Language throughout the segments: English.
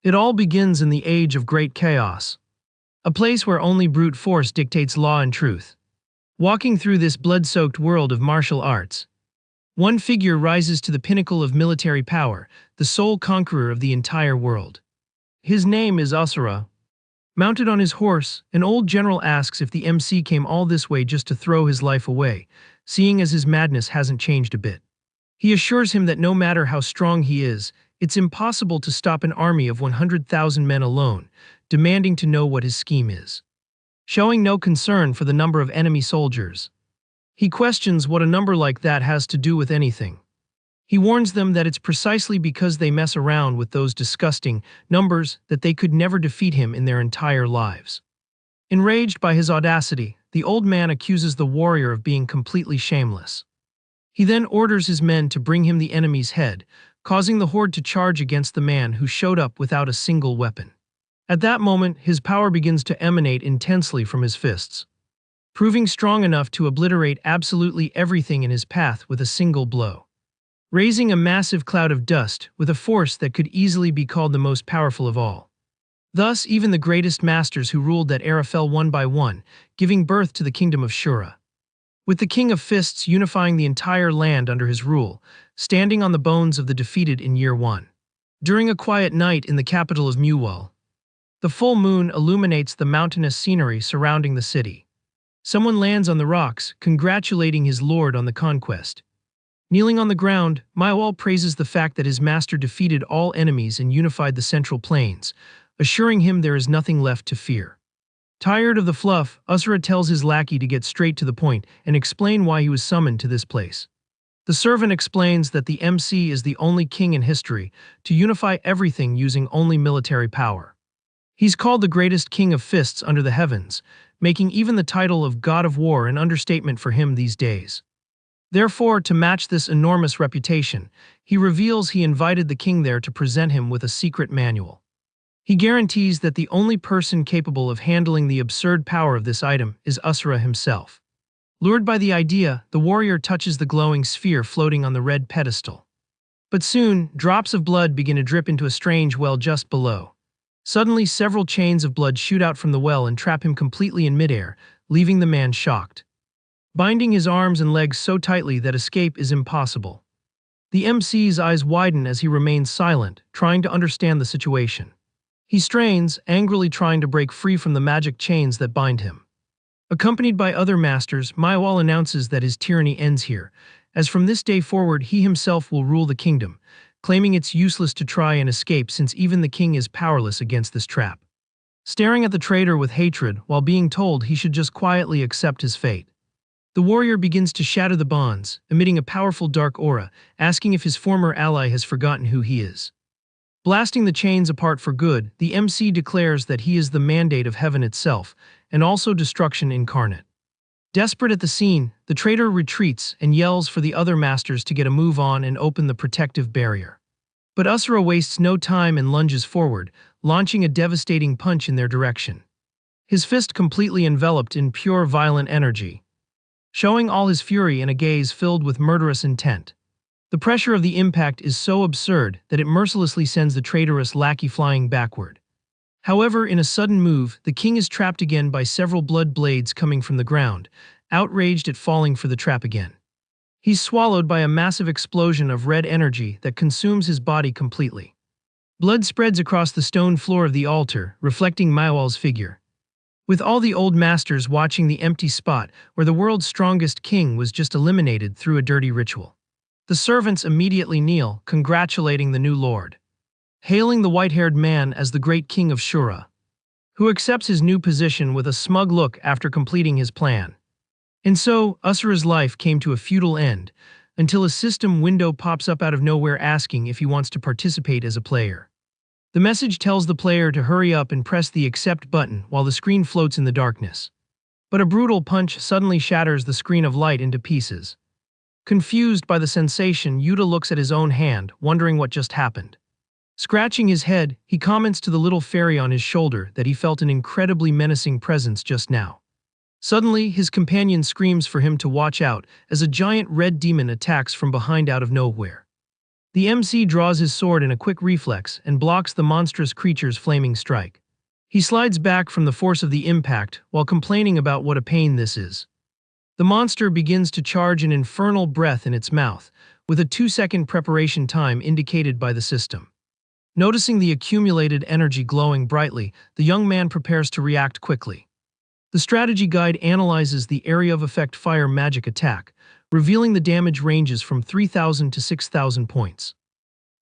It all begins in the age of great chaos, a place where only brute force dictates law and truth. Walking through this blood-soaked world of martial arts, one figure rises to the pinnacle of military power, the sole conqueror of the entire world. His name is Asura. Mounted on his horse, an old general asks if the MC came all this way just to throw his life away, seeing as his madness hasn't changed a bit. He assures him that no matter how strong he is, it's impossible to stop an army of 100,000 men alone, demanding to know what his scheme is. Showing no concern for the number of enemy soldiers, he questions what a number like that has to do with anything. He warns them that it's precisely because they mess around with those disgusting numbers that they could never defeat him in their entire lives. Enraged by his audacity, the old man accuses the warrior of being completely shameless. He then orders his men to bring him the enemy's head, causing the horde to charge against the man who showed up without a single weapon. At that moment, his power begins to emanate intensely from his fists, proving strong enough to obliterate absolutely everything in his path with a single blow, raising a massive cloud of dust with a force that could easily be called the most powerful of all. Thus, even the greatest masters who ruled that era fell one by one, giving birth to the kingdom of Shura, with the King of Fists unifying the entire land under his rule, standing on the bones of the defeated in year one. During a quiet night in the capital of Manhwa, the full moon illuminates the mountainous scenery surrounding the city. Someone lands on the rocks, congratulating his lord on the conquest. Kneeling on the ground, Manhwa praises the fact that his master defeated all enemies and unified the central plains, assuring him there is nothing left to fear. Tired of the fluff, Assura tells his lackey to get straight to the point and explain why he was summoned to this place. The servant explains that the MC is the only king in history to unify everything using only military power. He's called the greatest king of fists under the heavens, making even the title of God of War an understatement for him these days. Therefore, to match this enormous reputation, he reveals he invited the king there to present him with a secret manual. He guarantees that the only person capable of handling the absurd power of this item is Assura himself. Lured by the idea, the warrior touches the glowing sphere floating on the red pedestal. But soon, drops of blood begin to drip into a strange well just below. Suddenly, several chains of blood shoot out from the well and trap him completely in midair, leaving the man shocked, binding his arms and legs so tightly that escape is impossible. The MC's eyes widen as he remains silent, trying to understand the situation. He strains, angrily trying to break free from the magic chains that bind him. Accompanied by other masters, Manhwa announces that his tyranny ends here, as from this day forward he himself will rule the kingdom, claiming it's useless to try and escape since even the king is powerless against this trap. Staring at the traitor with hatred while being told he should just quietly accept his fate, the warrior begins to shatter the bonds, emitting a powerful dark aura, asking if his former ally has forgotten who he is. Blasting the chains apart for good, the MC declares that he is the mandate of heaven itself, and also destruction incarnate. Desperate at the scene, the traitor retreats and yells for the other masters to get a move on and open the protective barrier. But Assura wastes no time and lunges forward, launching a devastating punch in their direction. His fist completely enveloped in pure violent energy, showing all his fury in a gaze filled with murderous intent. The pressure of the impact is so absurd that it mercilessly sends the traitorous lackey flying backward. However, in a sudden move, the king is trapped again by several blood blades coming from the ground, outraged at falling for the trap again. He's swallowed by a massive explosion of red energy that consumes his body completely. Blood spreads across the stone floor of the altar, reflecting Manhwa's figure. With all the old masters watching the empty spot where the world's strongest king was just eliminated through a dirty ritual, the servants immediately kneel, congratulating the new lord, hailing the white-haired man as the great king of Shura, who accepts his new position with a smug look after completing his plan. And so, Assura's life came to a futile end, until a system window pops up out of nowhere asking if he wants to participate as a player. The message tells the player to hurry up and press the accept button while the screen floats in the darkness. But a brutal punch suddenly shatters the screen of light into pieces. Confused by the sensation, Yuta looks at his own hand, wondering what just happened. Scratching his head, he comments to the little fairy on his shoulder that he felt an incredibly menacing presence just now. Suddenly, his companion screams for him to watch out as a giant red demon attacks from behind out of nowhere. The MC draws his sword in a quick reflex and blocks the monstrous creature's flaming strike. He slides back from the force of the impact while complaining about what a pain this is. The monster begins to charge an infernal breath in its mouth, with a 2-second preparation time indicated by the system. Noticing the accumulated energy glowing brightly, the young man prepares to react quickly. The strategy guide analyzes the area of effect fire magic attack, revealing the damage ranges from 3,000 to 6,000 points.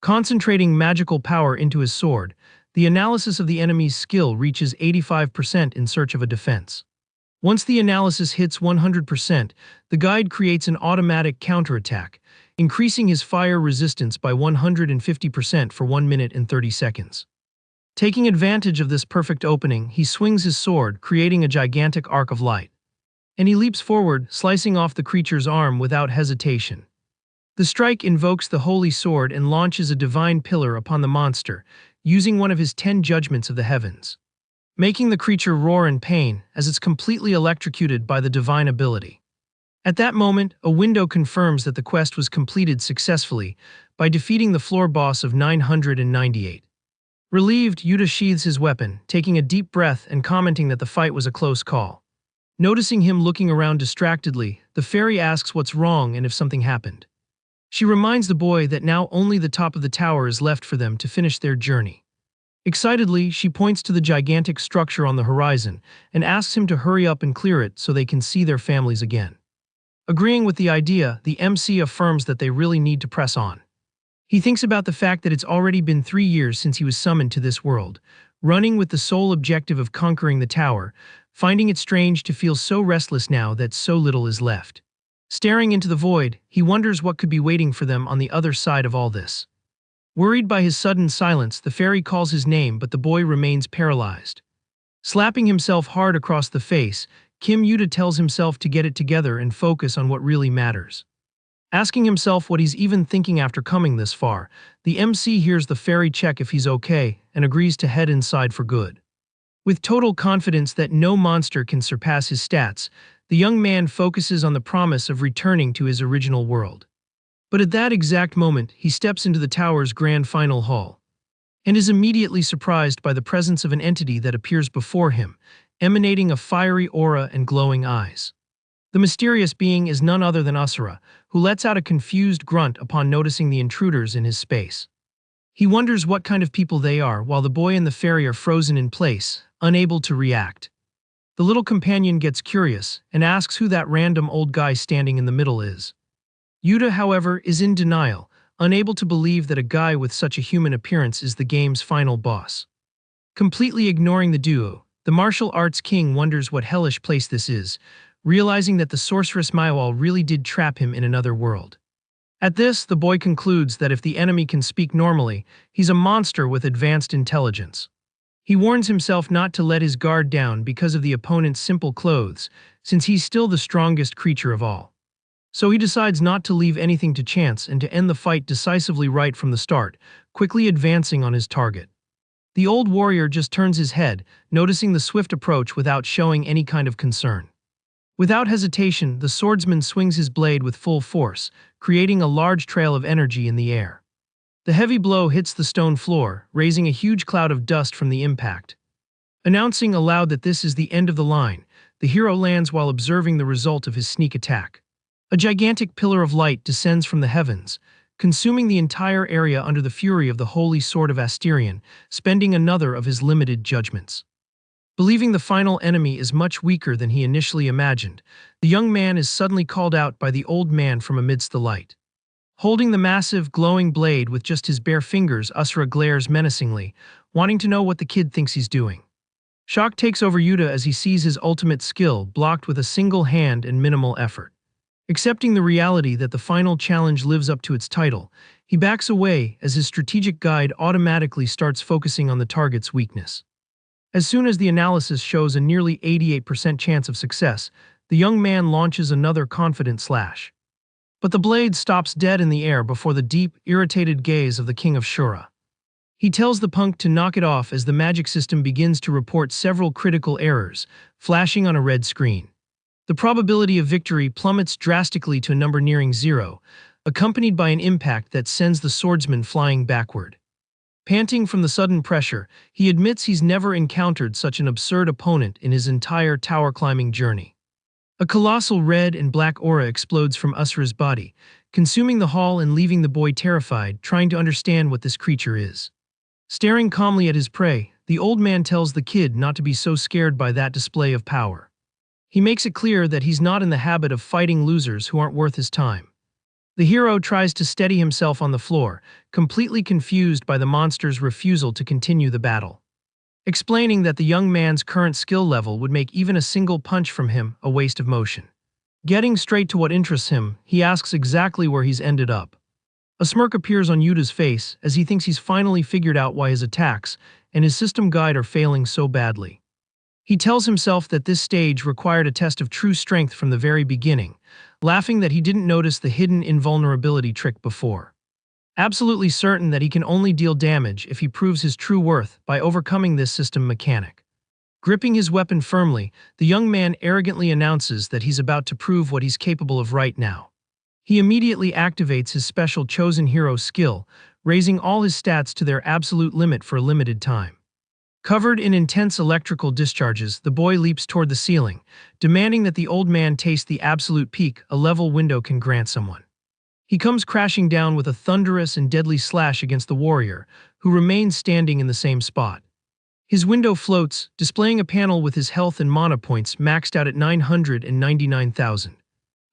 Concentrating magical power into his sword, the analysis of the enemy's skill reaches 85% in search of a defense. Once the analysis hits 100%, the guide creates an automatic counterattack, increasing his fire resistance by 150% for 1 minute and 30 seconds. Taking advantage of this perfect opening, he swings his sword, creating a gigantic arc of light. And he leaps forward, slicing off the creature's arm without hesitation. The strike invokes the holy sword and launches a divine pillar upon the monster, using one of his 10 judgments of the heavens, making the creature roar in pain as it's completely electrocuted by the divine ability. At that moment, a window confirms that the quest was completed successfully by defeating the floor boss of 998. Relieved, Yuta sheathes his weapon, taking a deep breath and commenting that the fight was a close call. Noticing him looking around distractedly, the fairy asks what's wrong and if something happened. She reminds the boy that now only the top of the tower is left for them to finish their journey. Excitedly, she points to the gigantic structure on the horizon and asks him to hurry up and clear it so they can see their families again. Agreeing with the idea, the MC affirms that they really need to press on. He thinks about the fact that it's already been 3 years since he was summoned to this world, running with the sole objective of conquering the tower, finding it strange to feel so restless now that so little is left. Staring into the void, he wonders what could be waiting for them on the other side of all this. Worried by his sudden silence, the fairy calls his name, but the boy remains paralyzed. Slapping himself hard across the face, Kim Yuta tells himself to get it together and focus on what really matters. Asking himself what he's even thinking after coming this far, the MC hears the fairy check if he's okay and agrees to head inside for good. With total confidence that no monster can surpass his stats, the young man focuses on the promise of returning to his original world. But at that exact moment, he steps into the tower's grand final hall, and is immediately surprised by the presence of an entity that appears before him, emanating a fiery aura and glowing eyes. The mysterious being is none other than Asura, who lets out a confused grunt upon noticing the intruders in his space. He wonders what kind of people they are, while the boy and the fairy are frozen in place, unable to react. The little companion gets curious and asks who that random old guy standing in the middle is. Yuta, however, is in denial, unable to believe that a guy with such a human appearance is the game's final boss. Completely ignoring the duo, the martial arts king wonders what hellish place this is, realizing that the sorceress Manhwa really did trap him in another world. At this, the boy concludes that if the enemy can speak normally, he's a monster with advanced intelligence. He warns himself not to let his guard down because of the opponent's simple clothes, since he's still the strongest creature of all. So he decides not to leave anything to chance and to end the fight decisively right from the start, quickly advancing on his target. The old warrior just turns his head, noticing the swift approach without showing any kind of concern. Without hesitation, the swordsman swings his blade with full force, creating a large trail of energy in the air. The heavy blow hits the stone floor, raising a huge cloud of dust from the impact. Announcing aloud that this is the end of the line, the hero lands while observing the result of his sneak attack. A gigantic pillar of light descends from the heavens, consuming the entire area under the fury of the holy sword of Asterion, spending another of his limited judgments. Believing the final enemy is much weaker than he initially imagined, the young man is suddenly called out by the old man from amidst the light. Holding the massive, glowing blade with just his bare fingers, Asura glares menacingly, wanting to know what the kid thinks he's doing. Shock takes over Yuta as he sees his ultimate skill blocked with a single hand and minimal effort. Accepting the reality that the final challenge lives up to its title, he backs away as his strategic guide automatically starts focusing on the target's weakness. As soon as the analysis shows a nearly 88% chance of success, the young man launches another confident slash. But the blade stops dead in the air before the deep, irritated gaze of the king of Shura. He tells the punk to knock it off as the magic system begins to report several critical errors, flashing on a red screen. The probability of victory plummets drastically to a number nearing 0, accompanied by an impact that sends the swordsman flying backward. Panting from the sudden pressure, he admits he's never encountered such an absurd opponent in his entire tower-climbing journey. A colossal red and black aura explodes from Asura's body, consuming the hall and leaving the boy terrified, trying to understand what this creature is. Staring calmly at his prey, the old man tells the kid not to be so scared by that display of power. He makes it clear that he's not in the habit of fighting losers who aren't worth his time. The hero tries to steady himself on the floor, completely confused by the monster's refusal to continue the battle, explaining that the young man's current skill level would make even a single punch from him a waste of motion. Getting straight to what interests him, he asks exactly where he's ended up. A smirk appears on Yuta's face as he thinks he's finally figured out why his attacks and his system guide are failing so badly. He tells himself that this stage required a test of true strength from the very beginning, laughing that he didn't notice the hidden invulnerability trick before. Absolutely certain that he can only deal damage if he proves his true worth by overcoming this system mechanic. Gripping his weapon firmly, the young man arrogantly announces that he's about to prove what he's capable of right now. He immediately activates his special chosen hero skill, raising all his stats to their absolute limit for a limited time. Covered in intense electrical discharges, the boy leaps toward the ceiling, demanding that the old man taste the absolute peak a level window can grant someone. He comes crashing down with a thunderous and deadly slash against the warrior, who remains standing in the same spot. His window floats, displaying a panel with his health and mana points maxed out at 999,000.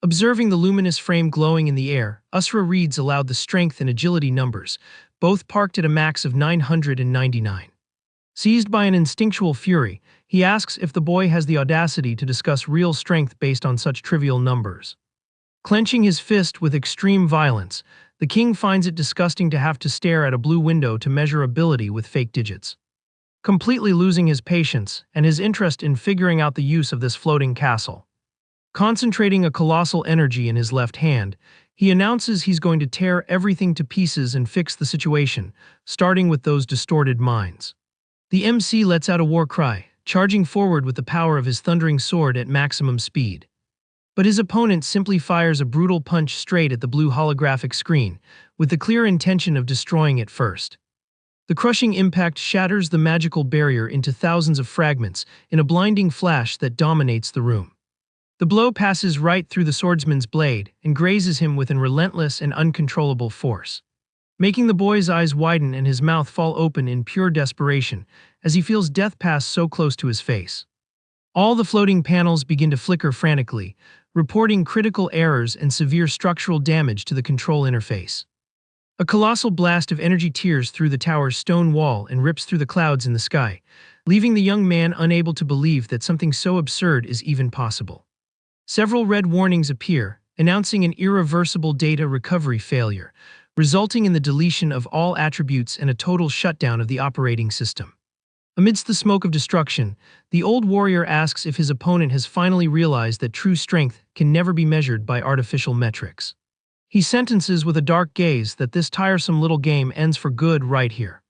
Observing the luminous frame glowing in the air, Asura reads aloud the strength and agility numbers, both parked at a max of 999. Seized by an instinctual fury, he asks if the boy has the audacity to discuss real strength based on such trivial numbers. Clenching his fist with extreme violence, the king finds it disgusting to have to stare at a blue window to measure ability with fake digits. Completely losing his patience and his interest in figuring out the use of this floating castle. Concentrating a colossal energy in his left hand, he announces he's going to tear everything to pieces and fix the situation, starting with those distorted minds. The MC lets out a war cry, charging forward with the power of his thundering sword at maximum speed. But his opponent simply fires a brutal punch straight at the blue holographic screen, with the clear intention of destroying it first. The crushing impact shatters the magical barrier into thousands of fragments in a blinding flash that dominates the room. The blow passes right through the swordsman's blade and grazes him with an relentless and uncontrollable force, making the boy's eyes widen and his mouth fall open in pure desperation as he feels death pass so close to his face. All the floating panels begin to flicker frantically, reporting critical errors and severe structural damage to the control interface. A colossal blast of energy tears through the tower's stone wall and rips through the clouds in the sky, leaving the young man unable to believe that something so absurd is even possible. Several red warnings appear, announcing an irreversible data recovery failure, resulting in the deletion of all attributes and a total shutdown of the operating system. Amidst the smoke of destruction, the old warrior asks if his opponent has finally realized that true strength can never be measured by artificial metrics. He sentences with a dark gaze that this tiresome little game ends for good right here.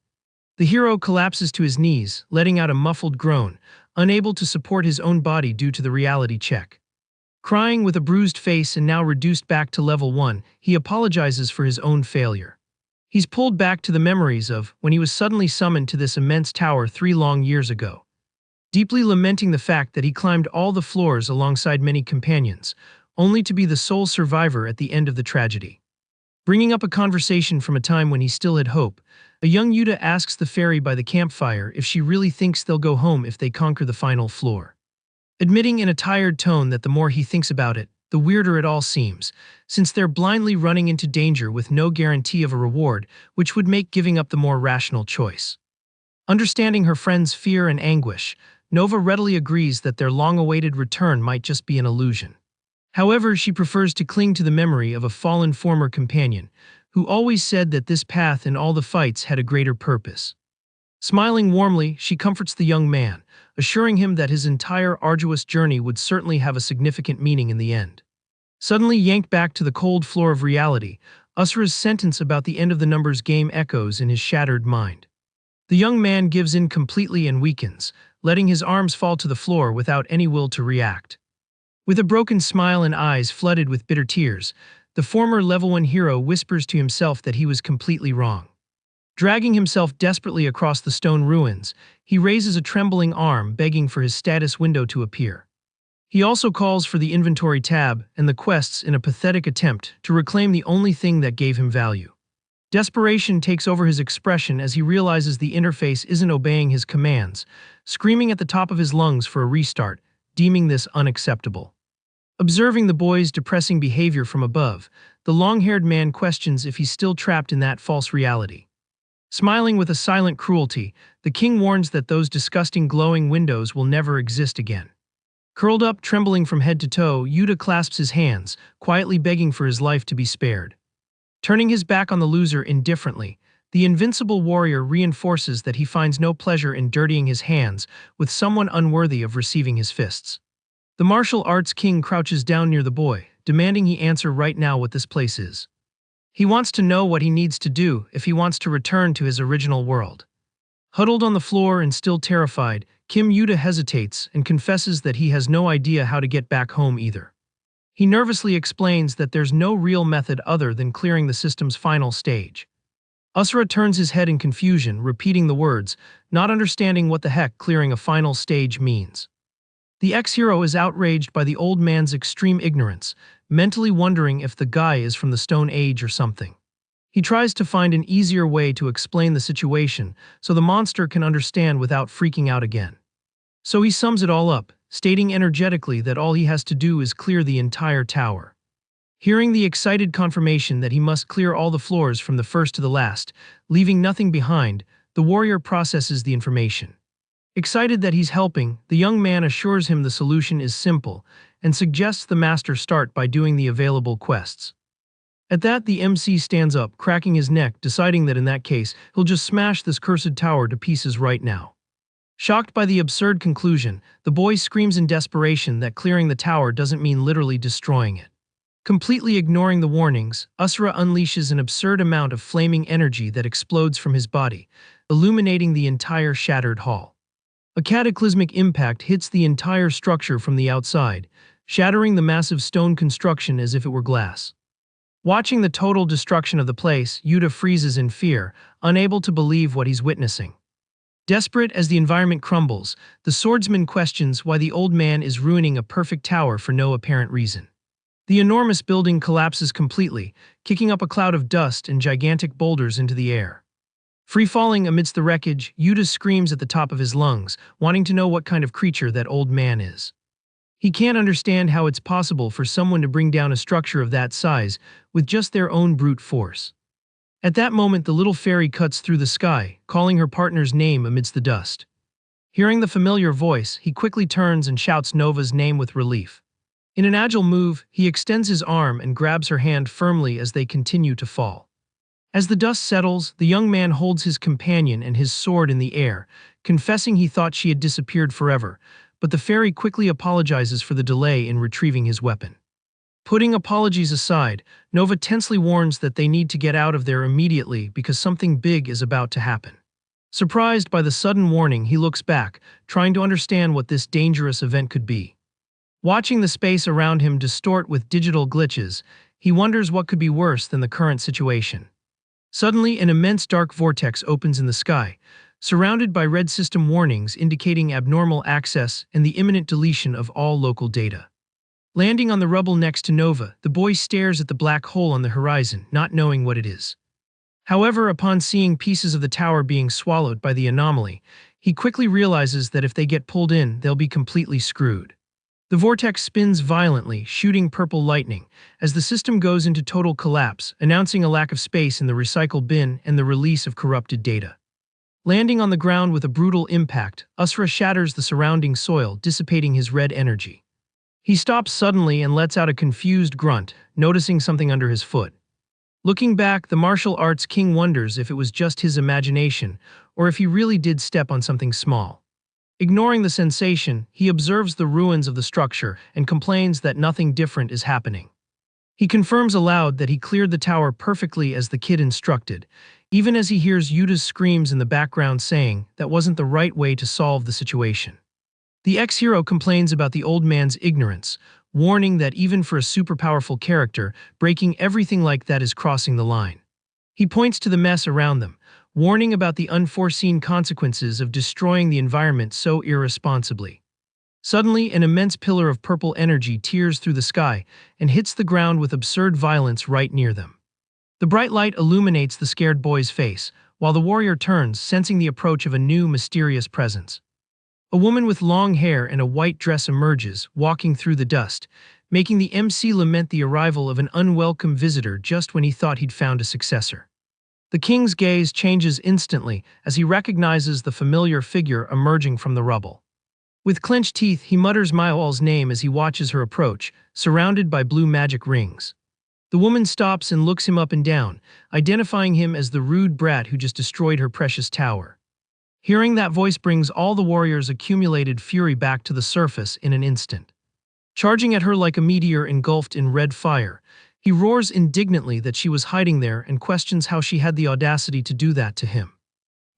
The hero collapses to his knees, letting out a muffled groan, unable to support his own body due to the reality check. Crying with a bruised face and now reduced back to level 1, he apologizes for his own failure. He's pulled back to the memories of when he was suddenly summoned to this immense tower 3 long years ago. Deeply lamenting the fact that he climbed all the floors alongside many companions, only to be the sole survivor at the end of the tragedy. Bringing up a conversation from a time when he still had hope, a young Yuta asks the fairy by the campfire if she really thinks they'll go home if they conquer the final floor. Admitting in a tired tone that the more he thinks about it, the weirder it all seems, since they're blindly running into danger with no guarantee of a reward, which would make giving up the more rational choice. Understanding her friend's fear and anguish, Nova readily agrees that their long-awaited return might just be an illusion. However, she prefers to cling to the memory of a fallen former companion, who always said that this path and all the fights had a greater purpose. Smiling warmly, she comforts the young man, assuring him that his entire arduous journey would certainly have a significant meaning in the end. Suddenly yanked back to the cold floor of reality, Asura's sentence about the end of the numbers game echoes in his shattered mind. The young man gives in completely and weakens, letting his arms fall to the floor without any will to react. With a broken smile and eyes flooded with bitter tears, the former level 1 hero whispers to himself that he was completely wrong. Dragging himself desperately across the stone ruins, he raises a trembling arm begging for his status window to appear. He also calls for the inventory tab and the quests in a pathetic attempt to reclaim the only thing that gave him value. Desperation takes over his expression as he realizes the interface isn't obeying his commands, screaming at the top of his lungs for a restart, deeming this unacceptable. Observing the boy's depressing behavior from above, the long-haired man questions if he's still trapped in that false reality. Smiling with a silent cruelty, the king warns that those disgusting glowing windows will never exist again. Curled up, trembling from head to toe, Yuta clasps his hands, quietly begging for his life to be spared. Turning his back on the loser indifferently, the invincible warrior reinforces that he finds no pleasure in dirtying his hands with someone unworthy of receiving his fists. The martial arts king crouches down near the boy, demanding he answer right now what this place is. He wants to know what he needs to do if he wants to return to his original world. Huddled on the floor and still terrified, Kim Yuta hesitates and confesses that he has no idea how to get back home either. He nervously explains that there's no real method other than clearing the system's final stage. Asura turns his head in confusion, repeating the words, not understanding what the heck clearing a final stage means. The ex-hero is outraged by the old man's extreme ignorance, mentally wondering if the guy is from the Stone Age or something. He tries to find an easier way to explain the situation so the monster can understand without freaking out again. So he sums it all up, stating energetically that all he has to do is clear the entire tower. Hearing the excited confirmation that he must clear all the floors from the first to the last, leaving nothing behind, the warrior processes the information. Excited that he's helping, the young man assures him the solution is simple and suggests the master start by doing the available quests. At that, the MC stands up, cracking his neck, deciding that in that case, he'll just smash this cursed tower to pieces right now. Shocked by the absurd conclusion, the boy screams in desperation that clearing the tower doesn't mean literally destroying it. Completely ignoring the warnings, Asura unleashes an absurd amount of flaming energy that explodes from his body, illuminating the entire shattered hall. A cataclysmic impact hits the entire structure from the outside, shattering the massive stone construction as if it were glass. Watching the total destruction of the place, Yuta freezes in fear, unable to believe what he's witnessing. Desperate as the environment crumbles, the swordsman questions why the old man is ruining a perfect tower for no apparent reason. The enormous building collapses completely, kicking up a cloud of dust and gigantic boulders into the air. Free-falling amidst the wreckage, Yuta screams at the top of his lungs, wanting to know what kind of creature that old man is. He can't understand how it's possible for someone to bring down a structure of that size with just their own brute force. At that moment, the little fairy cuts through the sky, calling her partner's name amidst the dust. Hearing the familiar voice, he quickly turns and shouts Nova's name with relief. In an agile move, he extends his arm and grabs her hand firmly as they continue to fall. As the dust settles, the young man holds his companion and his sword in the air, confessing he thought she had disappeared forever, but the fairy quickly apologizes for the delay in retrieving his weapon. Putting apologies aside, Nova tensely warns that they need to get out of there immediately because something big is about to happen. Surprised by the sudden warning, he looks back, trying to understand what this dangerous event could be. Watching the space around him distort with digital glitches, he wonders what could be worse than the current situation. Suddenly, an immense dark vortex opens in the sky, surrounded by red system warnings indicating abnormal access and the imminent deletion of all local data. Landing on the rubble next to Nova, the boy stares at the black hole on the horizon, not knowing what it is. However, upon seeing pieces of the tower being swallowed by the anomaly, he quickly realizes that if they get pulled in, they'll be completely screwed. The vortex spins violently, shooting purple lightning, as the system goes into total collapse, announcing a lack of space in the recycle bin and the release of corrupted data. Landing on the ground with a brutal impact, Asura shatters the surrounding soil, dissipating his red energy. He stops suddenly and lets out a confused grunt, noticing something under his foot. Looking back, the martial arts king wonders if it was just his imagination, or if he really did step on something small. Ignoring the sensation, he observes the ruins of the structure and complains that nothing different is happening. He confirms aloud that he cleared the tower perfectly as the kid instructed, even as he hears Yuta's screams in the background saying that wasn't the right way to solve the situation. The ex-hero complains about the old man's ignorance, warning that even for a super powerful character, breaking everything like that is crossing the line. He points to the mess around them, warning about the unforeseen consequences of destroying the environment so irresponsibly. Suddenly, an immense pillar of purple energy tears through the sky and hits the ground with absurd violence right near them. The bright light illuminates the scared boy's face, while the warrior turns, sensing the approach of a new, mysterious presence. A woman with long hair and a white dress emerges, walking through the dust, making the MC lament the arrival of an unwelcome visitor just when he thought he'd found a successor. The king's gaze changes instantly as he recognizes the familiar figure emerging from the rubble. With clenched teeth, he mutters Maiwal's name as he watches her approach, surrounded by blue magic rings. The woman stops and looks him up and down, identifying him as the rude brat who just destroyed her precious tower. Hearing that voice brings all the warriors' accumulated fury back to the surface in an instant. Charging at her like a meteor engulfed in red fire, he roars indignantly that she was hiding there and questions how she had the audacity to do that to him.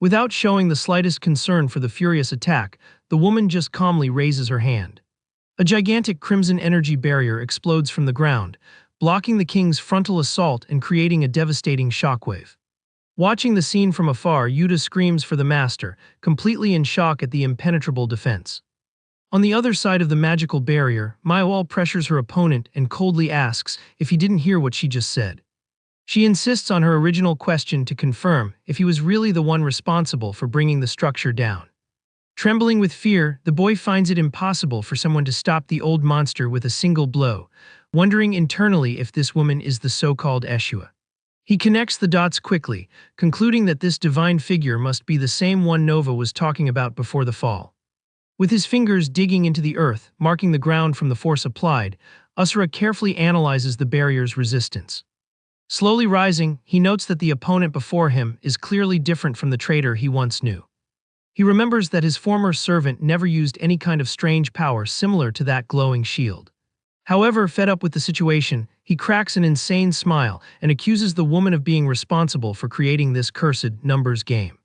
Without showing the slightest concern for the furious attack, the woman just calmly raises her hand. A gigantic crimson energy barrier explodes from the ground, blocking the king's frontal assault and creating a devastating shockwave. Watching the scene from afar, Yuta screams for the master, completely in shock at the impenetrable defense. On the other side of the magical barrier, Maiwal pressures her opponent and coldly asks if he didn't hear what she just said. She insists on her original question to confirm if he was really the one responsible for bringing the structure down. Trembling with fear, the boy finds it impossible for someone to stop the old monster with a single blow, wondering internally if this woman is the so-called Asura. He connects the dots quickly, concluding that this divine figure must be the same one Nova was talking about before the fall. With his fingers digging into the earth, marking the ground from the force applied, Asura carefully analyzes the barrier's resistance. Slowly rising, he notes that the opponent before him is clearly different from the traitor he once knew. He remembers that his former servant never used any kind of strange power similar to that glowing shield. However, fed up with the situation, he cracks an insane smile and accuses the woman of being responsible for creating this cursed numbers game.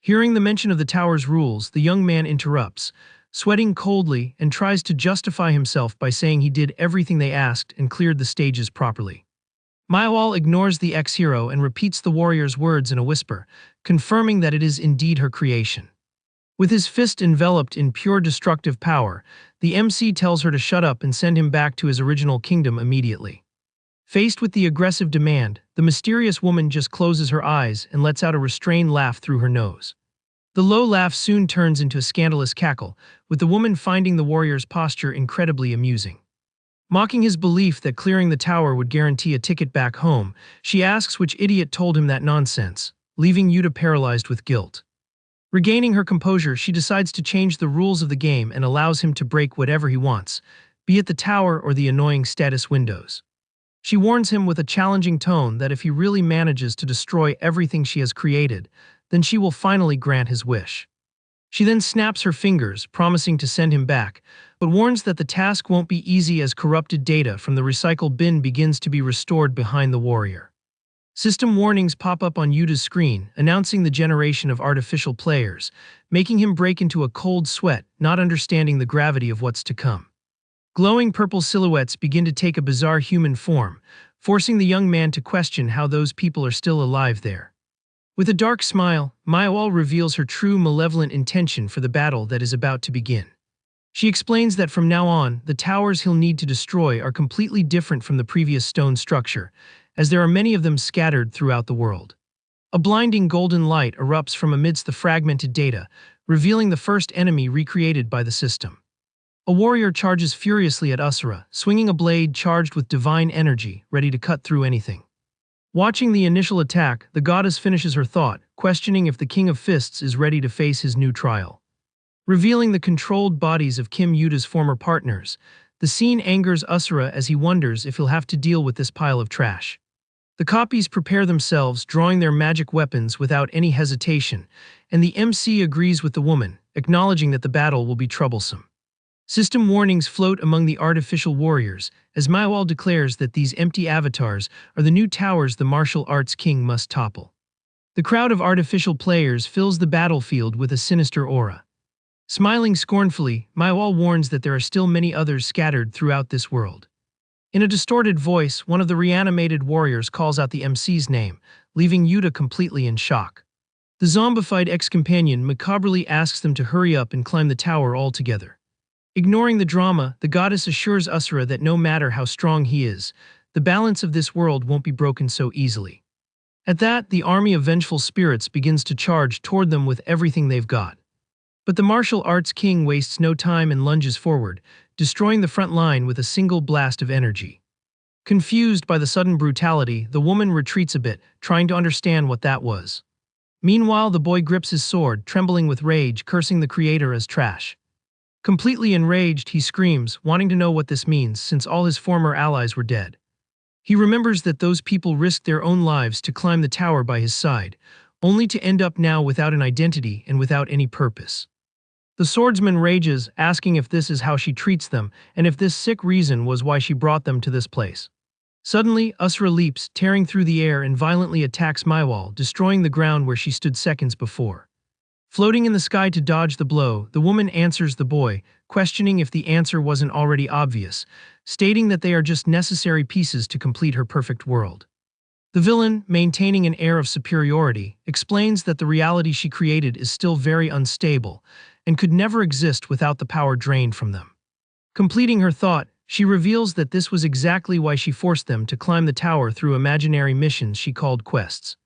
Hearing the mention of the tower's rules, the young man interrupts, sweating coldly, and tries to justify himself by saying he did everything they asked and cleared the stages properly. Maiwal ignores the ex-hero and repeats the warrior's words in a whisper, confirming that it is indeed her creation. With his fist enveloped in pure destructive power, the MC tells her to shut up and send him back to his original kingdom immediately. Faced with the aggressive demand, the mysterious woman just closes her eyes and lets out a restrained laugh through her nose. The low laugh soon turns into a scandalous cackle, with the woman finding the warrior's posture incredibly amusing. Mocking his belief that clearing the tower would guarantee a ticket back home, she asks which idiot told him that nonsense, leaving Yuta paralyzed with guilt. Regaining her composure, she decides to change the rules of the game and allows him to break whatever he wants, be it the tower or the annoying status windows. She warns him with a challenging tone that if he really manages to destroy everything she has created, then she will finally grant his wish. She then snaps her fingers, promising to send him back, but warns that the task won't be easy as corrupted data from the recycle bin begins to be restored behind the warrior. System warnings pop up on Yuta's screen, announcing the generation of artificial players, making him break into a cold sweat, not understanding the gravity of what's to come. Glowing purple silhouettes begin to take a bizarre human form, forcing the young man to question how those people are still alive there. With a dark smile, Maiwal reveals her true malevolent intention for the battle that is about to begin. She explains that from now on, the towers he'll need to destroy are completely different from the previous stone structure, as there are many of them scattered throughout the world. A blinding golden light erupts from amidst the fragmented data, revealing the first enemy recreated by the system. A warrior charges furiously at Asura, swinging a blade charged with divine energy, ready to cut through anything. Watching the initial attack, the goddess finishes her thought, questioning if the King of Fists is ready to face his new trial. Revealing the controlled bodies of Kim Yuta's former partners, the scene angers Asura as he wonders if he'll have to deal with this pile of trash. The copies prepare themselves, drawing their magic weapons without any hesitation, and the MC agrees with the woman, acknowledging that the battle will be troublesome. System warnings float among the artificial warriors, as Maiwal declares that these empty avatars are the new towers the martial arts king must topple. The crowd of artificial players fills the battlefield with a sinister aura. Smiling scornfully, Manhwa warns that there are still many others scattered throughout this world. In a distorted voice, one of the reanimated warriors calls out the MC's name, leaving Yuta completely in shock. The zombified ex-companion macabrely asks them to hurry up and climb the tower altogether. Ignoring the drama, the goddess assures Asura that no matter how strong he is, the balance of this world won't be broken so easily. At that, the army of vengeful spirits begins to charge toward them with everything they've got. But the martial arts king wastes no time and lunges forward, destroying the front line with a single blast of energy. Confused by the sudden brutality, the woman retreats a bit, trying to understand what that was. Meanwhile, the boy grips his sword, trembling with rage, cursing the creator as trash. Completely enraged, he screams, wanting to know what this means since all his former allies were dead. He remembers that those people risked their own lives to climb the tower by his side, only to end up now without an identity and without any purpose. The swordsman rages, asking if this is how she treats them and if this sick reason was why she brought them to this place. Suddenly, Asura leaps, tearing through the air and violently attacks Manhwa, destroying the ground where she stood seconds before. Floating in the sky to dodge the blow, the woman answers the boy, questioning if the answer wasn't already obvious, stating that they are just necessary pieces to complete her perfect world. The villain, maintaining an air of superiority, explains that the reality she created is still very unstable and could never exist without the power drained from them. Completing her thought, she reveals that this was exactly why she forced them to climb the tower through imaginary missions she called quests.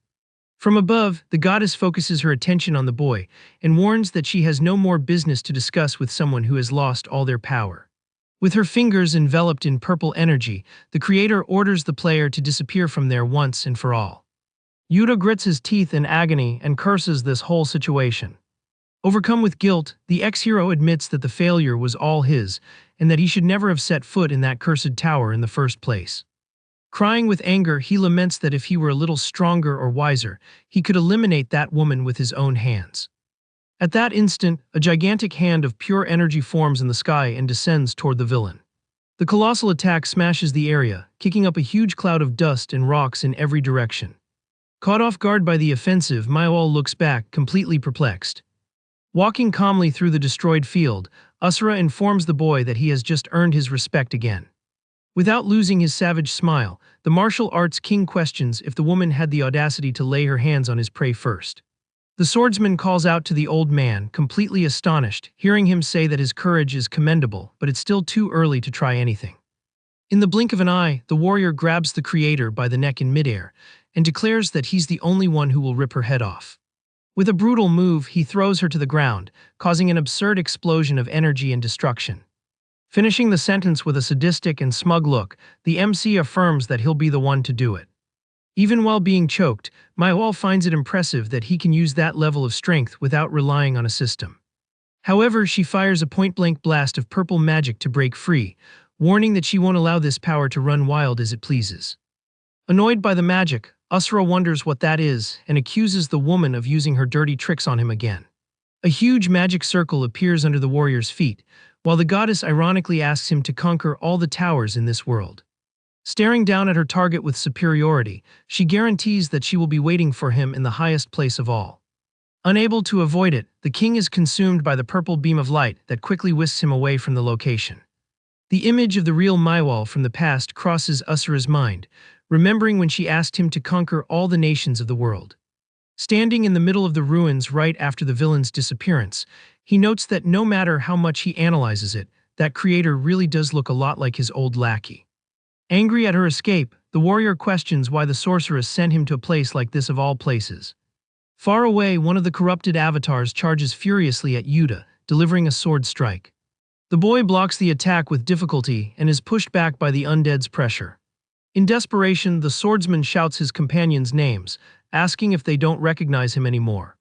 From above, the goddess focuses her attention on the boy and warns that she has no more business to discuss with someone who has lost all their power. With her fingers enveloped in purple energy, the creator orders the player to disappear from there once and for all. Yuta grits his teeth in agony and curses this whole situation. Overcome with guilt, the ex-hero admits that the failure was all his and that he should never have set foot in that cursed tower in the first place. Crying with anger, he laments that if he were a little stronger or wiser, he could eliminate that woman with his own hands. At that instant, a gigantic hand of pure energy forms in the sky and descends toward the villain. The colossal attack smashes the area, kicking up a huge cloud of dust and rocks in every direction. Caught off guard by the offensive, Manhwa looks back, completely perplexed. Walking calmly through the destroyed field, Asura informs the boy that he has just earned his respect again. Without losing his savage smile, the martial arts king questions if the woman had the audacity to lay her hands on his prey first. The swordsman calls out to the old man, completely astonished, hearing him say that his courage is commendable, but it's still too early to try anything. In the blink of an eye, the warrior grabs the creator by the neck in midair and declares that he's the only one who will rip her head off. With a brutal move, he throws her to the ground, causing an absurd explosion of energy and destruction. Finishing the sentence with a sadistic and smug look, the MC affirms that he'll be the one to do it. Even while being choked, Manhwa finds it impressive that he can use that level of strength without relying on a system. However, she fires a point-blank blast of purple magic to break free, warning that she won't allow this power to run wild as it pleases. Annoyed by the magic, Asura wonders what that is and accuses the woman of using her dirty tricks on him again. A huge magic circle appears under the warrior's feet, while the goddess ironically asks him to conquer all the towers in this world. Staring down at her target with superiority, she guarantees that she will be waiting for him in the highest place of all. Unable to avoid it, the king is consumed by the purple beam of light that quickly whisks him away from the location. The image of the real Manhwa from the past crosses Asura's mind, remembering when she asked him to conquer all the nations of the world. Standing in the middle of the ruins right after the villain's disappearance, he notes that no matter how much he analyzes it, that creator really does look a lot like his old lackey. Angry at her escape, the warrior questions why the sorceress sent him to a place like this of all places. Far away, one of the corrupted avatars charges furiously at Yuta, delivering a sword strike. The boy blocks the attack with difficulty and is pushed back by the undead's pressure. In desperation, the swordsman shouts his companions' names, asking if they don't recognize him anymore.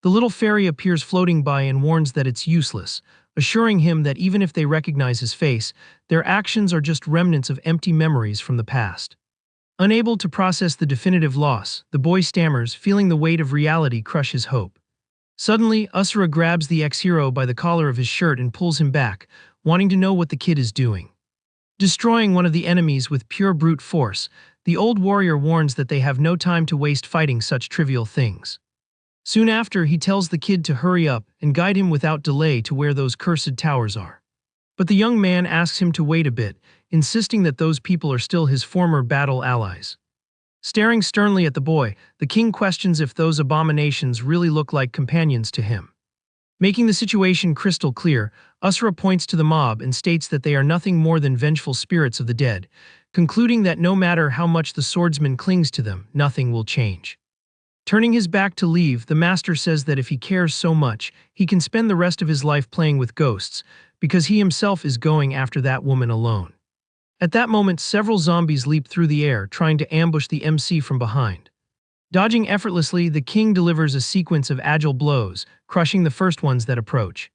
The little fairy appears floating by and warns that it's useless, assuring him that even if they recognize his face, their actions are just remnants of empty memories from the past. Unable to process the definitive loss, the boy stammers, feeling the weight of reality crush his hope. Suddenly, Asura grabs the ex-hero by the collar of his shirt and pulls him back, wanting to know what the kid is doing. Destroying one of the enemies with pure brute force, the old warrior warns that they have no time to waste fighting such trivial things. Soon after, he tells the kid to hurry up and guide him without delay to where those cursed towers are. But the young man asks him to wait a bit, insisting that those people are still his former battle allies. Staring sternly at the boy, the king questions if those abominations really look like companions to him. Making the situation crystal clear, Asura points to the mob and states that they are nothing more than vengeful spirits of the dead, concluding that no matter how much the swordsman clings to them, nothing will change. Turning his back to leave, the master says that if he cares so much, he can spend the rest of his life playing with ghosts, because he himself is going after that woman alone. At that moment, several zombies leap through the air, trying to ambush the MC from behind. Dodging effortlessly, the king delivers a sequence of agile blows, crushing the first ones that approach.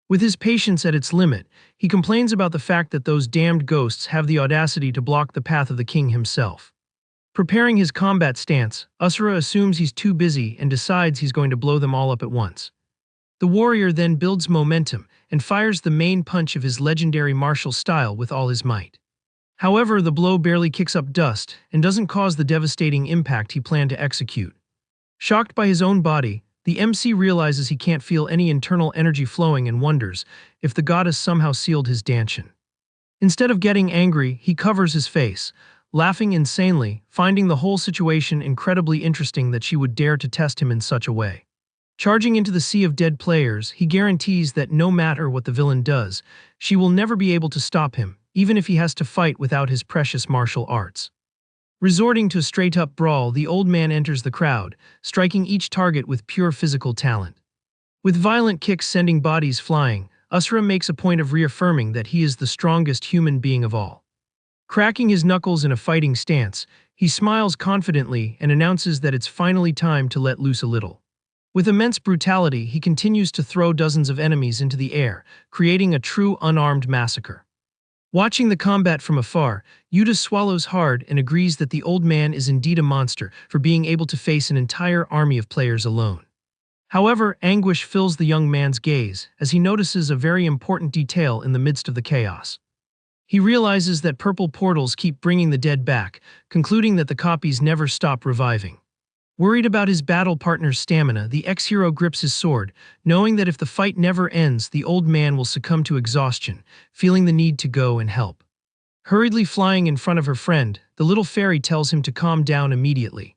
With his patience at its limit, he complains about the fact that those damned ghosts have the audacity to block the path of the king himself. Preparing his combat stance, Asura assumes he's too busy and decides he's going to blow them all up at once. The warrior then builds momentum and fires the main punch of his legendary martial style with all his might. However, the blow barely kicks up dust and doesn't cause the devastating impact he planned to execute. Shocked by his own body, the MC realizes he can't feel any internal energy flowing and wonders if the goddess somehow sealed his dantian. Instead of getting angry, he covers his face, laughing insanely, finding the whole situation incredibly interesting that she would dare to test him in such a way. Charging into the sea of dead players, he guarantees that no matter what the villain does, she will never be able to stop him, even if he has to fight without his precious martial arts. Resorting to a straight-up brawl, the old man enters the crowd, striking each target with pure physical talent. With violent kicks sending bodies flying, Asura makes a point of reaffirming that he is the strongest human being of all. Cracking his knuckles in a fighting stance, he smiles confidently and announces that it's finally time to let loose a little. With immense brutality, he continues to throw dozens of enemies into the air, creating a true unarmed massacre. Watching the combat from afar, Yuta swallows hard and agrees that the old man is indeed a monster for being able to face an entire army of players alone. However, anguish fills the young man's gaze as he notices a very important detail in the midst of the chaos. He realizes that purple portals keep bringing the dead back, concluding that the copies never stop reviving. Worried about his battle partner's stamina, the ex-hero grips his sword, knowing that if the fight never ends, the old man will succumb to exhaustion, feeling the need to go and help. Hurriedly flying in front of her friend, the little fairy tells him to calm down immediately.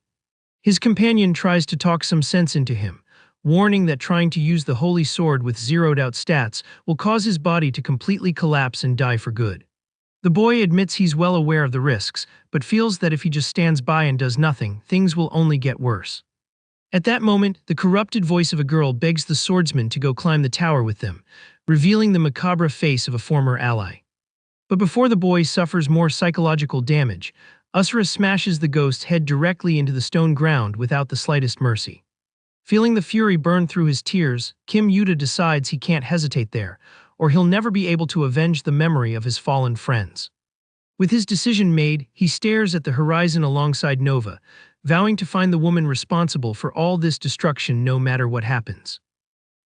His companion tries to talk some sense into him, warning that trying to use the holy sword with zeroed-out stats will cause his body to completely collapse and die for good. The boy admits he's well aware of the risks, but feels that if he just stands by and does nothing, things will only get worse. At that moment, the corrupted voice of a girl begs the swordsman to go climb the tower with them, revealing the macabre face of a former ally. But before the boy suffers more psychological damage, Asura smashes the ghost's head directly into the stone ground without the slightest mercy. Feeling the fury burn through his tears, Kim Yuta decides he can't hesitate there, or he'll never be able to avenge the memory of his fallen friends. With his decision made, he stares at the horizon alongside Nova, vowing to find the woman responsible for all this destruction no matter what happens.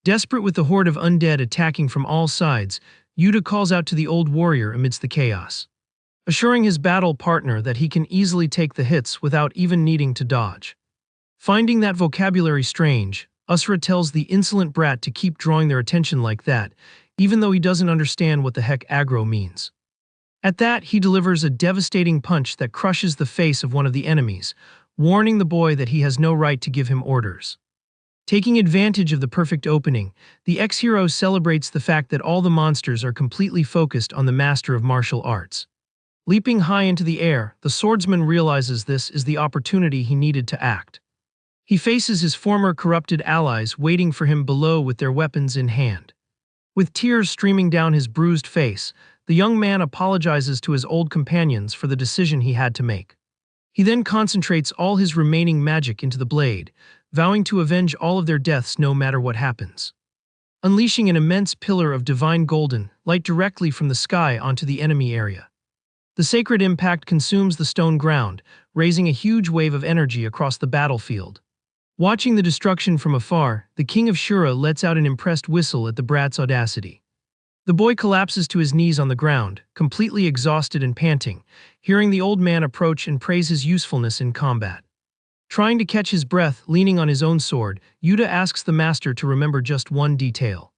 Desperate with the horde of undead attacking from all sides, Yuta calls out to the old warrior amidst the chaos, assuring his battle partner that he can easily take the hits without even needing to dodge. Finding that vocabulary strange, Asura tells the insolent brat to keep drawing their attention like that, even though he doesn't understand what the heck aggro means. At that, he delivers a devastating punch that crushes the face of one of the enemies, warning the boy that he has no right to give him orders. Taking advantage of the perfect opening, the ex-hero celebrates the fact that all the monsters are completely focused on the master of martial arts. Leaping high into the air, the swordsman realizes this is the opportunity he needed to act. He faces his former corrupted allies waiting for him below with their weapons in hand. With tears streaming down his bruised face, the young man apologizes to his old companions for the decision he had to make. He then concentrates all his remaining magic into the blade, vowing to avenge all of their deaths no matter what happens. Unleashing an immense pillar of divine golden light directly from the sky onto the enemy area. The sacred impact consumes the stone ground, raising a huge wave of energy across the battlefield. Watching the destruction from afar, the king of Shura lets out an impressed whistle at the brat's audacity. The boy collapses to his knees on the ground, completely exhausted and panting, hearing the old man approach and praise his usefulness in combat. Trying to catch his breath, leaning on his own sword, Yuta asks the master to remember just one detail,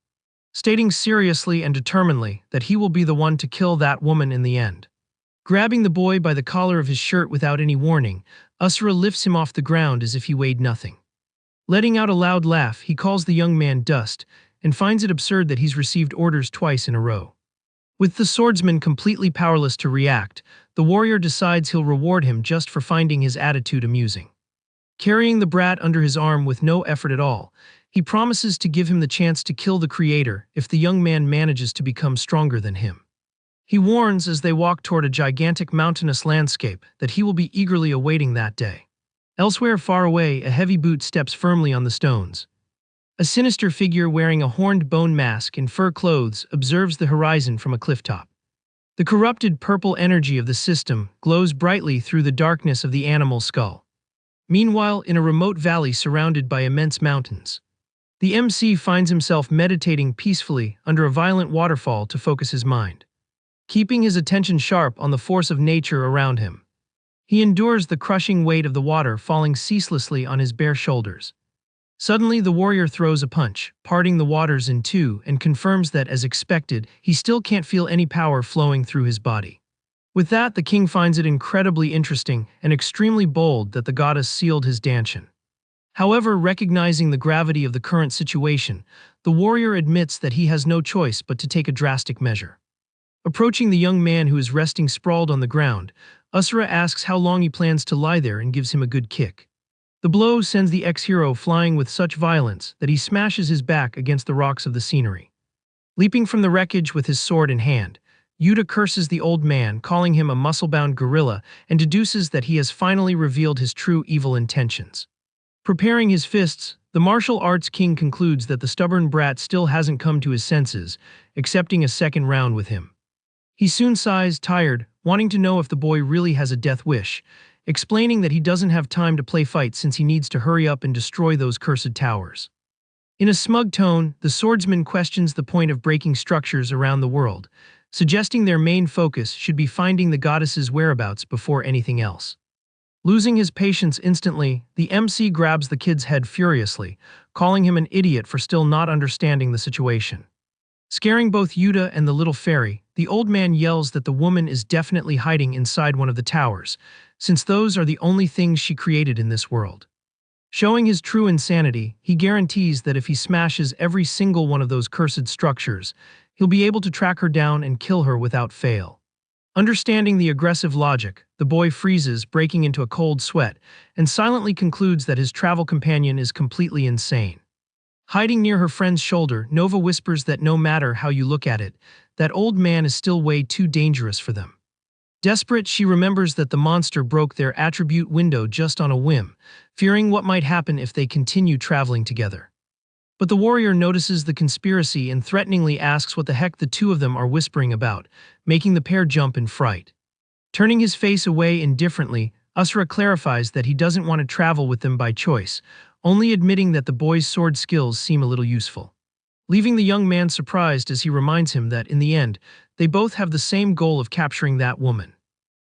stating seriously and determinedly that he will be the one to kill that woman in the end. Grabbing the boy by the collar of his shirt without any warning, Asura lifts him off the ground as if he weighed nothing. Letting out a loud laugh, he calls the young man dust and finds it absurd that he's received orders twice in a row. With the swordsman completely powerless to react, the warrior decides he'll reward him just for finding his attitude amusing. Carrying the brat under his arm with no effort at all, he promises to give him the chance to kill the creator if the young man manages to become stronger than him. He warns as they walk toward a gigantic mountainous landscape that he will be eagerly awaiting that day. Elsewhere far away, a heavy boot steps firmly on the stones. A sinister figure wearing a horned bone mask and fur clothes observes the horizon from a clifftop. The corrupted purple energy of the system glows brightly through the darkness of the animal skull. Meanwhile, in a remote valley surrounded by immense mountains, the MC finds himself meditating peacefully under a violent waterfall to focus his mind. Keeping his attention sharp on the force of nature around him, he endures the crushing weight of the water falling ceaselessly on his bare shoulders. Suddenly, the warrior throws a punch, parting the waters in two, and confirms that, as expected, he still can't feel any power flowing through his body. With that, the king finds it incredibly interesting and extremely bold that the goddess sealed his dantian. However, recognizing the gravity of the current situation, the warrior admits that he has no choice but to take a drastic measure. Approaching the young man who is resting sprawled on the ground, Asura asks how long he plans to lie there and gives him a good kick. The blow sends the ex-hero flying with such violence that he smashes his back against the rocks of the scenery. Leaping from the wreckage with his sword in hand, Yuta curses the old man, calling him a muscle-bound gorilla, and deduces that he has finally revealed his true evil intentions. Preparing his fists, the martial arts king concludes that the stubborn brat still hasn't come to his senses, accepting a second round with him. He soon sighs, tired, wanting to know if the boy really has a death wish, explaining that he doesn't have time to play fight since he needs to hurry up and destroy those cursed towers. In a smug tone, the swordsman questions the point of breaking structures around the world, suggesting their main focus should be finding the goddess's whereabouts before anything else. Losing his patience instantly, the MC grabs the kid's head furiously, calling him an idiot for still not understanding the situation. Scaring both Yuta and the little fairy, the old man yells that the woman is definitely hiding inside one of the towers, since those are the only things she created in this world. Showing his true insanity, he guarantees that if he smashes every single one of those cursed structures, he'll be able to track her down and kill her without fail. Understanding the aggressive logic, the boy freezes, breaking into a cold sweat, and silently concludes that his travel companion is completely insane. Hiding near her friend's shoulder, Nova whispers that no matter how you look at it, that old man is still way too dangerous for them. Desperate, she remembers that the monster broke their attribute window just on a whim, fearing what might happen if they continue traveling together. But the warrior notices the conspiracy and threateningly asks what the heck the two of them are whispering about, making the pair jump in fright. Turning his face away indifferently, Asura clarifies that he doesn't want to travel with them by choice, only admitting that the boy's sword skills seem a little useful. Leaving the young man surprised as he reminds him that, in the end, they both have the same goal of capturing that woman.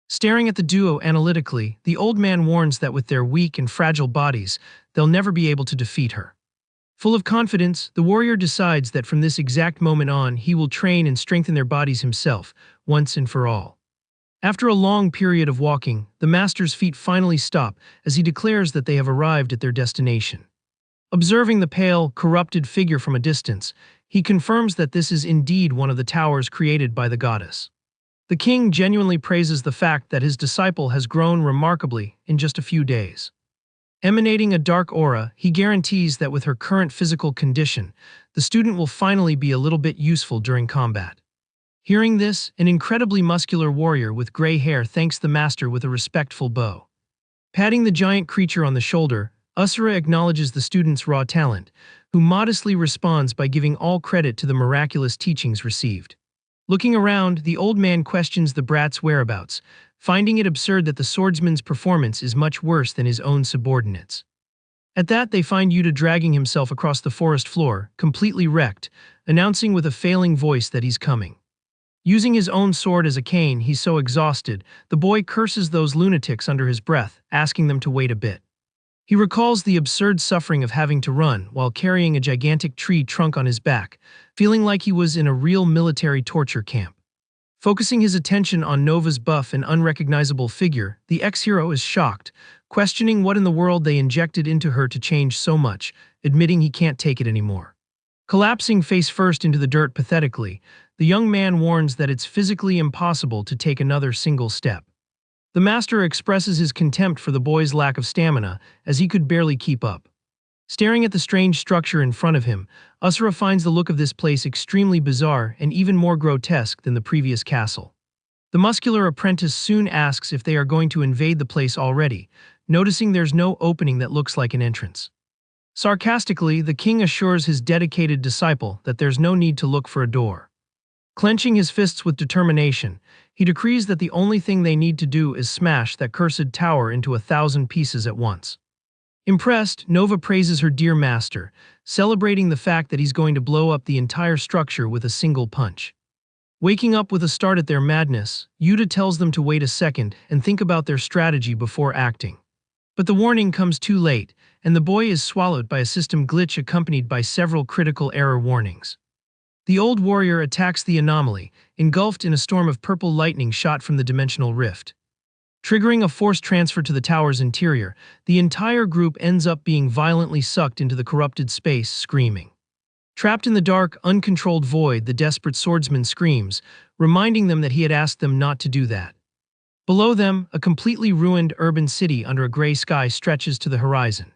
Staring at the duo analytically, the old man warns that with their weak and fragile bodies, they'll never be able to defeat her. Full of confidence, the warrior decides that from this exact moment on, he will train and strengthen their bodies himself, once and for all. After a long period of walking, the master's feet finally stop as he declares that they have arrived at their destination. Observing the pale, corrupted figure from a distance, he confirms that this is indeed one of the towers created by the goddess. The king genuinely praises the fact that his disciple has grown remarkably in just a few days. Emanating a dark aura, he guarantees that with her current physical condition, the student will finally be a little bit useful during combat. Hearing this, an incredibly muscular warrior with gray hair thanks the master with a respectful bow. Patting the giant creature on the shoulder, Asura acknowledges the student's raw talent, who modestly responds by giving all credit to the miraculous teachings received. Looking around, the old man questions the brat's whereabouts, finding it absurd that the swordsman's performance is much worse than his own subordinates. At that, they find Yuta dragging himself across the forest floor, completely wrecked, announcing with a failing voice that he's coming. Using his own sword as a cane, he's so exhausted, the boy curses those lunatics under his breath, asking them to wait a bit. He recalls the absurd suffering of having to run while carrying a gigantic tree trunk on his back, feeling like he was in a real military torture camp. Focusing his attention on Nova's buff and unrecognizable figure, the ex-hero is shocked, questioning what in the world they injected into her to change so much, admitting he can't take it anymore. Collapsing face first into the dirt pathetically, the young man warns that it's physically impossible to take another single step. The master expresses his contempt for the boy's lack of stamina, as he could barely keep up. Staring at the strange structure in front of him, Asura finds the look of this place extremely bizarre and even more grotesque than the previous castle. The muscular apprentice soon asks if they are going to invade the place already, noticing there's no opening that looks like an entrance. Sarcastically, the king assures his dedicated disciple that there's no need to look for a door. Clenching his fists with determination, he decrees that the only thing they need to do is smash that cursed tower into 1,000 pieces at once. Impressed, Nova praises her dear master, celebrating the fact that he's going to blow up the entire structure with a single punch. Waking up with a start at their madness, Yuta tells them to wait a second and think about their strategy before acting. But the warning comes too late, and the boy is swallowed by a system glitch accompanied by several critical error warnings. The old warrior attacks the anomaly, engulfed in a storm of purple lightning shot from the dimensional rift. Triggering a force transfer to the tower's interior, the entire group ends up being violently sucked into the corrupted space, screaming. Trapped in the dark, uncontrolled void, the desperate swordsman screams, reminding them that he had asked them not to do that. Below them, a completely ruined urban city under a gray sky stretches to the horizon.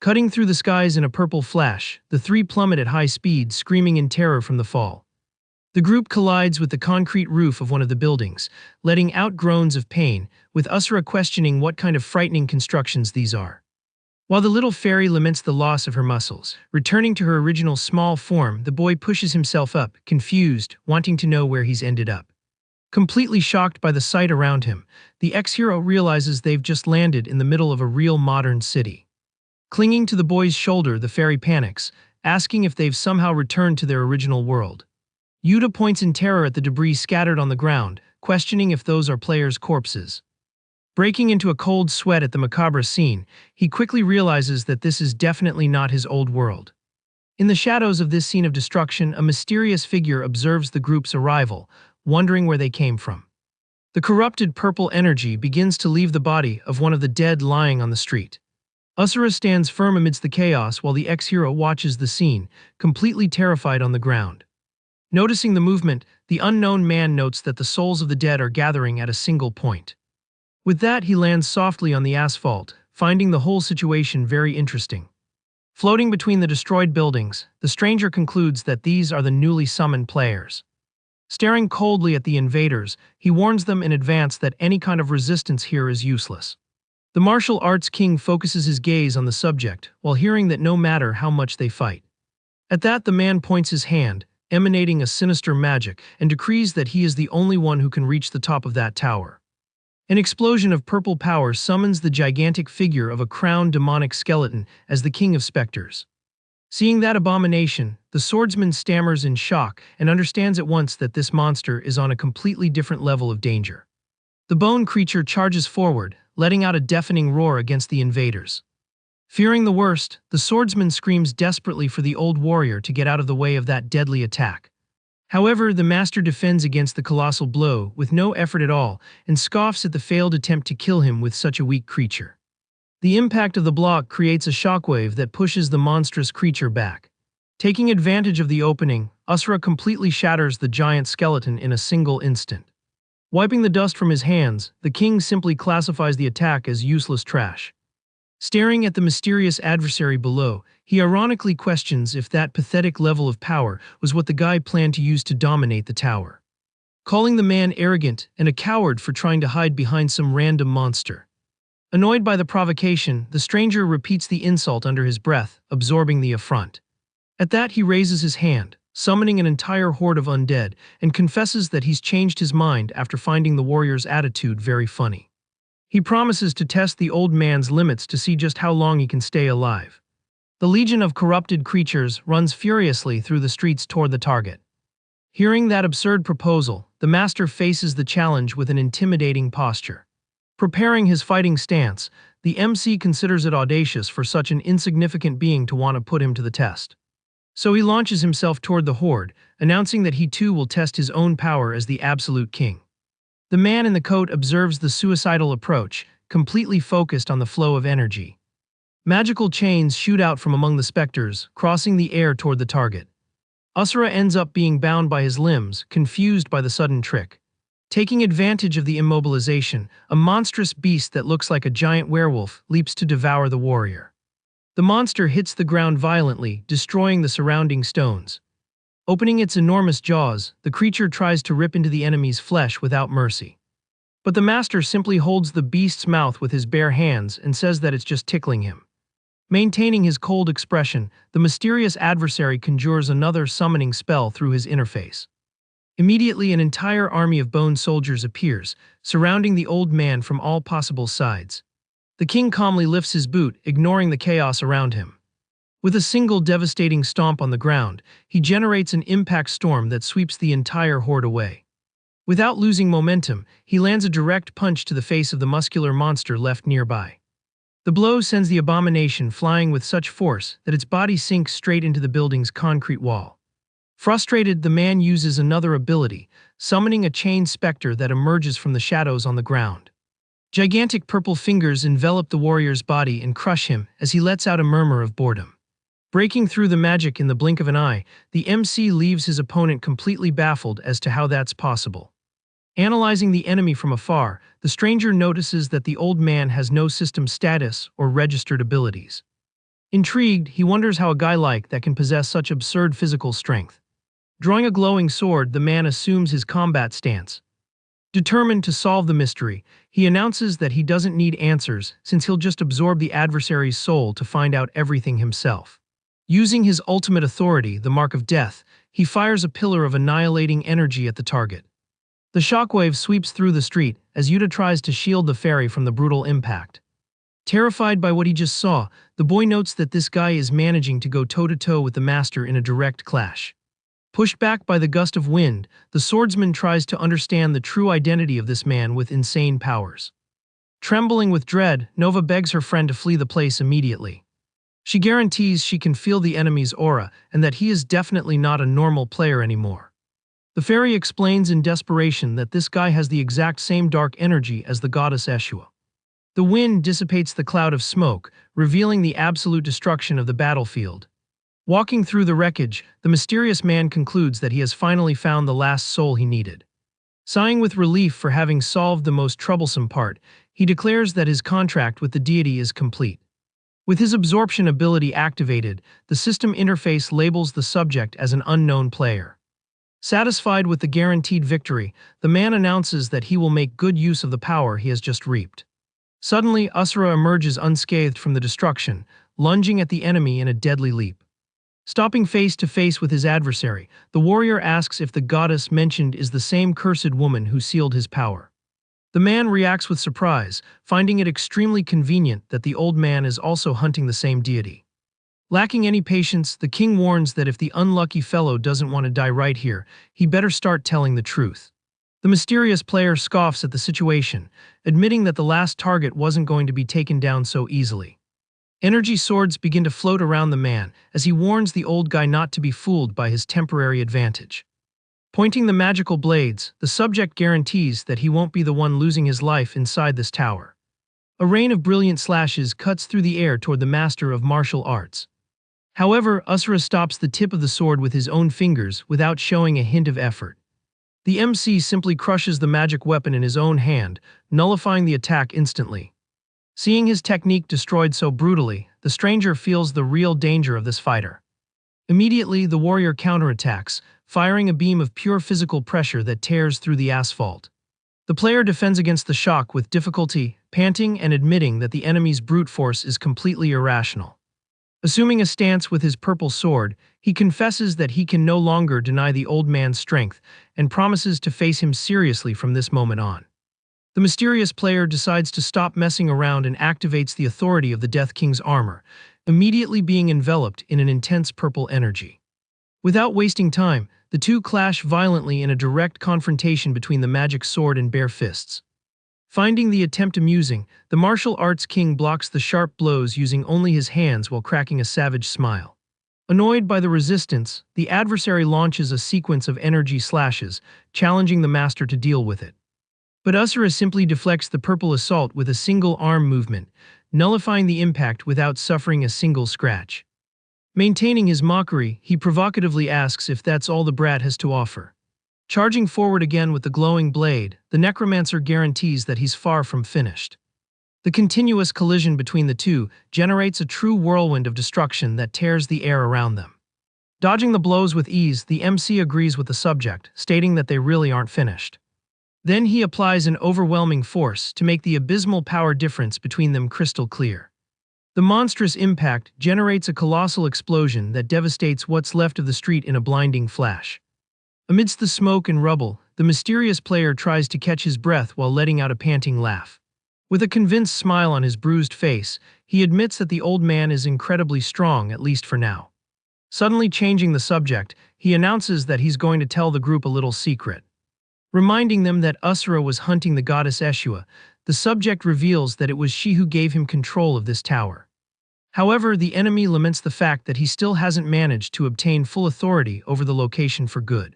Cutting through the skies in a purple flash, the three plummet at high speed, screaming in terror from the fall. The group collides with the concrete roof of one of the buildings, letting out groans of pain, with Asura questioning what kind of frightening constructions these are. While the little fairy laments the loss of her muscles, returning to her original small form, the boy pushes himself up, confused, wanting to know where he's ended up. Completely shocked by the sight around him, the ex-hero realizes they've just landed in the middle of a real modern city. Clinging to the boy's shoulder, the fairy panics, asking if they've somehow returned to their original world. Yuta points in terror at the debris scattered on the ground, questioning if those are players' corpses. Breaking into a cold sweat at the macabre scene, he quickly realizes that this is definitely not his old world. In the shadows of this scene of destruction, a mysterious figure observes the group's arrival, wondering where they came from. The corrupted purple energy begins to leave the body of one of the dead lying on the street. Asura stands firm amidst the chaos while the ex-hero watches the scene, completely terrified on the ground. Noticing the movement, the unknown man notes that the souls of the dead are gathering at a single point. With that, he lands softly on the asphalt, finding the whole situation very interesting. Floating between the destroyed buildings, the stranger concludes that these are the newly summoned players. Staring coldly at the invaders, he warns them in advance that any kind of resistance here is useless. The martial arts king focuses his gaze on the subject, while hearing that no matter how much they fight. At that, the man points his hand, emanating a sinister magic, and decrees that he is the only one who can reach the top of that tower. An explosion of purple power summons the gigantic figure of a crowned demonic skeleton as the king of specters. Seeing that abomination, the swordsman stammers in shock and understands at once that this monster is on a completely different level of danger. The bone creature charges forward, letting out a deafening roar against the invaders. Fearing the worst, the swordsman screams desperately for the old warrior to get out of the way of that deadly attack. However, the master defends against the colossal blow with no effort at all and scoffs at the failed attempt to kill him with such a weak creature. The impact of the block creates a shockwave that pushes the monstrous creature back. Taking advantage of the opening, Asura completely shatters the giant skeleton in a single instant. Wiping the dust from his hands, the king simply classifies the attack as useless trash. Staring at the mysterious adversary below, he ironically questions if that pathetic level of power was what the guy planned to use to dominate the tower. Calling the man arrogant and a coward for trying to hide behind some random monster. Annoyed by the provocation, the stranger repeats the insult under his breath, absorbing the affront. At that, he raises his hand, summoning an entire horde of undead, and confesses that he's changed his mind after finding the warrior's attitude very funny. He promises to test the old man's limits to see just how long he can stay alive. The legion of corrupted creatures runs furiously through the streets toward the target. Hearing that absurd proposal, the master faces the challenge with an intimidating posture. Preparing his fighting stance, the MC considers it audacious for such an insignificant being to want to put him to the test. So he launches himself toward the horde, announcing that he too will test his own power as the absolute king. The man in the coat observes the suicidal approach, completely focused on the flow of energy. Magical chains shoot out from among the specters, crossing the air toward the target. Asura ends up being bound by his limbs, confused by the sudden trick. Taking advantage of the immobilization, a monstrous beast that looks like a giant werewolf leaps to devour the warrior. The monster hits the ground violently, destroying the surrounding stones. Opening its enormous jaws, the creature tries to rip into the enemy's flesh without mercy. But the master simply holds the beast's mouth with his bare hands and says that it's just tickling him. Maintaining his cold expression, the mysterious adversary conjures another summoning spell through his interface. Immediately, an entire army of bone soldiers appears, surrounding the old man from all possible sides. The king calmly lifts his boot, ignoring the chaos around him. With a single devastating stomp on the ground, he generates an impact storm that sweeps the entire horde away. Without losing momentum, he lands a direct punch to the face of the muscular monster left nearby. The blow sends the abomination flying with such force that its body sinks straight into the building's concrete wall. Frustrated, the man uses another ability, summoning a chained specter that emerges from the shadows on the ground. Gigantic purple fingers envelop the warrior's body and crush him as he lets out a murmur of boredom. Breaking through the magic in the blink of an eye, the MC leaves his opponent completely baffled as to how that's possible. Analyzing the enemy from afar, the stranger notices that the old man has no system status or registered abilities. Intrigued, he wonders how a guy like that can possess such absurd physical strength. Drawing a glowing sword, the man assumes his combat stance. Determined to solve the mystery, he announces that he doesn't need answers since he'll just absorb the adversary's soul to find out everything himself. Using his ultimate authority, the Mark of Death, he fires a pillar of annihilating energy at the target. The shockwave sweeps through the street as Yuta tries to shield the fairy from the brutal impact. Terrified by what he just saw, the boy notes that this guy is managing to go toe-to-toe with the master in a direct clash. Pushed back by the gust of wind, the swordsman tries to understand the true identity of this man with insane powers. Trembling with dread, Nova begs her friend to flee the place immediately. She guarantees she can feel the enemy's aura and that he is definitely not a normal player anymore. The fairy explains in desperation that this guy has the exact same dark energy as the goddess Ashua. The wind dissipates the cloud of smoke, revealing the absolute destruction of the battlefield. Walking through the wreckage, the mysterious man concludes that he has finally found the last soul he needed. Sighing with relief for having solved the most troublesome part, he declares that his contract with the deity is complete. With his absorption ability activated, the system interface labels the subject as an unknown player. Satisfied with the guaranteed victory, the man announces that he will make good use of the power he has just reaped. Suddenly, Asura emerges unscathed from the destruction, lunging at the enemy in a deadly leap. Stopping face to face with his adversary, the warrior asks if the goddess mentioned is the same cursed woman who sealed his power. The man reacts with surprise, finding it extremely convenient that the old man is also hunting the same deity. Lacking any patience, the king warns that if the unlucky fellow doesn't want to die right here, he better start telling the truth. The mysterious player scoffs at the situation, admitting that the last target wasn't going to be taken down so easily. Energy swords begin to float around the man as he warns the old guy not to be fooled by his temporary advantage. Pointing the magical blades, the subject guarantees that he won't be the one losing his life inside this tower. A rain of brilliant slashes cuts through the air toward the master of martial arts. However, Asura stops the tip of the sword with his own fingers without showing a hint of effort. The MC simply crushes the magic weapon in his own hand, nullifying the attack instantly. Seeing his technique destroyed so brutally, the stranger feels the real danger of this fighter. Immediately, the warrior counterattacks, firing a beam of pure physical pressure that tears through the asphalt. The player defends against the shock with difficulty, panting and admitting that the enemy's brute force is completely irrational. Assuming a stance with his purple sword, he confesses that he can no longer deny the old man's strength and promises to face him seriously from this moment on. The mysterious player decides to stop messing around and activates the authority of the Death King's armor, immediately being enveloped in an intense purple energy. Without wasting time, the two clash violently in a direct confrontation between the magic sword and bare fists. Finding the attempt amusing, the martial arts king blocks the sharp blows using only his hands while cracking a savage smile. Annoyed by the resistance, the adversary launches a sequence of energy slashes, challenging the master to deal with it. But Asura simply deflects the purple assault with a single arm movement, nullifying the impact without suffering a single scratch. Maintaining his mockery, he provocatively asks if that's all the brat has to offer. Charging forward again with the glowing blade, the necromancer guarantees that he's far from finished. The continuous collision between the two generates a true whirlwind of destruction that tears the air around them. Dodging the blows with ease, the MC agrees with the subject, stating that they really aren't finished. Then he applies an overwhelming force to make the abysmal power difference between them crystal clear. The monstrous impact generates a colossal explosion that devastates what's left of the street in a blinding flash. Amidst the smoke and rubble, the mysterious player tries to catch his breath while letting out a panting laugh. With a convinced smile on his bruised face, he admits that the old man is incredibly strong, at least for now. Suddenly changing the subject, he announces that he's going to tell the group a little secret. Reminding them that Asura was hunting the goddess Esua, the subject reveals that it was she who gave him control of this tower. However, the enemy laments the fact that he still hasn't managed to obtain full authority over the location for good.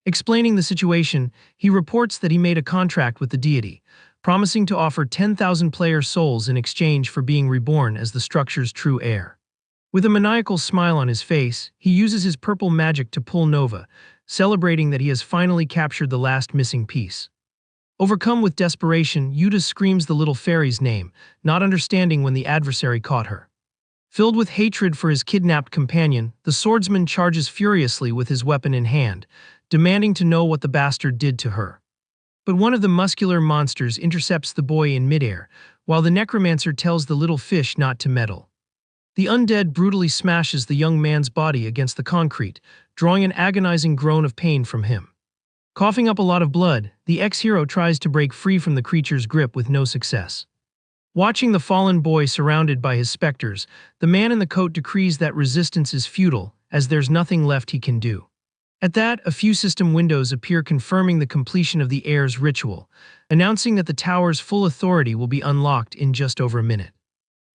Explaining the situation, he reports that he made a contract with the deity, promising to offer 10,000 player souls in exchange for being reborn as the structure's true heir. With a maniacal smile on his face, he uses his purple magic to pull Nova, celebrating that he has finally captured the last missing piece. Overcome with desperation, Yuta screams the little fairy's name, not understanding when the adversary caught her. Filled with hatred for his kidnapped companion, the swordsman charges furiously with his weapon in hand, demanding to know what the bastard did to her. But one of the muscular monsters intercepts the boy in midair, while the necromancer tells the little fish not to meddle. The undead brutally smashes the young man's body against the concrete, drawing an agonizing groan of pain from him. Coughing up a lot of blood, the ex-hero tries to break free from the creature's grip with no success. Watching the fallen boy surrounded by his specters, the man in the coat decrees that resistance is futile, as there's nothing left he can do. At that, a few system windows appear confirming the completion of the heir's ritual, announcing that the tower's full authority will be unlocked in just over a minute.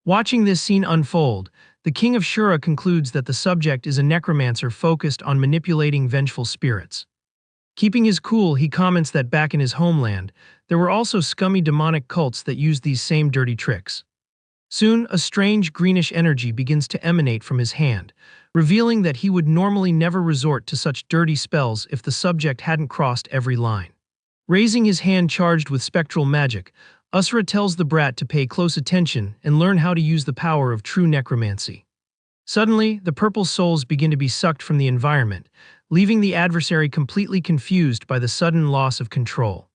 Watching this scene unfold, the king of Shura concludes that the subject is a necromancer focused on manipulating vengeful spirits. Keeping his cool, he comments that back in his homeland, there were also scummy demonic cults that used these same dirty tricks. Soon, a strange greenish energy begins to emanate from his hand, revealing that he would normally never resort to such dirty spells if the subject hadn't crossed every line. Raising his hand charged with spectral magic, Asura tells the brat to pay close attention and learn how to use the power of true necromancy. Suddenly, the purple souls begin to be sucked from the environment, leaving the adversary completely confused by the sudden loss of control.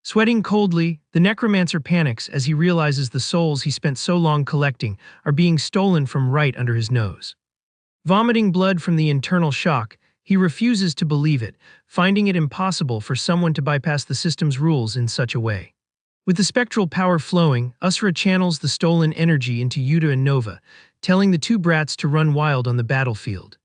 Sweating coldly, the necromancer panics as he realizes the souls he spent so long collecting are being stolen from right under his nose. Vomiting blood from the internal shock, he refuses to believe it, finding it impossible for someone to bypass the system's rules in such a way. With the spectral power flowing, Asura channels the stolen energy into Yuta and Nova, telling the two brats to run wild on the battlefield.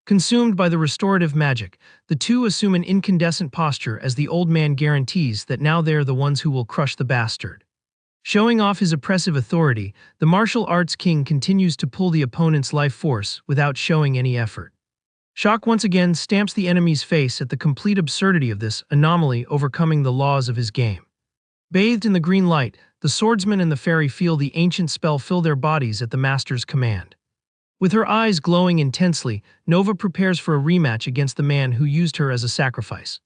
Consumed by the restorative magic, the two assume an incandescent posture as the old man guarantees that now they're the ones who will crush the bastard. Showing off his oppressive authority, the martial arts king continues to pull the opponent's life force without showing any effort. Shock once again stamps the enemy's face at the complete absurdity of this anomaly overcoming the laws of his game. Bathed in the green light, the swordsman and the fairy feel the ancient spell fill their bodies at the master's command. With her eyes glowing intensely, Nova prepares for a rematch against the man who used her as a sacrifice.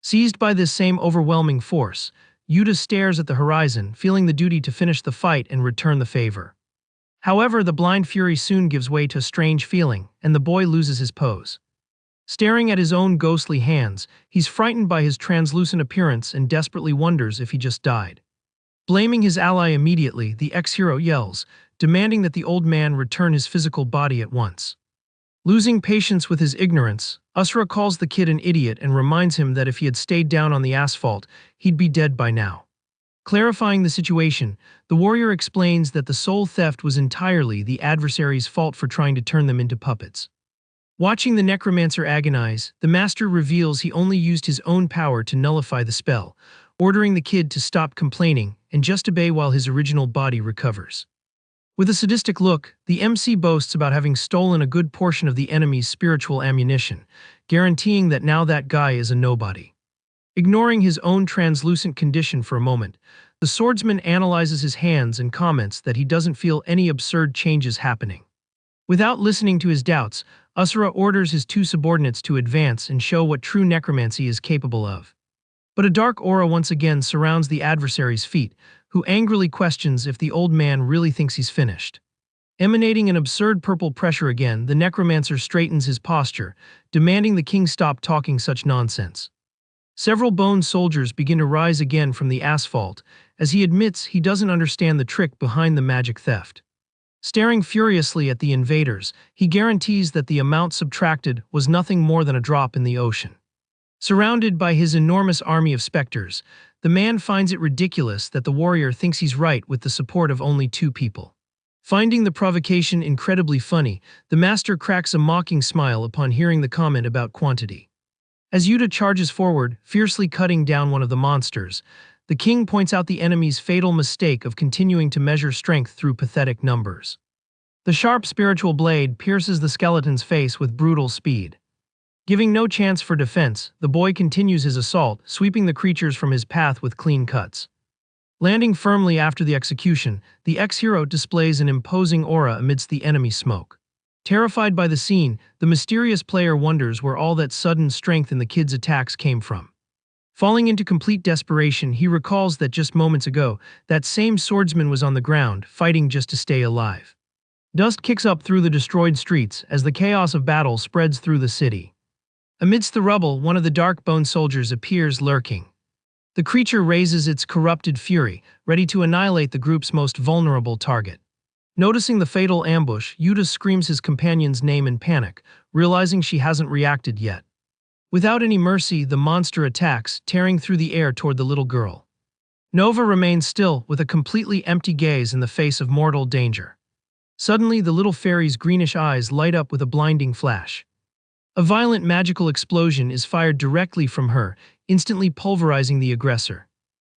Seized by this same overwhelming force, Yuta stares at the horizon, feeling the duty to finish the fight and return the favor. However, the blind fury soon gives way to a strange feeling, and the boy loses his pose. Staring at his own ghostly hands, he's frightened by his translucent appearance and desperately wonders if he just died. Blaming his ally immediately, the ex-hero yells, demanding that the old man return his physical body at once. Losing patience with his ignorance, Asura calls the kid an idiot and reminds him that if he had stayed down on the asphalt, he'd be dead by now. Clarifying the situation, the warrior explains that the soul theft was entirely the adversary's fault for trying to turn them into puppets. Watching the necromancer agonize, the master reveals he only used his own power to nullify the spell, ordering the kid to stop complaining and just obey while his original body recovers. With a sadistic look, the MC boasts about having stolen a good portion of the enemy's spiritual ammunition, guaranteeing that now that guy is a nobody. Ignoring his own translucent condition for a moment, the swordsman analyzes his hands and comments that he doesn't feel any absurd changes happening. Without listening to his doubts, Asura orders his two subordinates to advance and show what true necromancy is capable of. But a dark aura once again surrounds the adversary's feet, who angrily questions if the old man really thinks he's finished. Emanating an absurd purple pressure again, the necromancer straightens his posture, demanding the king stop talking such nonsense. Several bone soldiers begin to rise again from the asphalt, as he admits he doesn't understand the trick behind the magic theft. Staring furiously at the invaders, he guarantees that the amount subtracted was nothing more than a drop in the ocean. Surrounded by his enormous army of specters, the man finds it ridiculous that the warrior thinks he's right with the support of only two people. Finding the provocation incredibly funny, the master cracks a mocking smile upon hearing the comment about quantity. As Yuta charges forward, fiercely cutting down one of the monsters, the king points out the enemy's fatal mistake of continuing to measure strength through pathetic numbers. The sharp spiritual blade pierces the skeleton's face with brutal speed. Giving no chance for defense, the boy continues his assault, sweeping the creatures from his path with clean cuts. Landing firmly after the execution, the ex-hero displays an imposing aura amidst the enemy smoke. Terrified by the scene, the mysterious player wonders where all that sudden strength in the kid's attacks came from. Falling into complete desperation, he recalls that just moments ago, that same swordsman was on the ground, fighting just to stay alive. Dust kicks up through the destroyed streets as the chaos of battle spreads through the city. Amidst the rubble, one of the dark bone soldiers appears lurking. The creature raises its corrupted fury, ready to annihilate the group's most vulnerable target. Noticing the fatal ambush, Yuta screams his companion's name in panic, realizing she hasn't reacted yet. Without any mercy, the monster attacks, tearing through the air toward the little girl. Nova remains still, with a completely empty gaze in the face of mortal danger. Suddenly, the little fairy's greenish eyes light up with a blinding flash. A violent magical explosion is fired directly from her, instantly pulverizing the aggressor.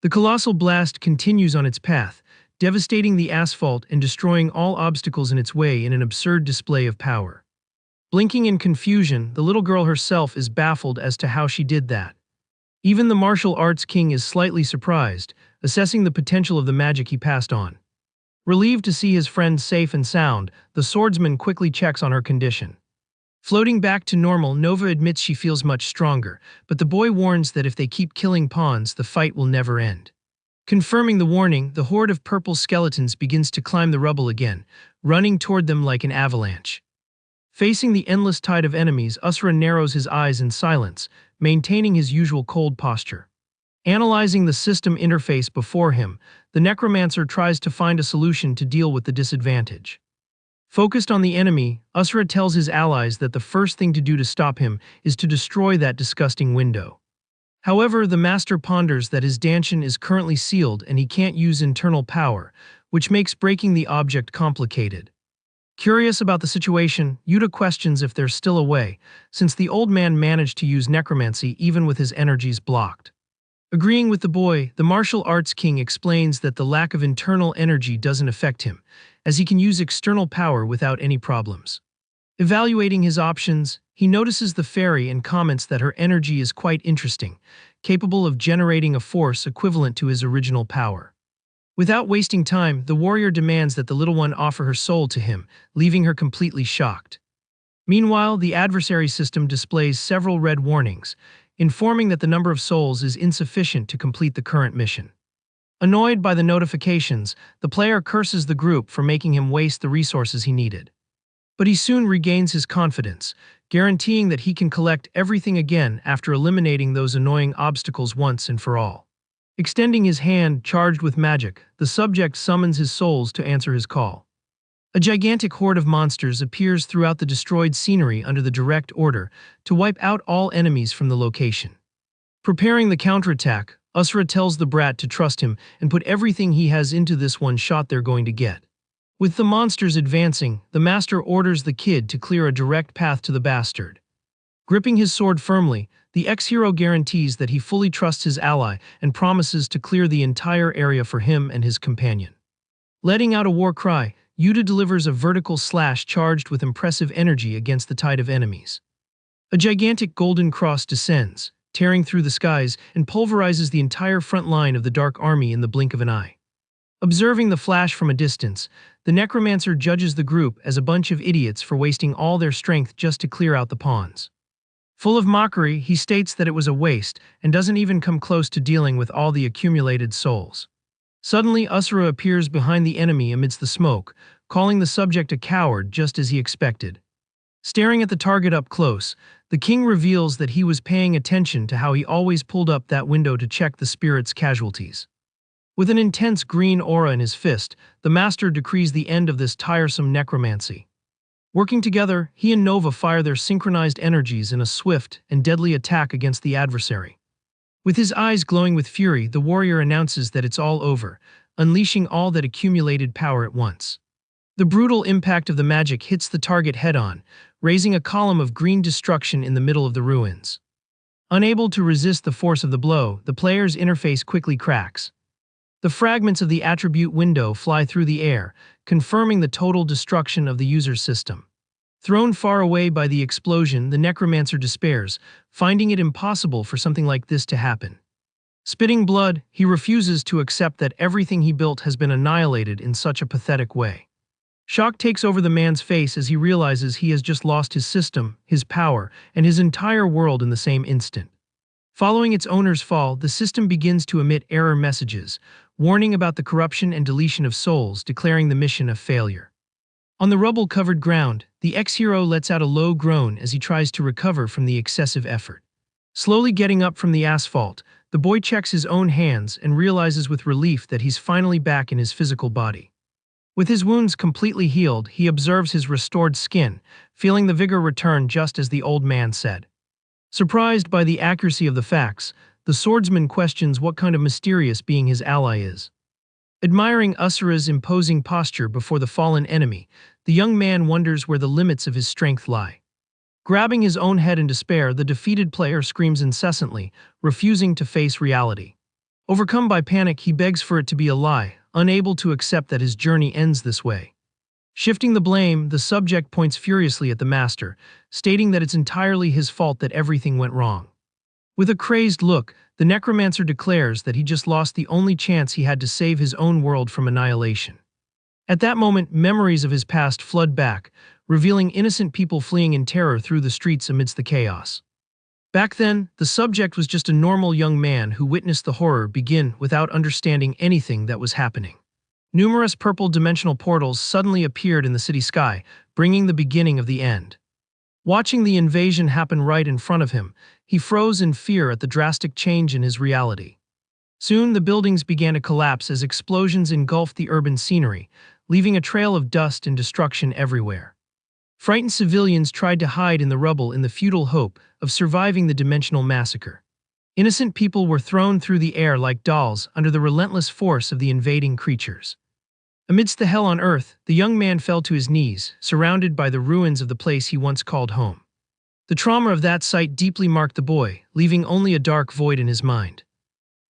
The colossal blast continues on its path, devastating the asphalt and destroying all obstacles in its way in an absurd display of power. Blinking in confusion, the little girl herself is baffled as to how she did that. Even the martial arts king is slightly surprised, assessing the potential of the magic he passed on. Relieved to see his friend safe and sound, the swordsman quickly checks on her condition. Floating back to normal, Nova admits she feels much stronger, but the boy warns that if they keep killing pawns, the fight will never end. Confirming the warning, the horde of purple skeletons begins to climb the rubble again, running toward them like an avalanche. Facing the endless tide of enemies, Asura narrows his eyes in silence, maintaining his usual cold posture. Analyzing the system interface before him, the necromancer tries to find a solution to deal with the disadvantage. Focused on the enemy, Asura tells his allies that the first thing to do to stop him is to destroy that disgusting window. However, the master ponders that his dantian is currently sealed and he can't use internal power, which makes breaking the object complicated. Curious about the situation, Yuta questions if there's still a way, since the old man managed to use necromancy even with his energies blocked. Agreeing with the boy, the martial arts king explains that the lack of internal energy doesn't affect him, as he can use external power without any problems. Evaluating his options, he notices the fairy and comments that her energy is quite interesting, capable of generating a force equivalent to his original power. Without wasting time, the warrior demands that the little one offer her soul to him, leaving her completely shocked. Meanwhile, the adversary system displays several red warnings, informing that the number of souls is insufficient to complete the current mission. Annoyed by the notifications, the player curses the group for making him waste the resources he needed. But he soon regains his confidence, guaranteeing that he can collect everything again after eliminating those annoying obstacles once and for all. Extending his hand charged with magic, the subject summons his souls to answer his call. A gigantic horde of monsters appears throughout the destroyed scenery under the direct order to wipe out all enemies from the location. Preparing the counterattack, Asura tells the brat to trust him and put everything he has into this one shot they're going to get. With the monsters advancing, the master orders the kid to clear a direct path to the bastard. Gripping his sword firmly, the ex-hero guarantees that he fully trusts his ally and promises to clear the entire area for him and his companion. Letting out a war cry, Yuta delivers a vertical slash charged with impressive energy against the tide of enemies. A gigantic golden cross descends, tearing through the skies, and pulverizes the entire front line of the Dark Army in the blink of an eye. Observing the flash from a distance, the necromancer judges the group as a bunch of idiots for wasting all their strength just to clear out the pawns. Full of mockery, he states that it was a waste and doesn't even come close to dealing with all the accumulated souls. Suddenly, Asura appears behind the enemy amidst the smoke, calling the subject a coward just as he expected. Staring at the target up close, the king reveals that he was paying attention to how he always pulled up that window to check the spirit's casualties. With an intense green aura in his fist, the master decrees the end of this tiresome necromancy. Working together, he and Nova fire their synchronized energies in a swift and deadly attack against the adversary. With his eyes glowing with fury, the warrior announces that it's all over, unleashing all that accumulated power at once. The brutal impact of the magic hits the target head-on, raising a column of green destruction in the middle of the ruins. Unable to resist the force of the blow, the player's interface quickly cracks. The fragments of the attribute window fly through the air, confirming the total destruction of the user's system. Thrown far away by the explosion, the necromancer despairs, finding it impossible for something like this to happen. Spitting blood, he refuses to accept that everything he built has been annihilated in such a pathetic way. Shock takes over the man's face as he realizes he has just lost his system, his power, and his entire world in the same instant. Following its owner's fall, the system begins to emit error messages, warning about the corruption and deletion of souls, declaring the mission a failure. On the rubble-covered ground, the ex-hero lets out a low groan as he tries to recover from the excessive effort. Slowly getting up from the asphalt, the boy checks his own hands and realizes with relief that he's finally back in his physical body. With his wounds completely healed, he observes his restored skin, feeling the vigor return just as the old man said. Surprised by the accuracy of the facts, the swordsman questions what kind of mysterious being his ally is. Admiring Asura's imposing posture before the fallen enemy, the young man wonders where the limits of his strength lie. Grabbing his own head in despair, the defeated player screams incessantly, refusing to face reality. Overcome by panic, he begs for it to be a lie, unable to accept that his journey ends this way. Shifting the blame, the subject points furiously at the master, stating that it's entirely his fault that everything went wrong. With a crazed look, the necromancer declares that he just lost the only chance he had to save his own world from annihilation. At that moment, memories of his past flood back, revealing innocent people fleeing in terror through the streets amidst the chaos. Back then, the subject was just a normal young man who witnessed the horror begin without understanding anything that was happening. Numerous purple dimensional portals suddenly appeared in the city sky, bringing the beginning of the end. Watching the invasion happen right in front of him, he froze in fear at the drastic change in his reality. Soon the buildings began to collapse as explosions engulfed the urban scenery, leaving a trail of dust and destruction everywhere. Frightened civilians tried to hide in the rubble in the futile hope of surviving the dimensional massacre. Innocent people were thrown through the air like dolls under the relentless force of the invading creatures. Amidst the hell on earth, the young man fell to his knees, surrounded by the ruins of the place he once called home. The trauma of that sight deeply marked the boy, leaving only a dark void in his mind.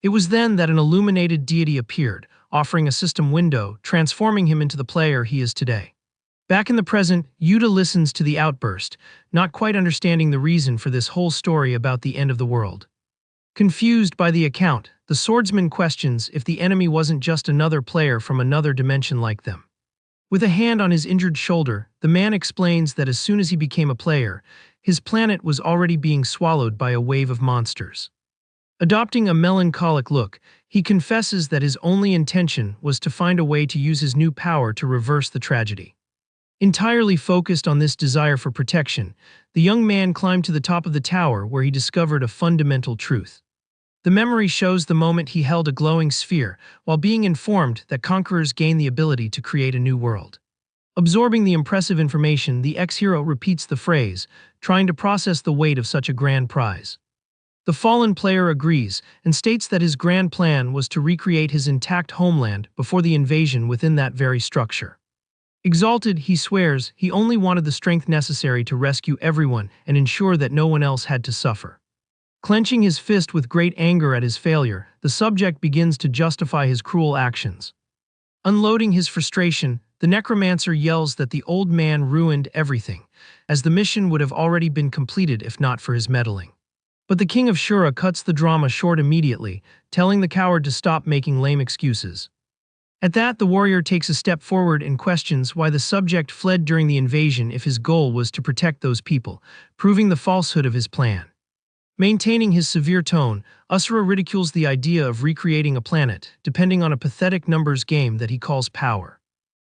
It was then that an illuminated deity appeared, offering a system window, transforming him into the player he is today. Back in the present, Yuta listens to the outburst, not quite understanding the reason for this whole story about the end of the world. Confused by the account, the swordsman questions if the enemy wasn't just another player from another dimension like them. With a hand on his injured shoulder, the man explains that as soon as he became a player, his planet was already being swallowed by a wave of monsters. Adopting a melancholic look, he confesses that his only intention was to find a way to use his new power to reverse the tragedy. Entirely focused on this desire for protection, the young man climbed to the top of the tower where he discovered a fundamental truth. The memory shows the moment he held a glowing sphere, while being informed that conquerors gain the ability to create a new world. Absorbing the impressive information, the ex-hero repeats the phrase, trying to process the weight of such a grand prize. The fallen player agrees and states that his grand plan was to recreate his intact homeland before the invasion within that very structure. Exalted, he swears he only wanted the strength necessary to rescue everyone and ensure that no one else had to suffer. Clenching his fist with great anger at his failure, the subject begins to justify his cruel actions. Unloading his frustration, the necromancer yells that the old man ruined everything, as the mission would have already been completed if not for his meddling. But the king of Shura cuts the drama short immediately, telling the coward to stop making lame excuses. At that, the warrior takes a step forward and questions why the subject fled during the invasion if his goal was to protect those people, proving the falsehood of his plan. Maintaining his severe tone, Asura ridicules the idea of recreating a planet, depending on a pathetic numbers game that he calls power.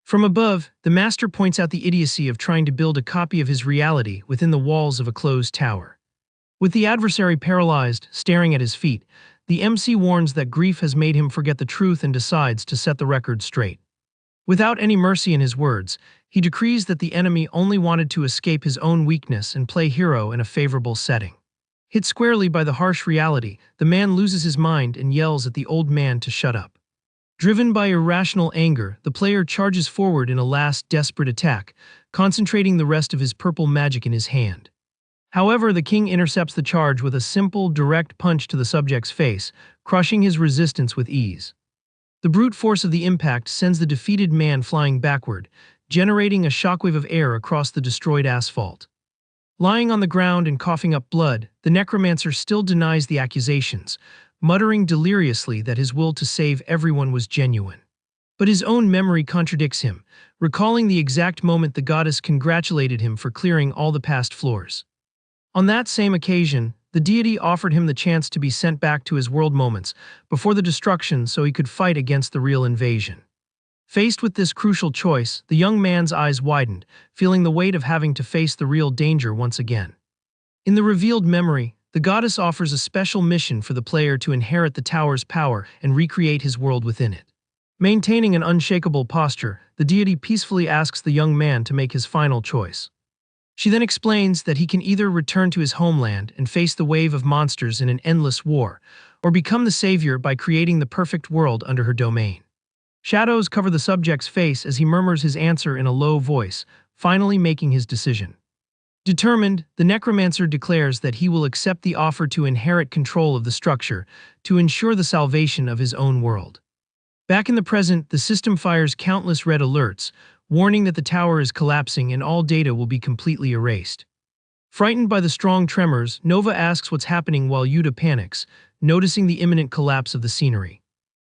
From above, the master points out the idiocy of trying to build a copy of his reality within the walls of a closed tower. With the adversary paralyzed, staring at his feet, the MC warns that grief has made him forget the truth and decides to set the record straight. Without any mercy in his words, he decrees that the enemy only wanted to escape his own weakness and play hero in a favorable setting. Hit squarely by the harsh reality, the man loses his mind and yells at the old man to shut up. Driven by irrational anger, the player charges forward in a last desperate attack, concentrating the rest of his purple magic in his hand. However, the king intercepts the charge with a simple, direct punch to the subject's face, crushing his resistance with ease. The brute force of the impact sends the defeated man flying backward, generating a shockwave of air across the destroyed asphalt. Lying on the ground and coughing up blood, the necromancer still denies the accusations, muttering deliriously that his will to save everyone was genuine. But his own memory contradicts him, recalling the exact moment the goddess congratulated him for clearing all the past floors. On that same occasion, the deity offered him the chance to be sent back to his world moments before the destruction so he could fight against the real invasion. Faced with this crucial choice, the young man's eyes widened, feeling the weight of having to face the real danger once again. In the revealed memory, the goddess offers a special mission for the player to inherit the tower's power and recreate his world within it. Maintaining an unshakable posture, the deity peacefully asks the young man to make his final choice. She then explains that he can either return to his homeland and face the wave of monsters in an endless war, or become the savior by creating the perfect world under her domain. Shadows cover the subject's face as he murmurs his answer in a low voice, finally making his decision. Determined, the necromancer declares that he will accept the offer to inherit control of the structure to ensure the salvation of his own world. Back in the present, the system fires countless red alerts, warning that the tower is collapsing and all data will be completely erased. Frightened by the strong tremors, Nova asks what's happening while Yuta panics, noticing the imminent collapse of the scenery.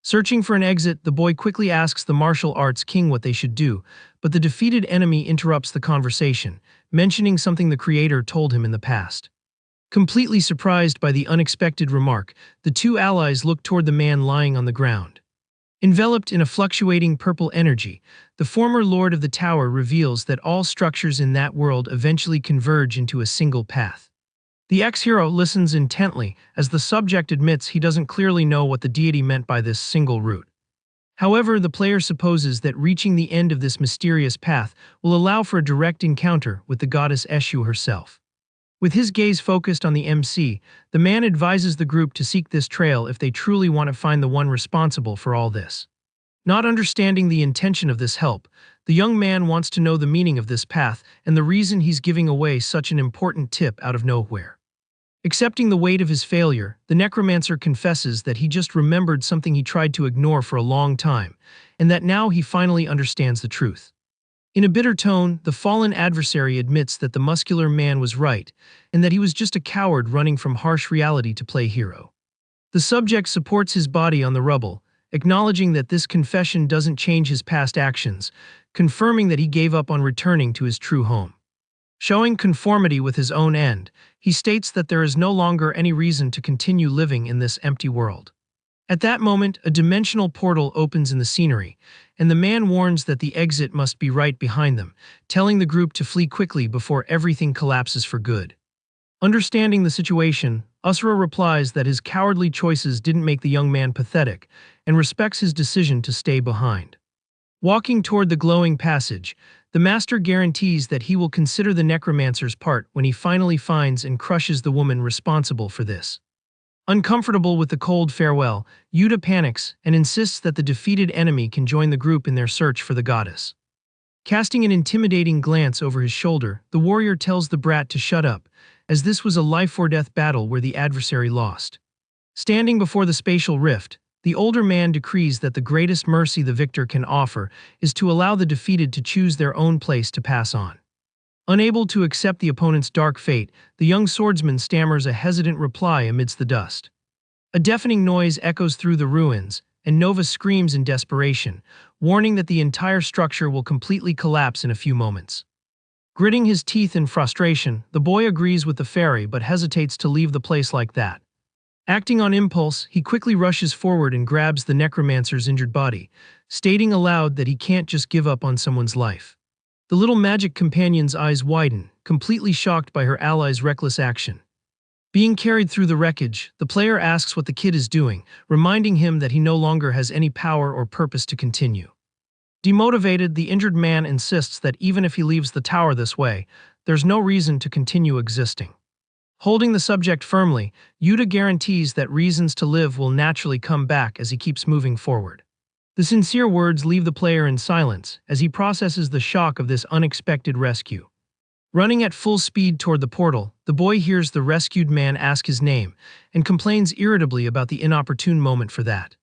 Searching for an exit, the boy quickly asks the martial arts king what they should do, but the defeated enemy interrupts the conversation, mentioning something the creator told him in the past. Completely surprised by the unexpected remark, the two allies look toward the man lying on the ground. Enveloped in a fluctuating purple energy, the former lord of the tower reveals that all structures in that world eventually converge into a single path. The ex-hero listens intently as the subject admits he doesn't clearly know what the deity meant by this single route. However, the player supposes that reaching the end of this mysterious path will allow for a direct encounter with the goddess Eshu herself. With his gaze focused on the MC, the man advises the group to seek this trail if they truly want to find the one responsible for all this. Not understanding the intention of this help, the young man wants to know the meaning of this path and the reason he's giving away such an important tip out of nowhere. Accepting the weight of his failure, the necromancer confesses that he just remembered something he tried to ignore for a long time, and that now he finally understands the truth. In a bitter tone, the fallen adversary admits that the muscular man was right, and that he was just a coward running from harsh reality to play hero. The subject supports his body on the rubble, acknowledging that this confession doesn't change his past actions, confirming that he gave up on returning to his true home. Showing conformity with his own end, he states that there is no longer any reason to continue living in this empty world. At that moment, a dimensional portal opens in the scenery, and the man warns that the exit must be right behind them, telling the group to flee quickly before everything collapses for good. Understanding the situation, Asura replies that his cowardly choices didn't make the young man pathetic, and respects his decision to stay behind. Walking toward the glowing passage, the master guarantees that he will consider the necromancer's part when he finally finds and crushes the woman responsible for this. Uncomfortable with the cold farewell, Yuta panics and insists that the defeated enemy can join the group in their search for the goddess. Casting an intimidating glance over his shoulder, the warrior tells the brat to shut up, as this was a life-or-death battle where the adversary lost. Standing before the spatial rift, the older man decrees that the greatest mercy the victor can offer is to allow the defeated to choose their own place to pass on. Unable to accept the opponent's dark fate, the young swordsman stammers a hesitant reply amidst the dust. A deafening noise echoes through the ruins, and Nova screams in desperation, warning that the entire structure will completely collapse in a few moments. Gritting his teeth in frustration, the boy agrees with the fairy but hesitates to leave the place like that. Acting on impulse, he quickly rushes forward and grabs the necromancer's injured body, stating aloud that he can't just give up on someone's life. The little magic companion's eyes widen, completely shocked by her ally's reckless action. Being carried through the wreckage, the player asks what the kid is doing, reminding him that he no longer has any power or purpose to continue. Demotivated, the injured man insists that even if he leaves the tower this way, there's no reason to continue existing. Holding the subject firmly, Yuta guarantees that reasons to live will naturally come back as he keeps moving forward. The sincere words leave the player in silence as he processes the shock of this unexpected rescue. Running at full speed toward the portal, the boy hears the rescued man ask his name and complains irritably about the inopportune moment for that.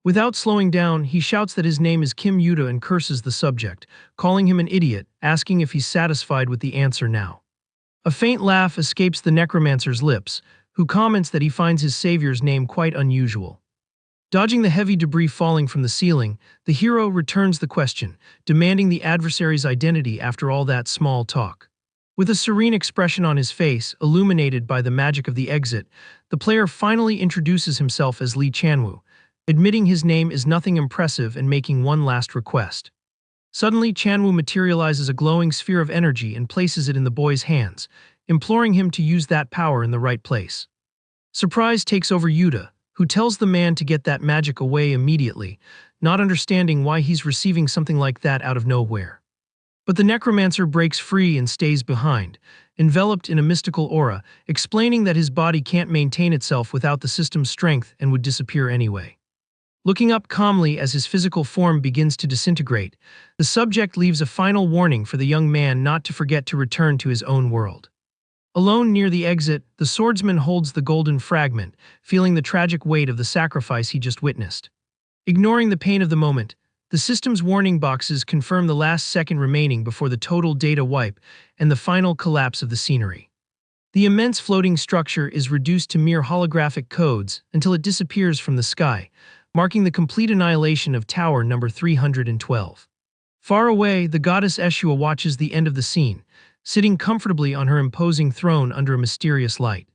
Without slowing down, he shouts that his name is Kim Yuta and curses the subject, calling him an idiot, asking if he's satisfied with the answer now. A faint laugh escapes the necromancer's lips, who comments that he finds his savior's name quite unusual. Dodging the heavy debris falling from the ceiling, the hero returns the question, demanding the adversary's identity after all that small talk. With a serene expression on his face, illuminated by the magic of the exit, the player finally introduces himself as Lee Chanwoo, admitting his name is nothing impressive and making one last request. Suddenly, Chanwoo materializes a glowing sphere of energy and places it in the boy's hands, imploring him to use that power in the right place. Surprise takes over Yuta, who tells the man to get that magic away immediately, not understanding why he's receiving something like that out of nowhere. But the necromancer breaks free and stays behind, enveloped in a mystical aura, explaining that his body can't maintain itself without the system's strength and would disappear anyway. Looking up calmly as his physical form begins to disintegrate, the subject leaves a final warning for the young man not to forget to return to his own world. Alone near the exit, the swordsman holds the golden fragment, feeling the tragic weight of the sacrifice he just witnessed. Ignoring the pain of the moment, the system's warning boxes confirm the last second remaining before the total data wipe and the final collapse of the scenery. The immense floating structure is reduced to mere holographic codes until it disappears from the sky, marking the complete annihilation of Tower number 312. Far away, the goddess Asura watches the end of the scene, sitting comfortably on her imposing throne under a mysterious light.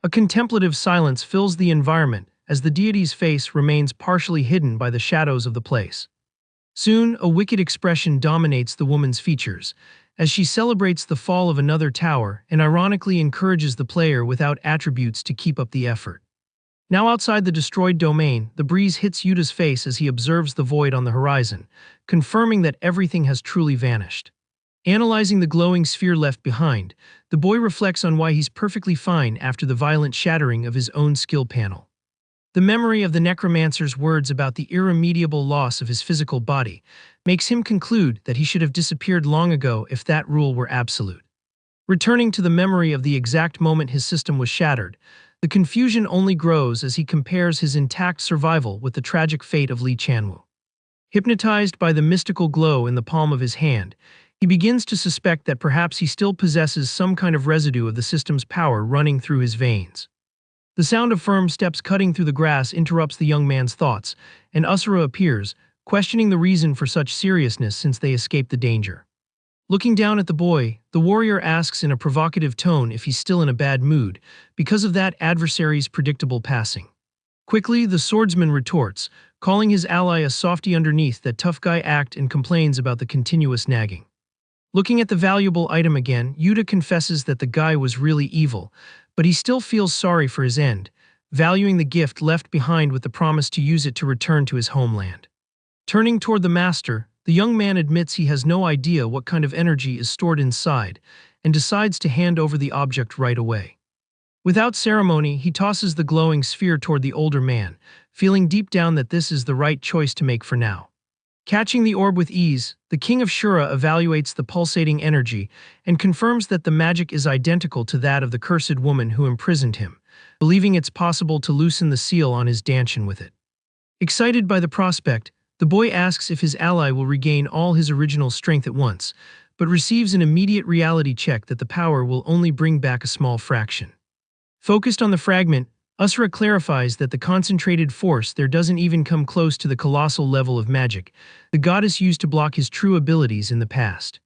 A contemplative silence fills the environment as the deity's face remains partially hidden by the shadows of the place. Soon, a wicked expression dominates the woman's features, as she celebrates the fall of another tower and ironically encourages the player without attributes to keep up the effort. Now outside the destroyed domain, the breeze hits Yuta's face as he observes the void on the horizon, confirming that everything has truly vanished. Analyzing the glowing sphere left behind, the boy reflects on why he's perfectly fine after the violent shattering of his own skill panel. The memory of the necromancer's words about the irremediable loss of his physical body makes him conclude that he should have disappeared long ago if that rule were absolute. Returning to the memory of the exact moment his system was shattered, the confusion only grows as he compares his intact survival with the tragic fate of Lee Chanwoo. Hypnotized by the mystical glow in the palm of his hand, he begins to suspect that perhaps he still possesses some kind of residue of the system's power running through his veins. The sound of firm steps cutting through the grass interrupts the young man's thoughts, and Asura appears, questioning the reason for such seriousness since they escaped the danger. Looking down at the boy, the warrior asks in a provocative tone if he's still in a bad mood, because of that adversary's predictable passing. Quickly, the swordsman retorts, calling his ally a softy underneath that tough guy act and complains about the continuous nagging. Looking at the valuable item again, Yuta confesses that the guy was really evil, but he still feels sorry for his end, valuing the gift left behind with the promise to use it to return to his homeland. Turning toward the master, the young man admits he has no idea what kind of energy is stored inside and decides to hand over the object right away. Without ceremony, he tosses the glowing sphere toward the older man, feeling deep down that this is the right choice to make for now. Catching the orb with ease, the king of Shura evaluates the pulsating energy and confirms that the magic is identical to that of the cursed woman who imprisoned him, believing it's possible to loosen the seal on his dantian with it. Excited by the prospect, the boy asks if his ally will regain all his original strength at once, but receives an immediate reality check that the power will only bring back a small fraction. Focused on the fragment, Asura clarifies that the concentrated force there doesn't even come close to the colossal level of magic the goddess used to block his true abilities in the past.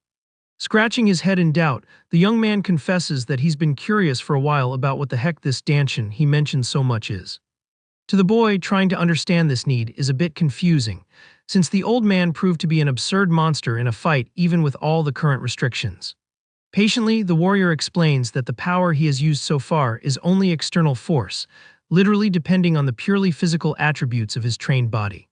Scratching his head in doubt, the young man confesses that he's been curious for a while about what the heck this dantian he mentions so much is. To the boy, trying to understand this need is a bit confusing, since the old man proved to be an absurd monster in a fight even with all the current restrictions. Patiently, the warrior explains that the power he has used so far is only external force, literally depending on the purely physical attributes of his trained body.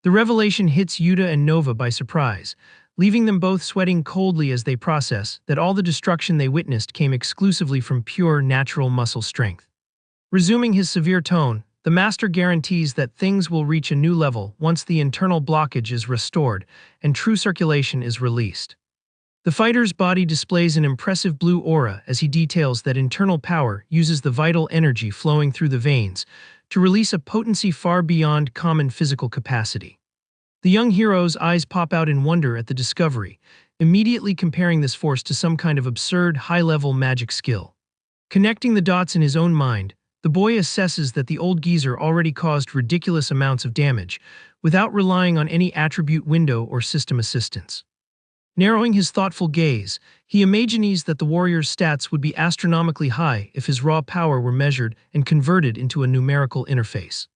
The revelation hits Yuta and Nova by surprise, leaving them both sweating coldly as they process that all the destruction they witnessed came exclusively from pure natural muscle strength. Resuming his severe tone, the master guarantees that things will reach a new level once the internal blockage is restored and true circulation is released. The fighter's body displays an impressive blue aura as he details that internal power uses the vital energy flowing through the veins to release a potency far beyond common physical capacity. The young hero's eyes pop out in wonder at the discovery, immediately comparing this force to some kind of absurd, high-level magic skill. Connecting the dots in his own mind, the boy assesses that the old geezer already caused ridiculous amounts of damage without relying on any attribute window or system assistance. Narrowing his thoughtful gaze, he imagines that the warrior's stats would be astronomically high if his raw power were measured and converted into a numerical interface.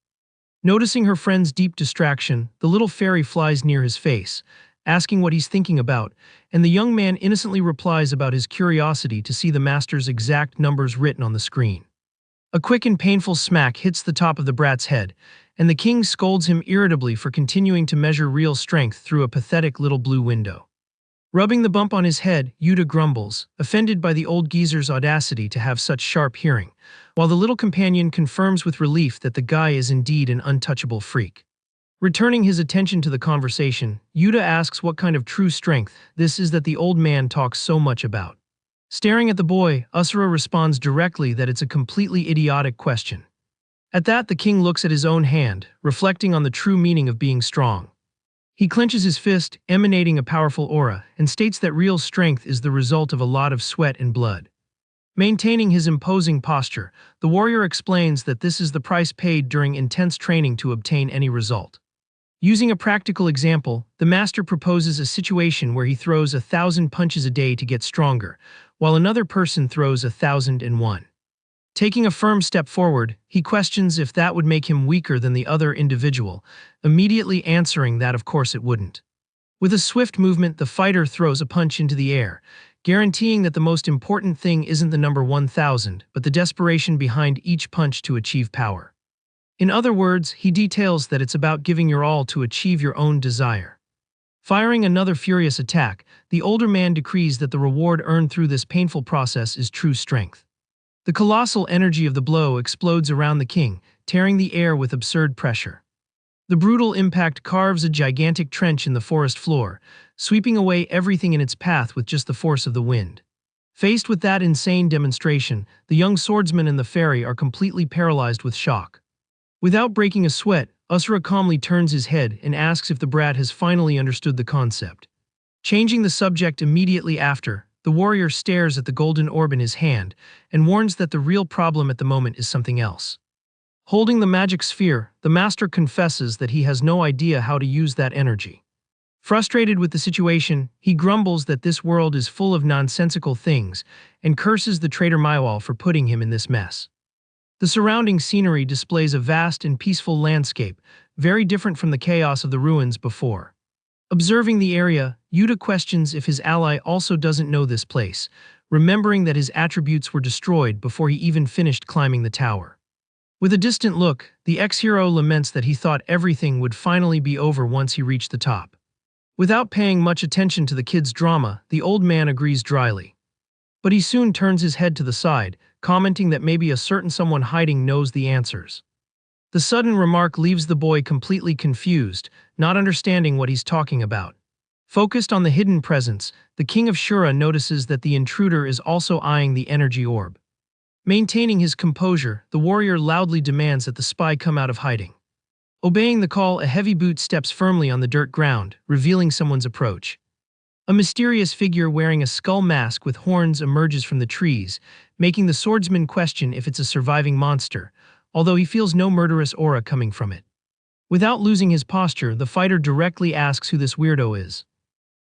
Noticing her friend's deep distraction, the little fairy flies near his face, asking what he's thinking about, and the young man innocently replies about his curiosity to see the master's exact numbers written on the screen. A quick and painful smack hits the top of the brat's head, and the king scolds him irritably for continuing to measure real strength through a pathetic little blue window. Rubbing the bump on his head, Yuta grumbles, offended by the old geezer's audacity to have such sharp hearing, while the little companion confirms with relief that the guy is indeed an untouchable freak. Returning his attention to the conversation, Yuta asks what kind of true strength this is that the old man talks so much about. Staring at the boy, Asura responds directly that it's a completely idiotic question. At that, the king looks at his own hand, reflecting on the true meaning of being strong. He clenches his fist, emanating a powerful aura, and states that real strength is the result of a lot of sweat and blood. Maintaining his imposing posture, the warrior explains that this is the price paid during intense training to obtain any result. Using a practical example, the master proposes a situation where he throws 1,000 punches a day to get stronger, while another person throws 1,001. Taking a firm step forward, he questions if that would make him weaker than the other individual, immediately answering that of course it wouldn't. With a swift movement, the fighter throws a punch into the air, guaranteeing that the most important thing isn't the number 1,000, but the desperation behind each punch to achieve power. In other words, he details that it's about giving your all to achieve your own desire. Firing another furious attack, the older man decrees that the reward earned through this painful process is true strength. The colossal energy of the blow explodes around the king, tearing the air with absurd pressure. The brutal impact carves a gigantic trench in the forest floor, sweeping away everything in its path with just the force of the wind. Faced with that insane demonstration, the young swordsman and the fairy are completely paralyzed with shock. Without breaking a sweat, Asura calmly turns his head and asks if the brat has finally understood the concept. Changing the subject immediately after, the warrior stares at the golden orb in his hand and warns that the real problem at the moment is something else. Holding the magic sphere, the master confesses that he has no idea how to use that energy. Frustrated with the situation, he grumbles that this world is full of nonsensical things and curses the traitor Manhwa for putting him in this mess. The surrounding scenery displays a vast and peaceful landscape, very different from the chaos of the ruins before. Observing the area, Yuta questions if his ally also doesn't know this place, remembering that his attributes were destroyed before he even finished climbing the tower. With a distant look, the ex-hero laments that he thought everything would finally be over once he reached the top. Without paying much attention to the kid's drama, the old man agrees dryly. But he soon turns his head to the side, commenting that maybe a certain someone hiding knows the answers. The sudden remark leaves the boy completely confused, not understanding what he's talking about. Focused on the hidden presence, the king of Shura notices that the intruder is also eyeing the energy orb. Maintaining his composure, the warrior loudly demands that the spy come out of hiding. Obeying the call, a heavy boot steps firmly on the dirt ground, revealing someone's approach. A mysterious figure wearing a skull mask with horns emerges from the trees, making the swordsman question if it's a surviving monster, although he feels no murderous aura coming from it. Without losing his posture, the fighter directly asks who this weirdo is.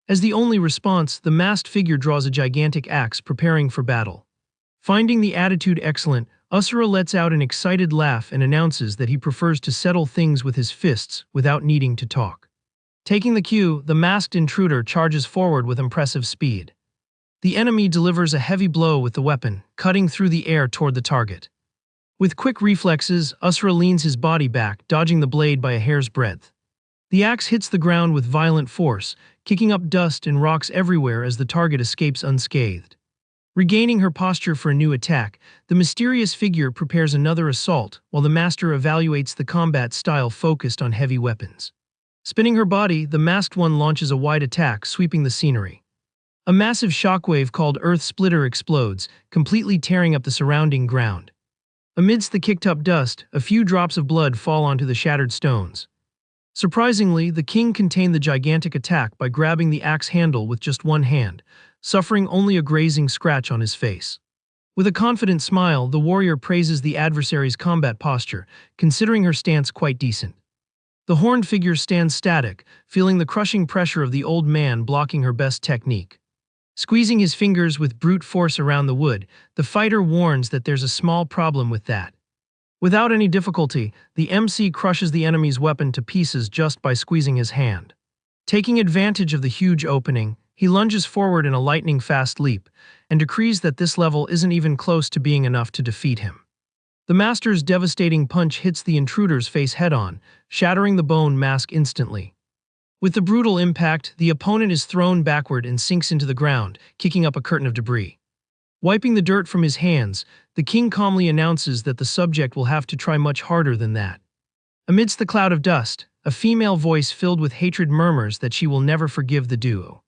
As the only response, the masked figure draws a gigantic axe, preparing for battle. Finding the attitude excellent, Asura lets out an excited laugh and announces that he prefers to settle things with his fists without needing to talk. Taking the cue, the masked intruder charges forward with impressive speed. The enemy delivers a heavy blow with the weapon, cutting through the air toward the target. With quick reflexes, Asura leans his body back, dodging the blade by a hair's breadth. The axe hits the ground with violent force, kicking up dust and rocks everywhere as the target escapes unscathed. Regaining her posture for a new attack, the mysterious figure prepares another assault, while the master evaluates the combat style focused on heavy weapons. Spinning her body, the masked one launches a wide attack, sweeping the scenery. A massive shockwave called Earth Splitter explodes, completely tearing up the surrounding ground. Amidst the kicked-up dust, a few drops of blood fall onto the shattered stones. Surprisingly, the king contained the gigantic attack by grabbing the axe handle with just one hand, suffering only a grazing scratch on his face. With a confident smile, the warrior praises the adversary's combat posture, considering her stance quite decent. The horned figure stands static, feeling the crushing pressure of the old man blocking her best technique. Squeezing his fingers with brute force around the wood, the fighter warns that there's a small problem with that. Without any difficulty, the MC crushes the enemy's weapon to pieces just by squeezing his hand. Taking advantage of the huge opening, he lunges forward in a lightning-fast leap, and decrees that this level isn't even close to being enough to defeat him. The master's devastating punch hits the intruder's face head-on, shattering the bone mask instantly. With the brutal impact, the opponent is thrown backward and sinks into the ground, kicking up a curtain of debris. Wiping the dirt from his hands, the king calmly announces that the subject will have to try much harder than that. Amidst the cloud of dust, a female voice filled with hatred murmurs that she will never forgive the duo.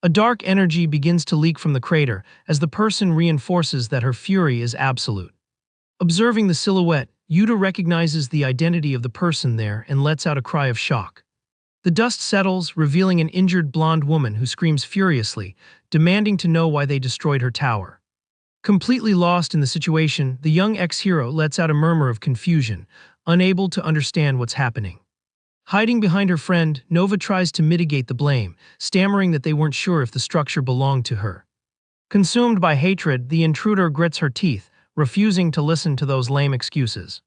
A dark energy begins to leak from the crater as the person reinforces that her fury is absolute. Observing the silhouette, Yuta recognizes the identity of the person there and lets out a cry of shock. The dust settles, revealing an injured blonde woman who screams furiously, demanding to know why they destroyed her tower. Completely lost in the situation, the young ex-hero lets out a murmur of confusion, unable to understand what's happening. Hiding behind her friend, Nova tries to mitigate the blame, stammering that they weren't sure if the structure belonged to her. Consumed by hatred, the intruder grits her teeth, refusing to listen to those lame excuses.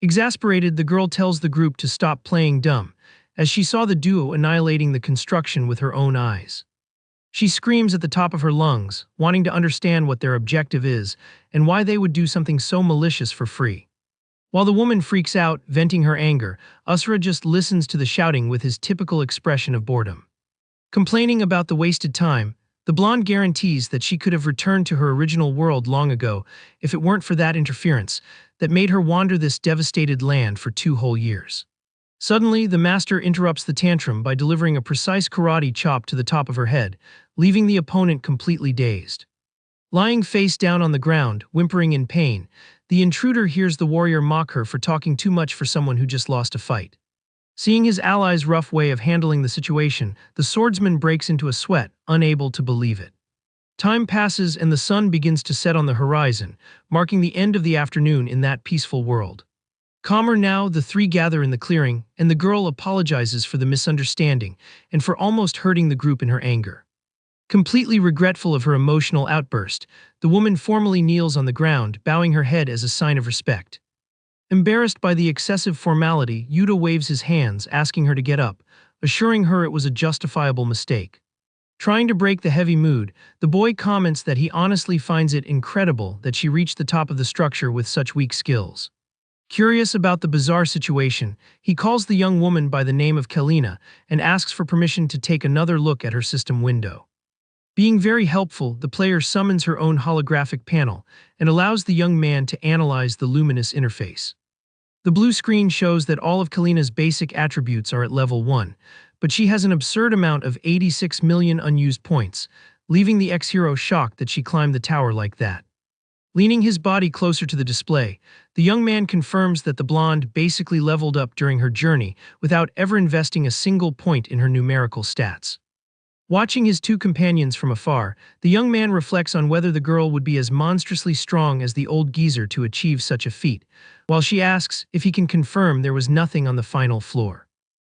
Exasperated, the girl tells the group to stop playing dumb, as she saw the duo annihilating the construction with her own eyes. She screams at the top of her lungs, wanting to understand what their objective is and why they would do something so malicious for free. While the woman freaks out, venting her anger, Asura just listens to the shouting with his typical expression of boredom. Complaining about the wasted time, the blonde guarantees that she could have returned to her original world long ago if it weren't for that interference that made her wander this devastated land for 2 whole years. Suddenly, the master interrupts the tantrum by delivering a precise karate chop to the top of her head, leaving the opponent completely dazed. Lying face down on the ground, whimpering in pain, the intruder hears the warrior mock her for talking too much for someone who just lost a fight. Seeing his ally's rough way of handling the situation, the swordsman breaks into a sweat, unable to believe it. Time passes and the sun begins to set on the horizon, marking the end of the afternoon in that peaceful world. Calmer now, the three gather in the clearing, and the girl apologizes for the misunderstanding and for almost hurting the group in her anger. Completely regretful of her emotional outburst, the woman formally kneels on the ground, bowing her head as a sign of respect. Embarrassed by the excessive formality, Yuta waves his hands, asking her to get up, assuring her it was a justifiable mistake. Trying to break the heavy mood, the boy comments that he honestly finds it incredible that she reached the top of the structure with such weak skills. Curious about the bizarre situation, he calls the young woman by the name of Kalina and asks for permission to take another look at her system window. Being very helpful, the player summons her own holographic panel and allows the young man to analyze the luminous interface. The blue screen shows that all of Kalina's basic attributes are at level 1, but she has an absurd amount of 86 million unused points, leaving the ex-hero shocked that she climbed the tower like that. Leaning his body closer to the display, the young man confirms that the blonde basically leveled up during her journey without ever investing a single point in her numerical stats. Watching his two companions from afar, the young man reflects on whether the girl would be as monstrously strong as the old geezer to achieve such a feat, while she asks if he can confirm there was nothing on the final floor.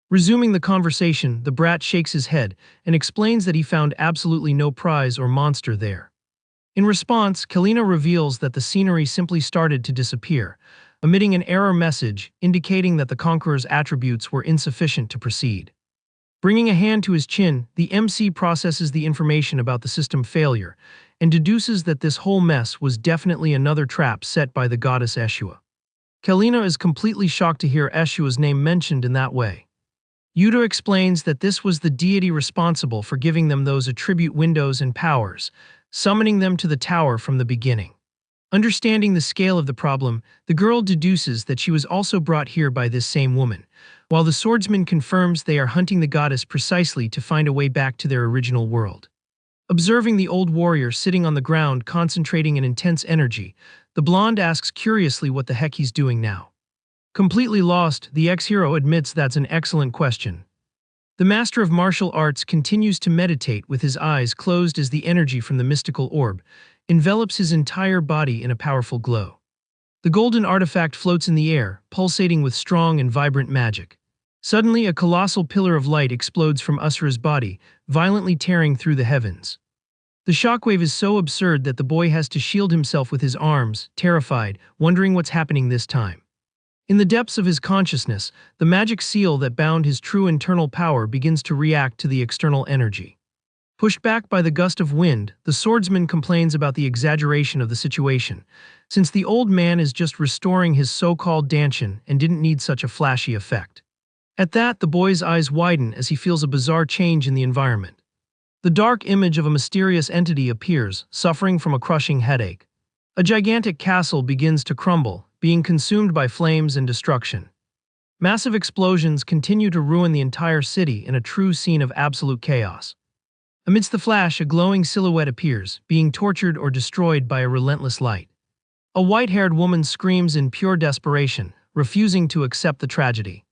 Resuming the conversation, the brat shakes his head and explains that he found absolutely no prize or monster there. In response, Kalina reveals that the scenery simply started to disappear, emitting an error message indicating that the conqueror's attributes were insufficient to proceed. Bringing a hand to his chin, the MC processes the information about the system failure and deduces that this whole mess was definitely another trap set by the goddess Asura. Kalina is completely shocked to hear Asura's name mentioned in that way. Yuta explains that this was the deity responsible for giving them those attribute windows and powers, summoning them to the tower from the beginning. Understanding the scale of the problem, the girl deduces that she was also brought here by this same woman, while the swordsman confirms they are hunting the goddess precisely to find a way back to their original world. Observing the old warrior sitting on the ground concentrating an intense energy, the blonde asks curiously what the heck he's doing now. Completely lost, the ex-hero admits that's an excellent question. The master of martial arts continues to meditate with his eyes closed as the energy from the mystical orb envelops his entire body in a powerful glow. The golden artifact floats in the air, pulsating with strong and vibrant magic. Suddenly, a colossal pillar of light explodes from Asura's body, violently tearing through the heavens. The shockwave is so absurd that the boy has to shield himself with his arms, terrified, wondering what's happening this time. In the depths of his consciousness, the magic seal that bound his true internal power begins to react to the external energy. Pushed back by the gust of wind, the swordsman complains about the exaggeration of the situation, since the old man is just restoring his so-called dantian and didn't need such a flashy effect. At that, the boy's eyes widen as he feels a bizarre change in the environment. The dark image of a mysterious entity appears, suffering from a crushing headache. A gigantic castle begins to crumble, being consumed by flames and destruction. Massive explosions continue to ruin the entire city in a true scene of absolute chaos. Amidst the flash, a glowing silhouette appears, being tortured or destroyed by a relentless light. A white-haired woman screams in pure desperation, refusing to accept the tragedy.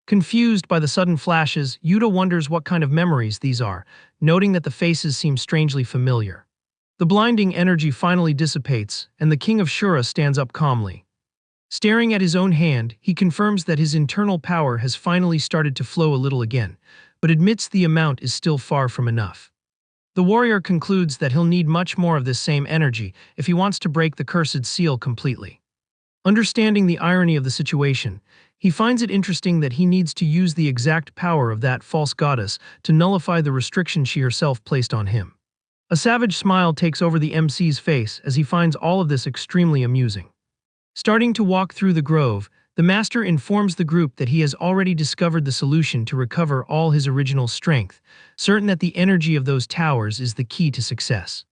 Confused by the sudden flashes, Yuta wonders what kind of memories these are, noting that the faces seem strangely familiar. The blinding energy finally dissipates, and the King of Shura stands up calmly. Staring at his own hand, he confirms that his internal power has finally started to flow a little again, but admits the amount is still far from enough. The warrior concludes that he'll need much more of this same energy if he wants to break the cursed seal completely. Understanding the irony of the situation, he finds it interesting that he needs to use the exact power of that false goddess to nullify the restriction she herself placed on him. A savage smile takes over the MC's face as he finds all of this extremely amusing. Starting to walk through the grove, the master informs the group that he has already discovered the solution to recover all his original strength, certain that the energy of those towers is the key to success.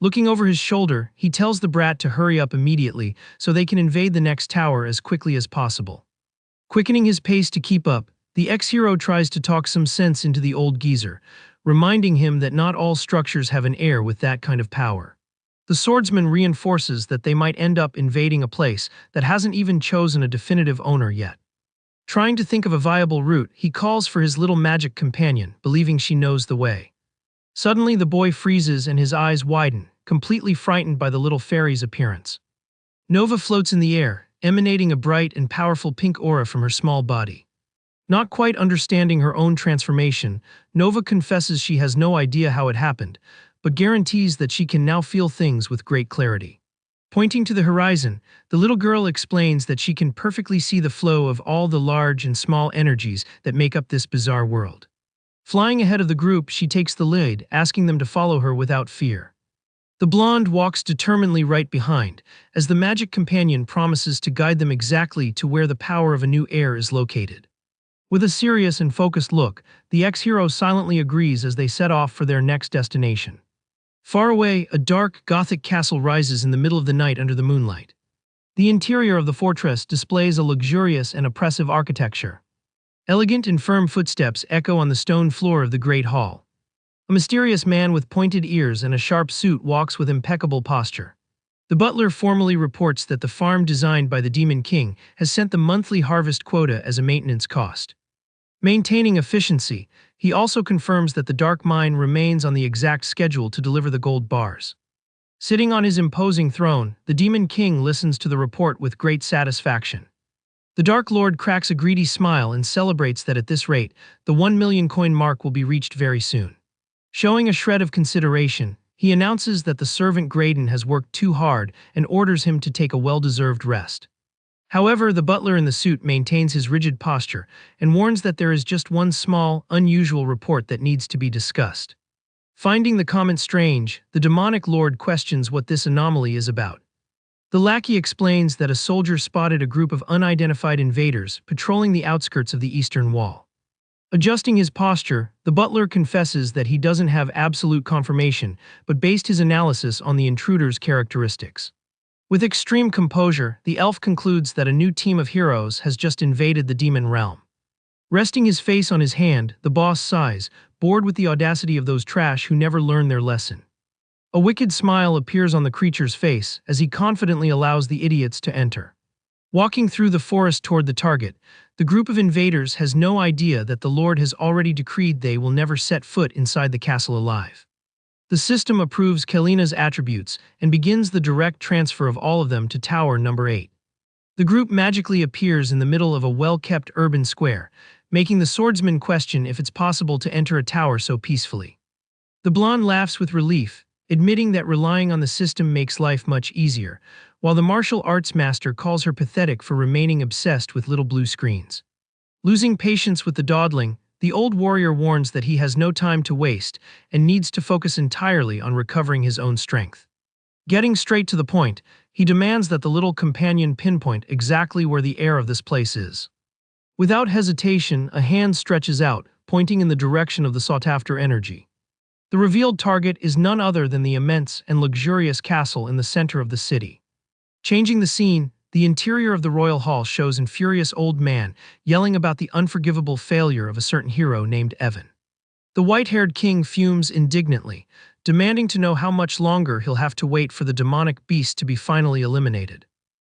Looking over his shoulder, he tells the brat to hurry up immediately so they can invade the next tower as quickly as possible. Quickening his pace to keep up, the ex-hero tries to talk some sense into the old geezer, reminding him that not all structures have an heir with that kind of power. The swordsman reinforces that they might end up invading a place that hasn't even chosen a definitive owner yet. Trying to think of a viable route, he calls for his little magic companion, believing she knows the way. Suddenly, the boy freezes and his eyes widen, completely frightened by the little fairy's appearance. Nova floats in the air, emanating a bright and powerful pink aura from her small body. Not quite understanding her own transformation, Nova confesses she has no idea how it happened, but guarantees that she can now feel things with great clarity. Pointing to the horizon, the little girl explains that she can perfectly see the flow of all the large and small energies that make up this bizarre world. Flying ahead of the group, she takes the lead, asking them to follow her without fear. The blonde walks determinedly right behind, as the magic companion promises to guide them exactly to where the power of a new heir is located. With a serious and focused look, the ex-hero silently agrees as they set off for their next destination. Far away, a dark, gothic castle rises in the middle of the night under the moonlight. The interior of the fortress displays a luxurious and oppressive architecture. Elegant and firm footsteps echo on the stone floor of the Great Hall. A mysterious man with pointed ears and a sharp suit walks with impeccable posture. The butler formally reports that the farm designed by the Demon King has sent the monthly harvest quota as a maintenance cost. Maintaining efficiency, he also confirms that the dark mine remains on the exact schedule to deliver the gold bars. Sitting on his imposing throne, the Demon King listens to the report with great satisfaction. The Dark Lord cracks a greedy smile and celebrates that at this rate, the 1 million coin mark will be reached very soon. Showing a shred of consideration, he announces that the servant Graydon has worked too hard and orders him to take a well-deserved rest. However, the butler in the suit maintains his rigid posture and warns that there is just one small, unusual report that needs to be discussed. Finding the comment strange, the demonic lord questions what this anomaly is about. The lackey explains that a soldier spotted a group of unidentified invaders patrolling the outskirts of the eastern wall. Adjusting his posture, the butler confesses that he doesn't have absolute confirmation, but based his analysis on the intruder's characteristics. With extreme composure, the elf concludes that a new team of heroes has just invaded the demon realm. Resting his face on his hand, the boss sighs, bored with the audacity of those trash who never learn their lesson. A wicked smile appears on the creature's face as he confidently allows the idiots to enter. Walking through the forest toward the target, the group of invaders has no idea that the Lord has already decreed they will never set foot inside the castle alive. The system approves Kalina's attributes and begins the direct transfer of all of them to Tower Number 8. The group magically appears in the middle of a well-kept urban square, making the swordsman question if it's possible to enter a tower so peacefully. The blonde laughs with relief, admitting that relying on the system makes life much easier, while the martial arts master calls her pathetic for remaining obsessed with little blue screens. Losing patience with the dawdling, the old warrior warns that he has no time to waste and needs to focus entirely on recovering his own strength. Getting straight to the point, he demands that the little companion pinpoint exactly where the air of this place is. Without hesitation, a hand stretches out, pointing in the direction of the sought-after energy. The revealed target is none other than the immense and luxurious castle in the center of the city. Changing the scene, the interior of the royal hall shows an furious old man yelling about the unforgivable failure of a certain hero named Evan. The white-haired king fumes indignantly, demanding to know how much longer he'll have to wait for the demonic beast to be finally eliminated.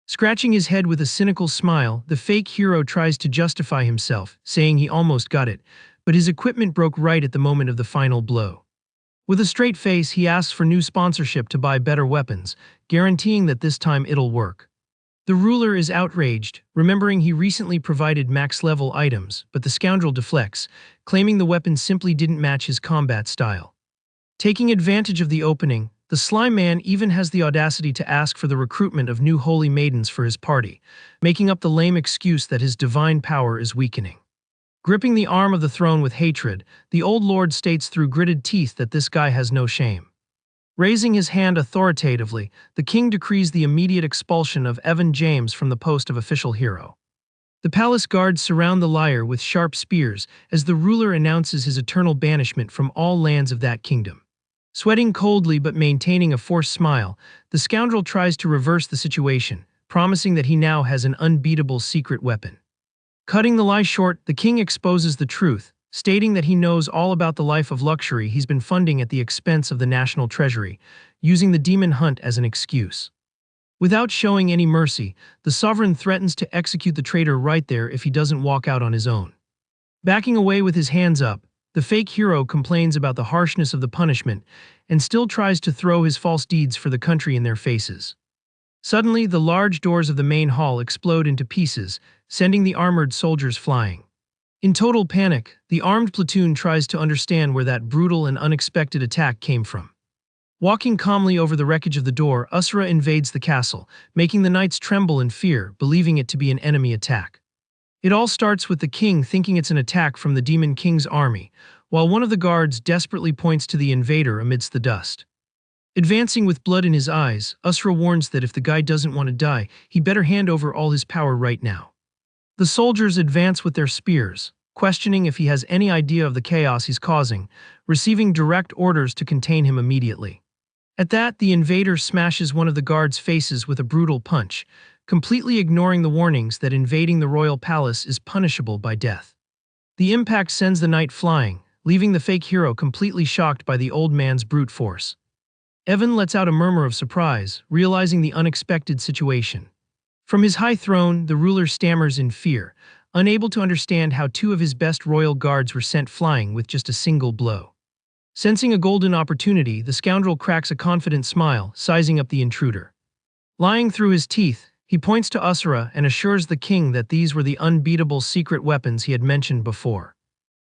Scratching his head with a cynical smile, the fake hero tries to justify himself, saying he almost got it, but his equipment broke right at the moment of the final blow. With a straight face, he asks for new sponsorship to buy better weapons, guaranteeing that this time it'll work. The ruler is outraged, remembering he recently provided max-level items, but the scoundrel deflects, claiming the weapon simply didn't match his combat style. Taking advantage of the opening, the slime man even has the audacity to ask for the recruitment of new holy maidens for his party, making up the lame excuse that his divine power is weakening. Gripping the arm of the throne with hatred, the old lord states through gritted teeth that this guy has no shame. Raising his hand authoritatively, the king decrees the immediate expulsion of Evan James from the post of official hero. The palace guards surround the liar with sharp spears as the ruler announces his eternal banishment from all lands of that kingdom. Sweating coldly but maintaining a forced smile, the scoundrel tries to reverse the situation, promising that he now has an unbeatable secret weapon. Cutting the lie short, the king exposes the truth, stating that he knows all about the life of luxury he's been funding at the expense of the national treasury, using the demon hunt as an excuse. Without showing any mercy, the sovereign threatens to execute the traitor right there if he doesn't walk out on his own. Backing away with his hands up, the fake hero complains about the harshness of the punishment and still tries to throw his false deeds for the country in their faces. Suddenly, the large doors of the main hall explode into pieces, sending the armored soldiers flying. In total panic, the armed platoon tries to understand where that brutal and unexpected attack came from. Walking calmly over the wreckage of the door, Asura invades the castle, making the knights tremble in fear, believing it to be an enemy attack. It all starts with the king thinking it's an attack from the Demon King's army, while one of the guards desperately points to the invader amidst the dust. Advancing with blood in his eyes, Asura warns that if the guy doesn't want to die, he better hand over all his power right now. The soldiers advance with their spears, questioning if he has any idea of the chaos he's causing, receiving direct orders to contain him immediately. At that, the invader smashes one of the guards' faces with a brutal punch, completely ignoring the warnings that invading the royal palace is punishable by death. The impact sends the knight flying, leaving the fake hero completely shocked by the old man's brute force. Evan lets out a murmur of surprise, realizing the unexpected situation. From his high throne, the ruler stammers in fear, unable to understand how two of his best royal guards were sent flying with just a single blow. Sensing a golden opportunity, the scoundrel cracks a confident smile, sizing up the intruder. Lying through his teeth, he points to Asura and assures the king that these were the unbeatable secret weapons he had mentioned before.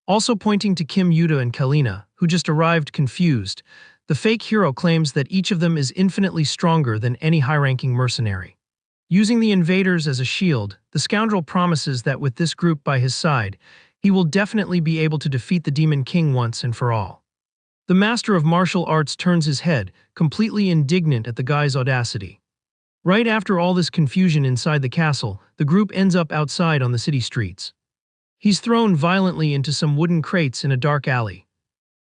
Also pointing to Kim Yuta and Kalina, who just arrived confused, the fake hero claims that each of them is infinitely stronger than any high-ranking mercenary. Using the invaders as a shield, the scoundrel promises that with this group by his side, he will definitely be able to defeat the Demon King once and for all. The master of martial arts turns his head, completely indignant at the guy's audacity. Right after all this confusion inside the castle, the group ends up outside on the city streets. He's thrown violently into some wooden crates in a dark alley.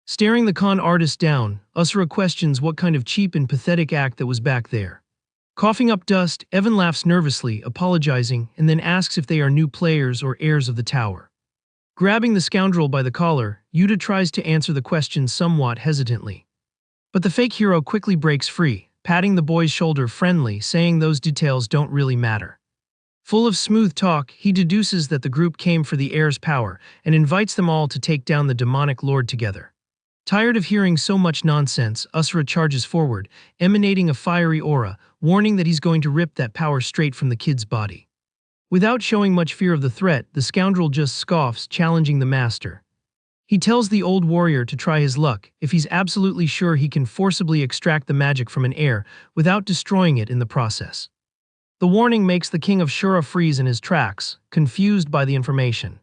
Staring the con artist down, Asura questions what kind of cheap and pathetic act that was back there. Coughing up dust, Evan laughs nervously, apologizing, and then asks if they are new players or heirs of the tower. Grabbing the scoundrel by the collar, Yuta tries to answer the question somewhat hesitantly. But the fake hero quickly breaks free, patting the boy's shoulder friendly, saying those details don't really matter. Full of smooth talk, he deduces that the group came for the heir's power and invites them all to take down the demonic lord together. Tired of hearing so much nonsense, Asura charges forward, emanating a fiery aura, warning that he's going to rip that power straight from the kid's body. Without showing much fear of the threat, the scoundrel just scoffs, challenging the master. He tells the old warrior to try his luck if he's absolutely sure he can forcibly extract the magic from an heir without destroying it in the process. The warning makes the king of Shura freeze in his tracks, confused by the information.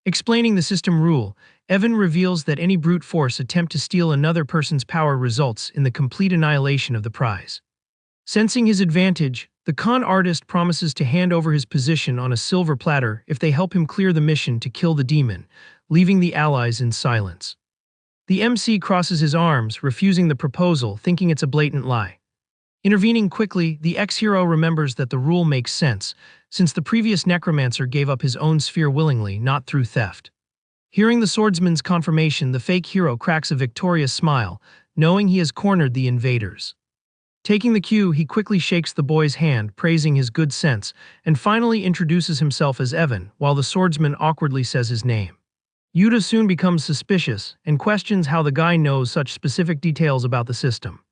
Explaining the system rule, Evan reveals that any brute force attempt to steal another person's power results in the complete annihilation of the prize. Sensing his advantage, the con artist promises to hand over his position on a silver platter if they help him clear the mission to kill the demon, leaving the allies in silence. The MC crosses his arms, refusing the proposal, thinking it's a blatant lie. Intervening quickly, the ex-hero remembers that the rule makes sense, since the previous necromancer gave up his own sphere willingly, not through theft. Hearing the swordsman's confirmation, the fake hero cracks a victorious smile, knowing he has cornered the invaders. Taking the cue, he quickly shakes the boy's hand, praising his good sense, and finally introduces himself as Evan, while the swordsman awkwardly says his name. Yuta soon becomes suspicious and questions how the guy knows such specific details about the system.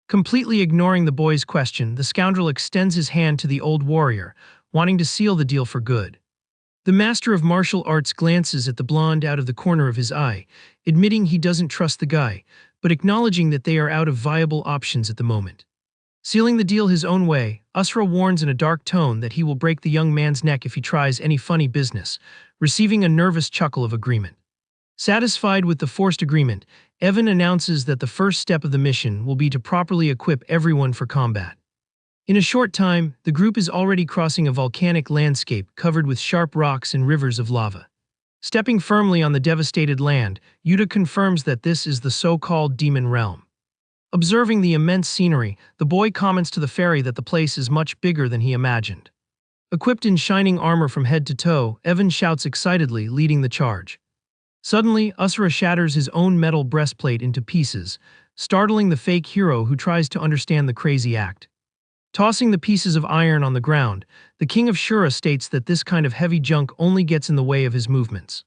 Completely ignoring the boy's question, the scoundrel extends his hand to the old warrior, wanting to seal the deal for good. The master of martial arts glances at the blonde out of the corner of his eye, admitting he doesn't trust the guy, but acknowledging that they are out of viable options at the moment. Sealing the deal his own way, Asura warns in a dark tone that he will break the young man's neck if he tries any funny business, receiving a nervous chuckle of agreement. Satisfied with the forced agreement, Evan announces that the first step of the mission will be to properly equip everyone for combat. In a short time, the group is already crossing a volcanic landscape covered with sharp rocks and rivers of lava. Stepping firmly on the devastated land, Yuta confirms that this is the so-called Demon Realm. Observing the immense scenery, the boy comments to the fairy that the place is much bigger than he imagined. Equipped in shining armor from head to toe, Evan shouts excitedly, leading the charge. Suddenly, Asura shatters his own metal breastplate into pieces, startling the fake hero who tries to understand the crazy act. Tossing the pieces of iron on the ground, the king of Shura states that this kind of heavy junk only gets in the way of his movements.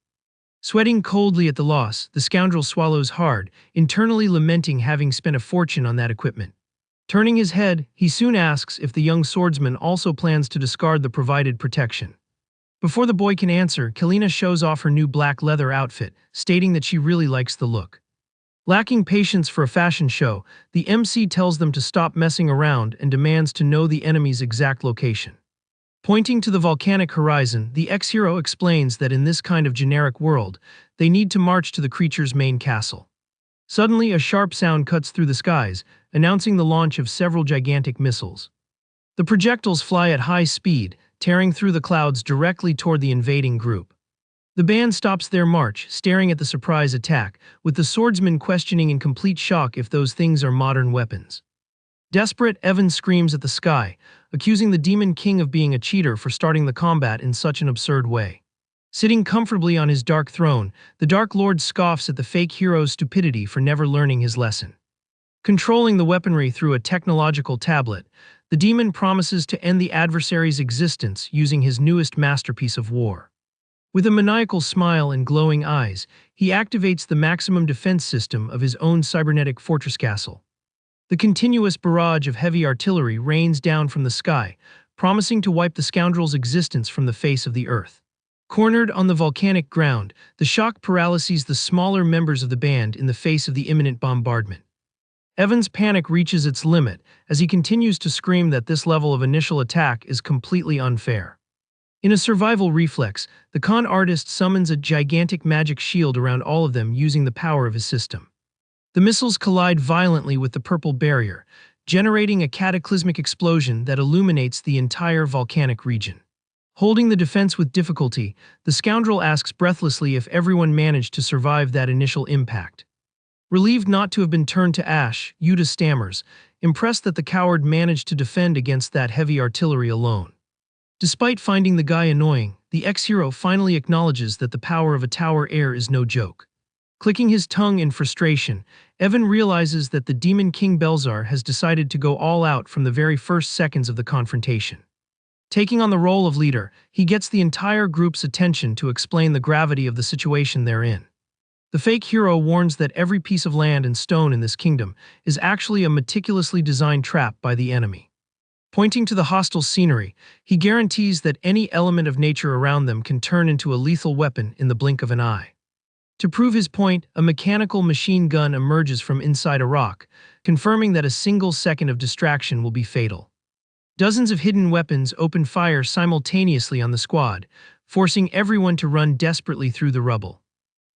Sweating coldly at the loss, the scoundrel swallows hard, internally lamenting having spent a fortune on that equipment. Turning his head, he soon asks if the young swordsman also plans to discard the provided protection. Before the boy can answer, Kalina shows off her new black leather outfit, stating that she really likes the look. Lacking patience for a fashion show, the MC tells them to stop messing around and demands to know the enemy's exact location. Pointing to the volcanic horizon, the ex-hero explains that in this kind of generic world, they need to march to the creature's main castle. Suddenly, a sharp sound cuts through the skies, announcing the launch of several gigantic missiles. The projectiles fly at high speed, tearing through the clouds directly toward the invading group. The band stops their march, staring at the surprise attack, with the swordsman questioning in complete shock if those things are modern weapons. Desperate, Evan screams at the sky, accusing the Demon King of being a cheater for starting the combat in such an absurd way. Sitting comfortably on his dark throne, the Dark Lord scoffs at the fake hero's stupidity for never learning his lesson. Controlling the weaponry through a technological tablet, the demon promises to end the adversary's existence using his newest masterpiece of war. With a maniacal smile and glowing eyes, he activates the maximum defense system of his own cybernetic fortress castle. The continuous barrage of heavy artillery rains down from the sky, promising to wipe the scoundrel's existence from the face of the earth. Cornered on the volcanic ground, the shock paralyses the smaller members of the band in the face of the imminent bombardment. Evan's panic reaches its limit as he continues to scream that this level of initial attack is completely unfair. In a survival reflex, the con artist summons a gigantic magic shield around all of them using the power of his system. The missiles collide violently with the purple barrier, generating a cataclysmic explosion that illuminates the entire volcanic region. Holding the defense with difficulty, the scoundrel asks breathlessly if everyone managed to survive that initial impact. Relieved not to have been turned to ash, Yuta stammers, impressed that the coward managed to defend against that heavy artillery alone. Despite finding the guy annoying, the ex-hero finally acknowledges that the power of a tower heir is no joke. Clicking his tongue in frustration, Evan realizes that the Demon King Belzar has decided to go all out from the very first seconds of the confrontation. Taking on the role of leader, he gets the entire group's attention to explain the gravity of the situation they're in. The fake hero warns that every piece of land and stone in this kingdom is actually a meticulously designed trap by the enemy. Pointing to the hostile scenery, he guarantees that any element of nature around them can turn into a lethal weapon in the blink of an eye. To prove his point, a mechanical machine gun emerges from inside a rock, confirming that a single second of distraction will be fatal. Dozens of hidden weapons open fire simultaneously on the squad, forcing everyone to run desperately through the rubble.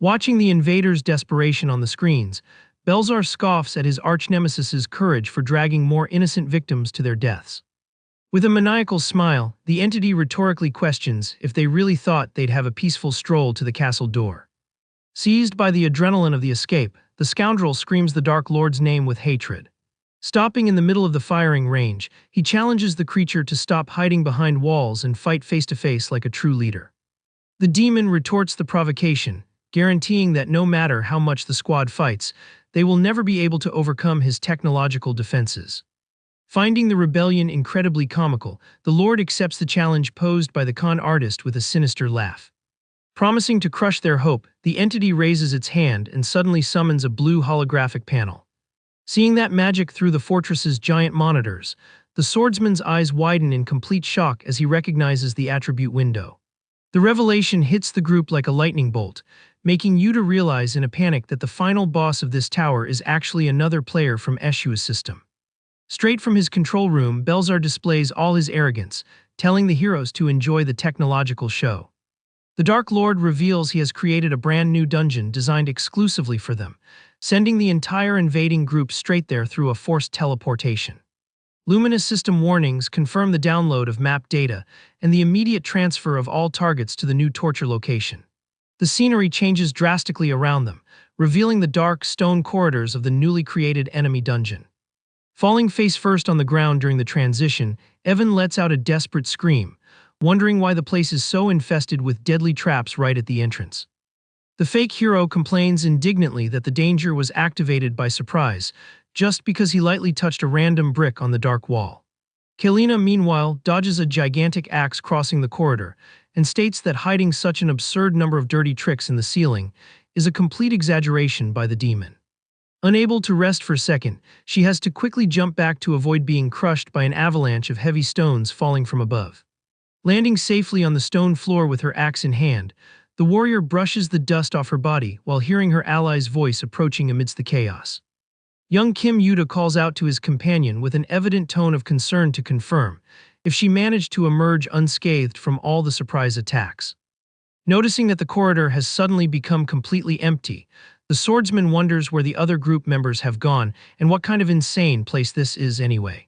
Watching the invaders' desperation on the screens, Belzar scoffs at his arch-nemesis's courage for dragging more innocent victims to their deaths. With a maniacal smile, the entity rhetorically questions if they really thought they'd have a peaceful stroll to the castle door. Seized by the adrenaline of the escape, the scoundrel screams the Dark Lord's name with hatred. Stopping in the middle of the firing range, he challenges the creature to stop hiding behind walls and fight face-to-face like a true leader. The demon retorts the provocation, guaranteeing that no matter how much the squad fights, they will never be able to overcome his technological defenses. Finding the rebellion incredibly comical, the Lord accepts the challenge posed by the con artist with a sinister laugh. Promising to crush their hope, the entity raises its hand and suddenly summons a blue holographic panel. Seeing that magic through the fortress's giant monitors, the swordsman's eyes widen in complete shock as he recognizes the attribute window. The revelation hits the group like a lightning bolt, making Yuta realize in a panic that the final boss of this tower is actually another player from Eshua's system. Straight from his control room, Belzar displays all his arrogance, telling the heroes to enjoy the technological show. The Dark Lord reveals he has created a brand new dungeon designed exclusively for them, sending the entire invading group straight there through a forced teleportation. Luminous system warnings confirm the download of map data and the immediate transfer of all targets to the new torture location. The scenery changes drastically around them, revealing the dark stone corridors of the newly created enemy dungeon. Falling face first on the ground during the transition, Evan lets out a desperate scream, wondering why the place is so infested with deadly traps right at the entrance. The fake hero complains indignantly that the danger was activated by surprise, just because he lightly touched a random brick on the dark wall. Kalina, meanwhile, dodges a gigantic axe crossing the corridor and states that hiding such an absurd number of dirty tricks in the ceiling is a complete exaggeration by the demon. Unable to rest for a second, she has to quickly jump back to avoid being crushed by an avalanche of heavy stones falling from above. Landing safely on the stone floor with her axe in hand, the warrior brushes the dust off her body while hearing her ally's voice approaching amidst the chaos. Young Kim Yuta calls out to his companion with an evident tone of concern to confirm if she managed to emerge unscathed from all the surprise attacks. Noticing that the corridor has suddenly become completely empty, the swordsman wonders where the other group members have gone and what kind of insane place this is anyway.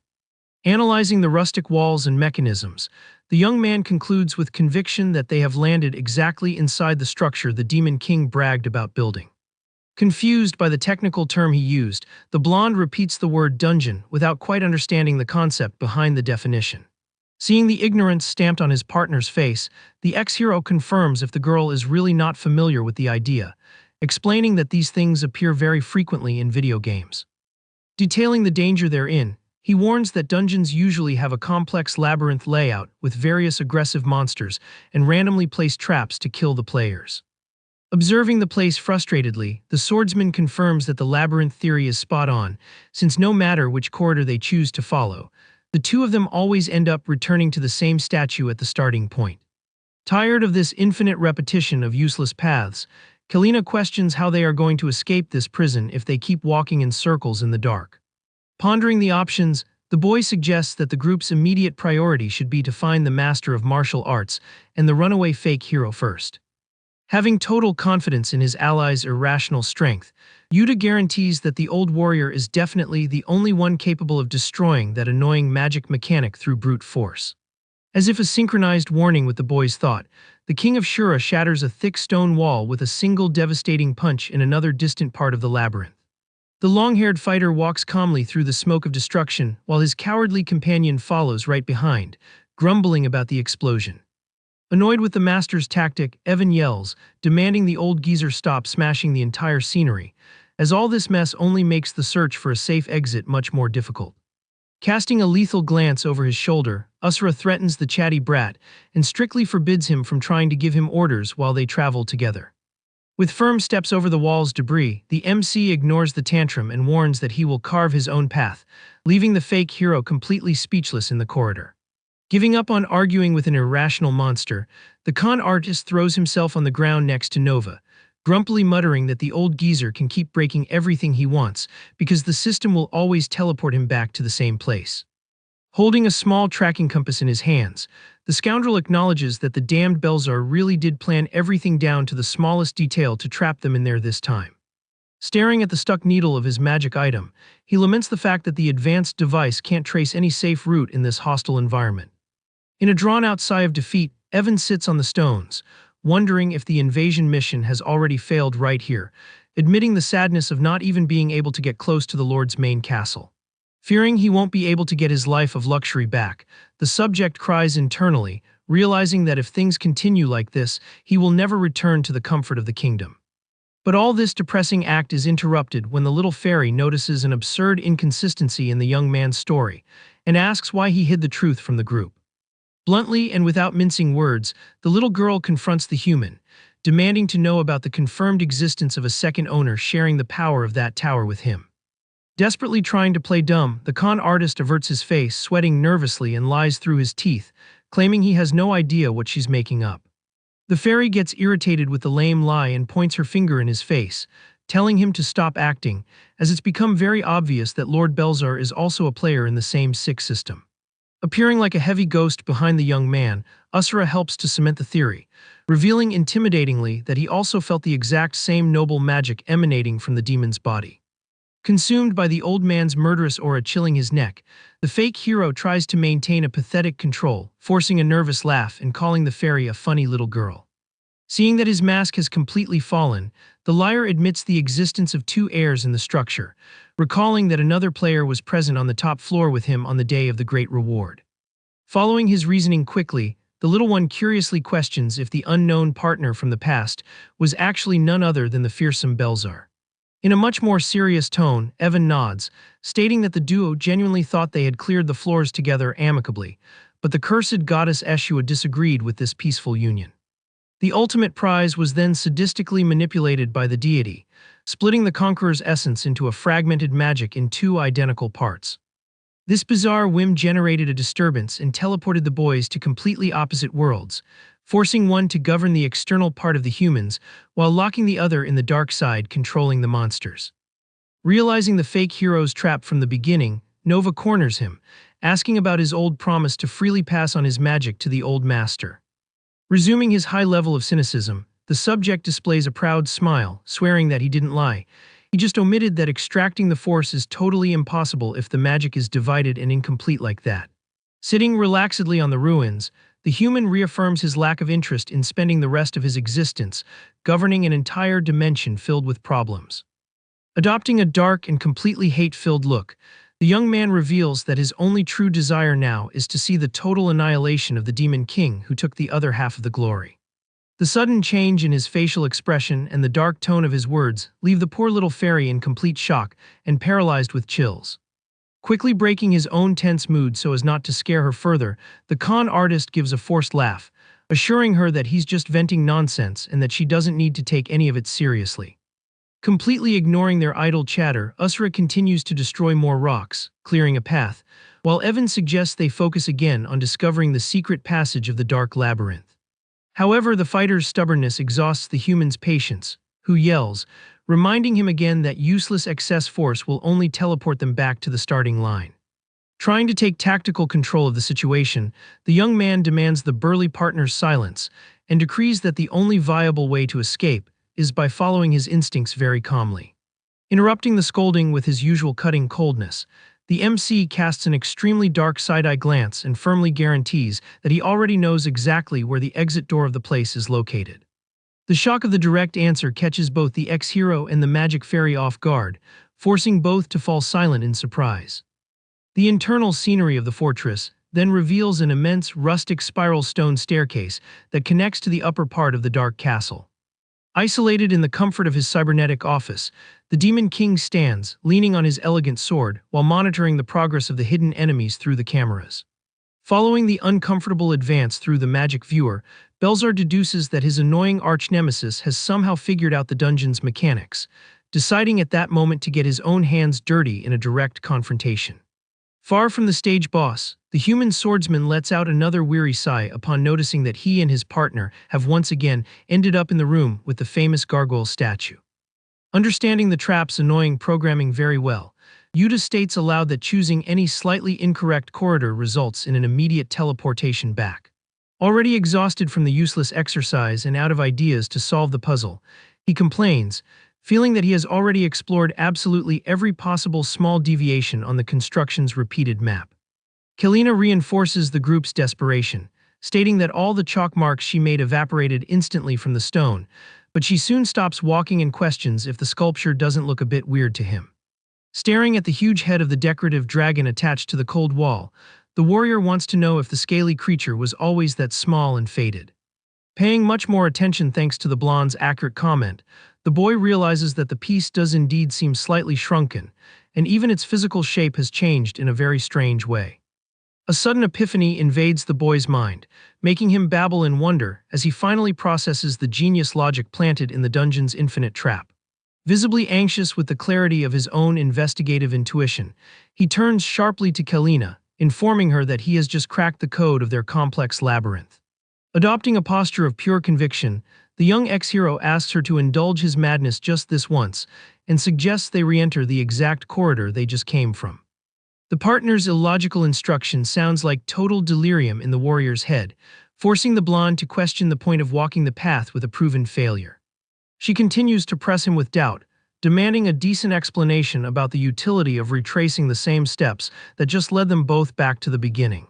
Analyzing the rustic walls and mechanisms, the young man concludes with conviction that they have landed exactly inside the structure the Demon King bragged about building. Confused by the technical term he used, the blonde repeats the word dungeon without quite understanding the concept behind the definition. Seeing the ignorance stamped on his partner's face, the ex-hero confirms if the girl is really not familiar with the idea, explaining that these things appear very frequently in video games. Detailing the danger therein, he warns that dungeons usually have a complex labyrinth layout with various aggressive monsters and randomly placed traps to kill the players. Observing the place frustratedly, the swordsman confirms that the labyrinth theory is spot on, since no matter which corridor they choose to follow, the two of them always end up returning to the same statue at the starting point. Tired of this infinite repetition of useless paths, Kalina questions how they are going to escape this prison if they keep walking in circles in the dark. Pondering the options, the boy suggests that the group's immediate priority should be to find the master of martial arts and the runaway fake hero first. Having total confidence in his allies' irrational strength, Yuta guarantees that the old warrior is definitely the only one capable of destroying that annoying magic mechanic through brute force. As if a synchronized warning with the boy's thought, the king of Shura shatters a thick stone wall with a single devastating punch in another distant part of the labyrinth. The long-haired fighter walks calmly through the smoke of destruction while his cowardly companion follows right behind, grumbling about the explosion. Annoyed with the master's tactic, Evan yells, demanding the old geezer stop smashing the entire scenery, as all this mess only makes the search for a safe exit much more difficult. Casting a lethal glance over his shoulder, Asura threatens the chatty brat and strictly forbids him from trying to give him orders while they travel together. With firm steps over the wall's debris, the MC ignores the tantrum and warns that he will carve his own path, leaving the fake hero completely speechless in the corridor. Giving up on arguing with an irrational monster, the con artist throws himself on the ground next to Nova, grumpily muttering that the old geezer can keep breaking everything he wants because the system will always teleport him back to the same place. Holding a small tracking compass in his hands, the scoundrel acknowledges that the damned Belzar really did plan everything down to the smallest detail to trap them in there this time. Staring at the stuck needle of his magic item, he laments the fact that the advanced device can't trace any safe route in this hostile environment. In a drawn-out sigh of defeat, Evan sits on the stones, wondering if the invasion mission has already failed right here, admitting the sadness of not even being able to get close to the Lord's main castle. Fearing he won't be able to get his life of luxury back, the subject cries internally, realizing that if things continue like this, he will never return to the comfort of the kingdom. But all this depressing act is interrupted when the little fairy notices an absurd inconsistency in the young man's story, and asks why he hid the truth from the group. Bluntly and without mincing words, the little girl confronts the human, demanding to know about the confirmed existence of a second owner sharing the power of that tower with him. Desperately trying to play dumb, the con artist averts his face, sweating nervously and lies through his teeth, claiming he has no idea what she's making up. The fairy gets irritated with the lame lie and points her finger in his face, telling him to stop acting, as it's become very obvious that Lord Belzar is also a player in the same sick system. Appearing like a heavy ghost behind the young man, Asura helps to cement the theory, revealing intimidatingly that he also felt the exact same noble magic emanating from the demon's body. Consumed by the old man's murderous aura chilling his neck, the fake hero tries to maintain a pathetic control, forcing a nervous laugh and calling the fairy a funny little girl. Seeing that his mask has completely fallen, the liar admits the existence of two heirs in the structure, recalling that another player was present on the top floor with him on the day of the great reward. Following his reasoning quickly, the little one curiously questions if the unknown partner from the past was actually none other than the fearsome Belzar. In a much more serious tone, Evan nods, stating that the duo genuinely thought they had cleared the floors together amicably, but the cursed goddess Ashua disagreed with this peaceful union. The ultimate prize was then sadistically manipulated by the deity, splitting the conqueror's essence into a fragmented magic in two identical parts. This bizarre whim generated a disturbance and teleported the boys to completely opposite worlds, forcing one to govern the external part of the humans while locking the other in the dark side controlling the monsters. Realizing the fake hero's trap from the beginning, Nova corners him, asking about his old promise to freely pass on his magic to the old master. Resuming his high level of cynicism, the subject displays a proud smile, swearing that he didn't lie. He just omitted that extracting the force is totally impossible if the magic is divided and incomplete like that. Sitting relaxedly on the ruins, the human reaffirms his lack of interest in spending the rest of his existence, governing an entire dimension filled with problems. Adopting a dark and completely hate-filled look, the young man reveals that his only true desire now is to see the total annihilation of the Demon King who took the other half of the glory. The sudden change in his facial expression and the dark tone of his words leave the poor little fairy in complete shock and paralyzed with chills. Quickly breaking his own tense mood so as not to scare her further, the con artist gives a forced laugh, assuring her that he's just venting nonsense and that she doesn't need to take any of it seriously. Completely ignoring their idle chatter, Asura continues to destroy more rocks, clearing a path, while Evan suggests they focus again on discovering the secret passage of the dark labyrinth. However, the fighter's stubbornness exhausts the human's patience, who yells, reminding him again that useless excess force will only teleport them back to the starting line. Trying to take tactical control of the situation, the young man demands the burly partner's silence and decrees that the only viable way to escape is by following his instincts very calmly. Interrupting the scolding with his usual cutting coldness, the MC casts an extremely dark side-eye glance and firmly guarantees that he already knows exactly where the exit door of the place is located. The shock of the direct answer catches both the ex-hero and the magic fairy off guard, forcing both to fall silent in surprise. The internal scenery of the fortress then reveals an immense rustic spiral stone staircase that connects to the upper part of the dark castle. Isolated in the comfort of his cybernetic office, the Demon King stands, leaning on his elegant sword, while monitoring the progress of the hidden enemies through the cameras. Following the uncomfortable advance through the magic viewer, Belzar deduces that his annoying arch-nemesis has somehow figured out the dungeon's mechanics, deciding at that moment to get his own hands dirty in a direct confrontation. Far from the stage boss, the human swordsman lets out another weary sigh upon noticing that he and his partner have once again ended up in the room with the famous gargoyle statue. Understanding the trap's annoying programming very well, Yuta states aloud that choosing any slightly incorrect corridor results in an immediate teleportation back. Already exhausted from the useless exercise and out of ideas to solve the puzzle, he complains, feeling that he has already explored absolutely every possible small deviation on the construction's repeated map. Kalina reinforces the group's desperation, stating that all the chalk marks she made evaporated instantly from the stone, but she soon stops walking and questions if the sculpture doesn't look a bit weird to him. Staring at the huge head of the decorative dragon attached to the cold wall, the warrior wants to know if the scaly creature was always that small and faded. Paying much more attention thanks to the blonde's accurate comment, the boy realizes that the piece does indeed seem slightly shrunken, and even its physical shape has changed in a very strange way. A sudden epiphany invades the boy's mind, making him babble in wonder as he finally processes the genius logic planted in the dungeon's infinite trap. Visibly anxious with the clarity of his own investigative intuition, he turns sharply to Kalina, informing her that he has just cracked the code of their complex labyrinth. Adopting a posture of pure conviction, the young ex-hero asks her to indulge his madness just this once and suggests they re-enter the exact corridor they just came from. The partner's illogical instruction sounds like total delirium in the warrior's head, forcing the blonde to question the point of walking the path with a proven failure. She continues to press him with doubt, demanding a decent explanation about the utility of retracing the same steps that just led them both back to the beginning.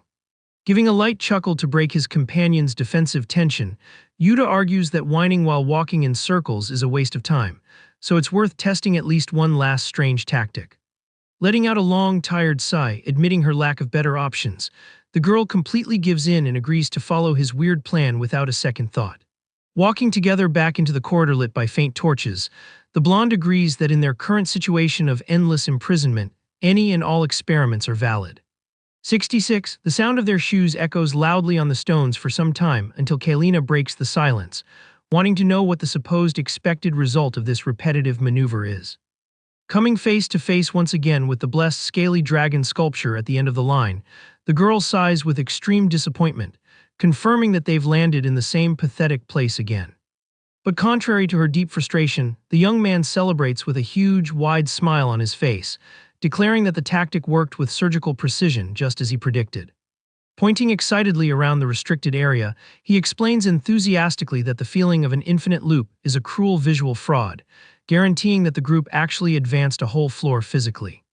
Giving a light chuckle to break his companion's defensive tension, Yuta argues that whining while walking in circles is a waste of time, so it's worth testing at least one last strange tactic. Letting out a long, tired sigh, admitting her lack of better options, the girl completely gives in and agrees to follow his weird plan without a second thought. Walking together back into the corridor lit by faint torches, the blonde agrees that in their current situation of endless imprisonment, any and all experiments are valid. 66. The sound of their shoes echoes loudly on the stones for some time until Kalina breaks the silence, wanting to know what the supposed expected result of this repetitive maneuver is. Coming face to face once again with the blessed scaly dragon sculpture at the end of the line, the girl sighs with extreme disappointment, confirming that they've landed in the same pathetic place again. But contrary to her deep frustration, the young man celebrates with a huge, wide smile on his face, declaring that the tactic worked with surgical precision just as he predicted. Pointing excitedly around the restricted area, he explains enthusiastically that the feeling of an infinite loop is a cruel visual fraud, guaranteeing that the group actually advanced a whole floor physically.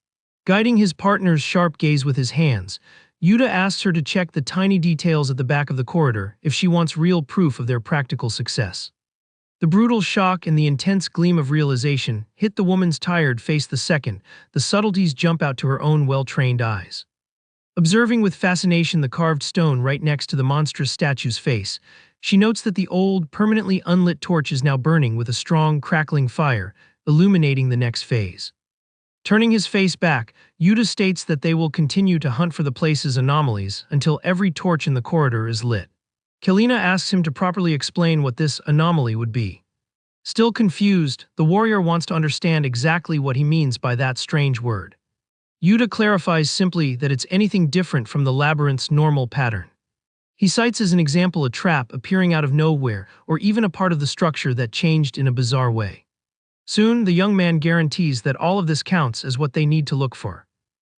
Guiding his partner's sharp gaze with his hands, Yuta asks her to check the tiny details at the back of the corridor if she wants real proof of their practical success. The brutal shock and the intense gleam of realization hit the woman's tired face the second the subtleties jump out to her own well-trained eyes. Observing with fascination the carved stone right next to the monstrous statue's face, she notes that the old, permanently unlit torch is now burning with a strong, crackling fire, illuminating the next phase. Turning his face back, Yuta states that they will continue to hunt for the place's anomalies until every torch in the corridor is lit. Kalina asks him to properly explain what this anomaly would be. Still confused, the warrior wants to understand exactly what he means by that strange word. Yuta clarifies simply that it's anything different from the labyrinth's normal pattern. He cites as an example a trap appearing out of nowhere or even a part of the structure that changed in a bizarre way. Soon, the young man guarantees that all of this counts as what they need to look for.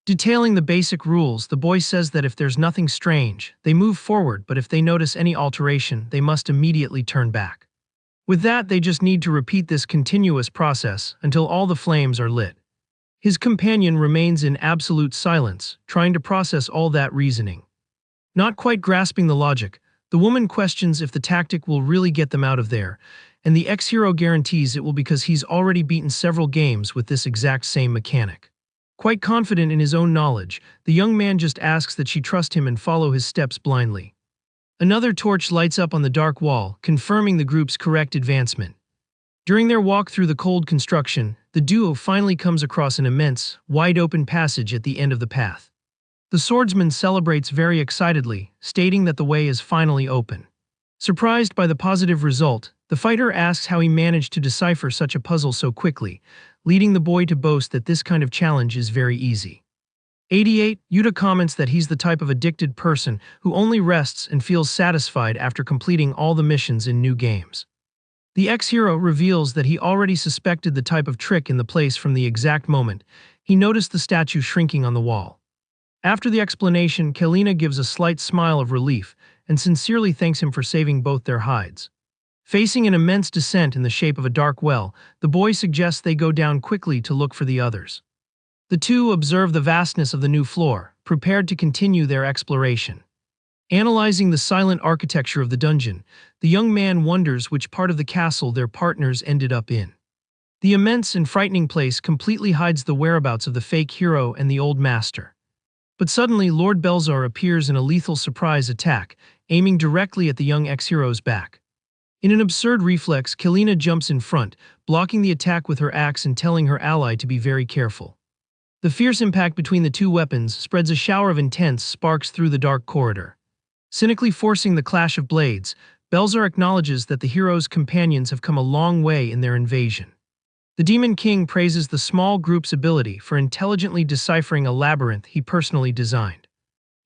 Detailing the basic rules, the boy says that if there's nothing strange, they move forward, but if they notice any alteration, they must immediately turn back. With that, they just need to repeat this continuous process until all the flames are lit. His companion remains in absolute silence, trying to process all that reasoning. Not quite grasping the logic, the woman questions if the tactic will really get them out of there, and the ex-hero guarantees it will because he's already beaten several games with this exact same mechanic. Quite confident in his own knowledge, the young man just asks that she trust him and follow his steps blindly. Another torch lights up on the dark wall, confirming the group's correct advancement. During their walk through the cold construction, the duo finally comes across an immense, wide-open passage at the end of the path. The swordsman celebrates very excitedly, stating that the way is finally open. Surprised by the positive result, the fighter asks how he managed to decipher such a puzzle so quickly, leading the boy to boast that this kind of challenge is very easy. 88. Yuta comments that he's the type of addicted person who only rests and feels satisfied after completing all the missions in new games. The ex-hero reveals that he already suspected the type of trick in the place from the exact moment he noticed the statue shrinking on the wall. After the explanation, Kalina gives a slight smile of relief and sincerely thanks him for saving both their hides. Facing an immense descent in the shape of a dark well, the boy suggests they go down quickly to look for the others. The two observe the vastness of the new floor, prepared to continue their exploration. Analyzing the silent architecture of the dungeon, the young man wonders which part of the castle their partners ended up in. The immense and frightening place completely hides the whereabouts of the fake hero and the old master. But suddenly Lord Belzar appears in a lethal surprise attack, aiming directly at the young ex-hero's back. In an absurd reflex, Kalina jumps in front, blocking the attack with her axe and telling her ally to be very careful. The fierce impact between the two weapons spreads a shower of intense sparks through the dark corridor. Cynically forcing the clash of blades, Belzar acknowledges that the hero's companions have come a long way in their invasion. The Demon King praises the small group's ability for intelligently deciphering a labyrinth he personally designed.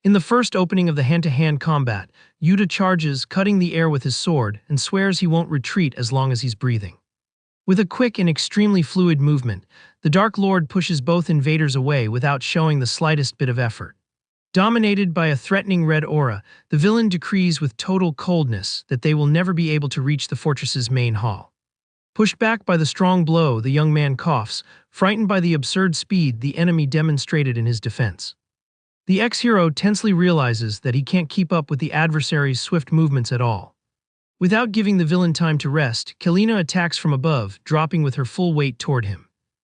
In the first opening of the hand-to-hand combat, Yuta charges, cutting the air with his sword, and swears he won't retreat as long as he's breathing. With a quick and extremely fluid movement, the Dark Lord pushes both invaders away without showing the slightest bit of effort. Dominated by a threatening red aura, the villain decrees with total coldness that they will never be able to reach the fortress's main hall. Pushed back by the strong blow, the young man coughs, frightened by the absurd speed the enemy demonstrated in his defense. The ex-hero tensely realizes that he can't keep up with the adversary's swift movements at all. Without giving the villain time to rest, Kalina attacks from above, dropping with her full weight toward him.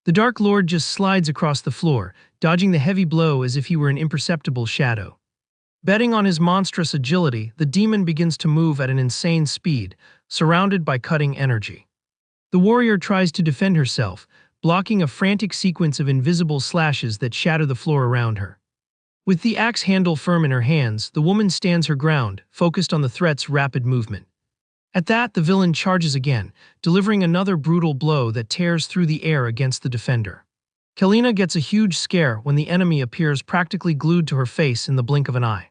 The Dark Lord just slides across the floor, dodging the heavy blow as if he were an imperceptible shadow. Betting on his monstrous agility, the demon begins to move at an insane speed, surrounded by cutting energy. The warrior tries to defend herself, blocking a frantic sequence of invisible slashes that shatter the floor around her. With the axe handle firm in her hands, the woman stands her ground, focused on the threat's rapid movement. At that, the villain charges again, delivering another brutal blow that tears through the air against the defender. Kalina gets a huge scare when the enemy appears practically glued to her face in the blink of an eye.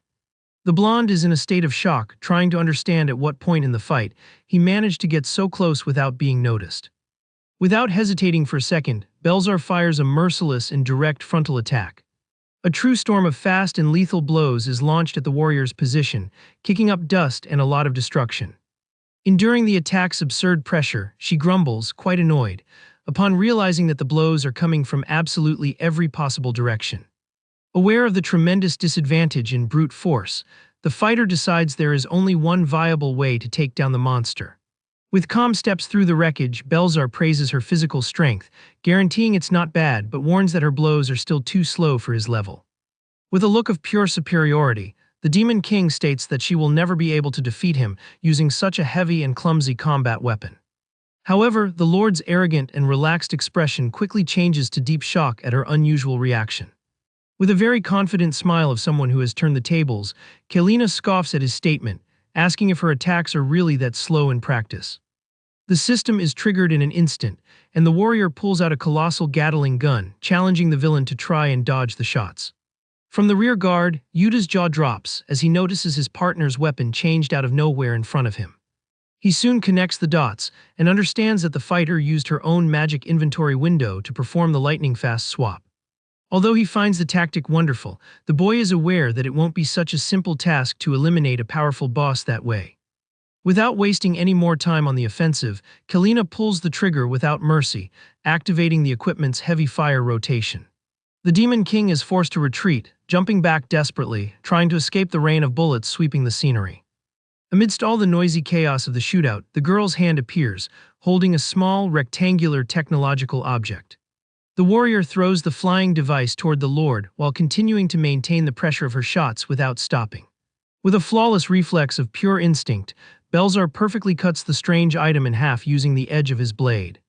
The blonde is in a state of shock, trying to understand at what point in the fight he managed to get so close without being noticed. Without hesitating for a second, Belzar fires a merciless and direct frontal attack. A true storm of fast and lethal blows is launched at the warrior's position, kicking up dust and a lot of destruction. Enduring the attack's absurd pressure, she grumbles, quite annoyed, upon realizing that the blows are coming from absolutely every possible direction. Aware of the tremendous disadvantage in brute force, the fighter decides there is only one viable way to take down the monster. With calm steps through the wreckage, Belzar praises her physical strength, guaranteeing it's not bad but warns that her blows are still too slow for his level. With a look of pure superiority, the Demon King states that she will never be able to defeat him using such a heavy and clumsy combat weapon. However, the Lord's arrogant and relaxed expression quickly changes to deep shock at her unusual reaction. With a very confident smile of someone who has turned the tables, Kalina scoffs at his statement, asking if her attacks are really that slow in practice. The system is triggered in an instant, and the warrior pulls out a colossal Gatling gun, challenging the villain to try and dodge the shots. From the rear guard, Yuta's jaw drops as he notices his partner's weapon changed out of nowhere in front of him. He soon connects the dots and understands that the fighter used her own magic inventory window to perform the lightning-fast swap. Although he finds the tactic wonderful, the boy is aware that it won't be such a simple task to eliminate a powerful boss that way. Without wasting any more time on the offensive, Kalina pulls the trigger without mercy, activating the equipment's heavy fire rotation. The Demon King is forced to retreat, jumping back desperately, trying to escape the rain of bullets sweeping the scenery. Amidst all the noisy chaos of the shootout, the girl's hand appears, holding a small, rectangular technological object. The warrior throws the flying device toward the Lord while continuing to maintain the pressure of her shots without stopping. With a flawless reflex of pure instinct, Belzar perfectly cuts the strange item in half using the edge of his blade.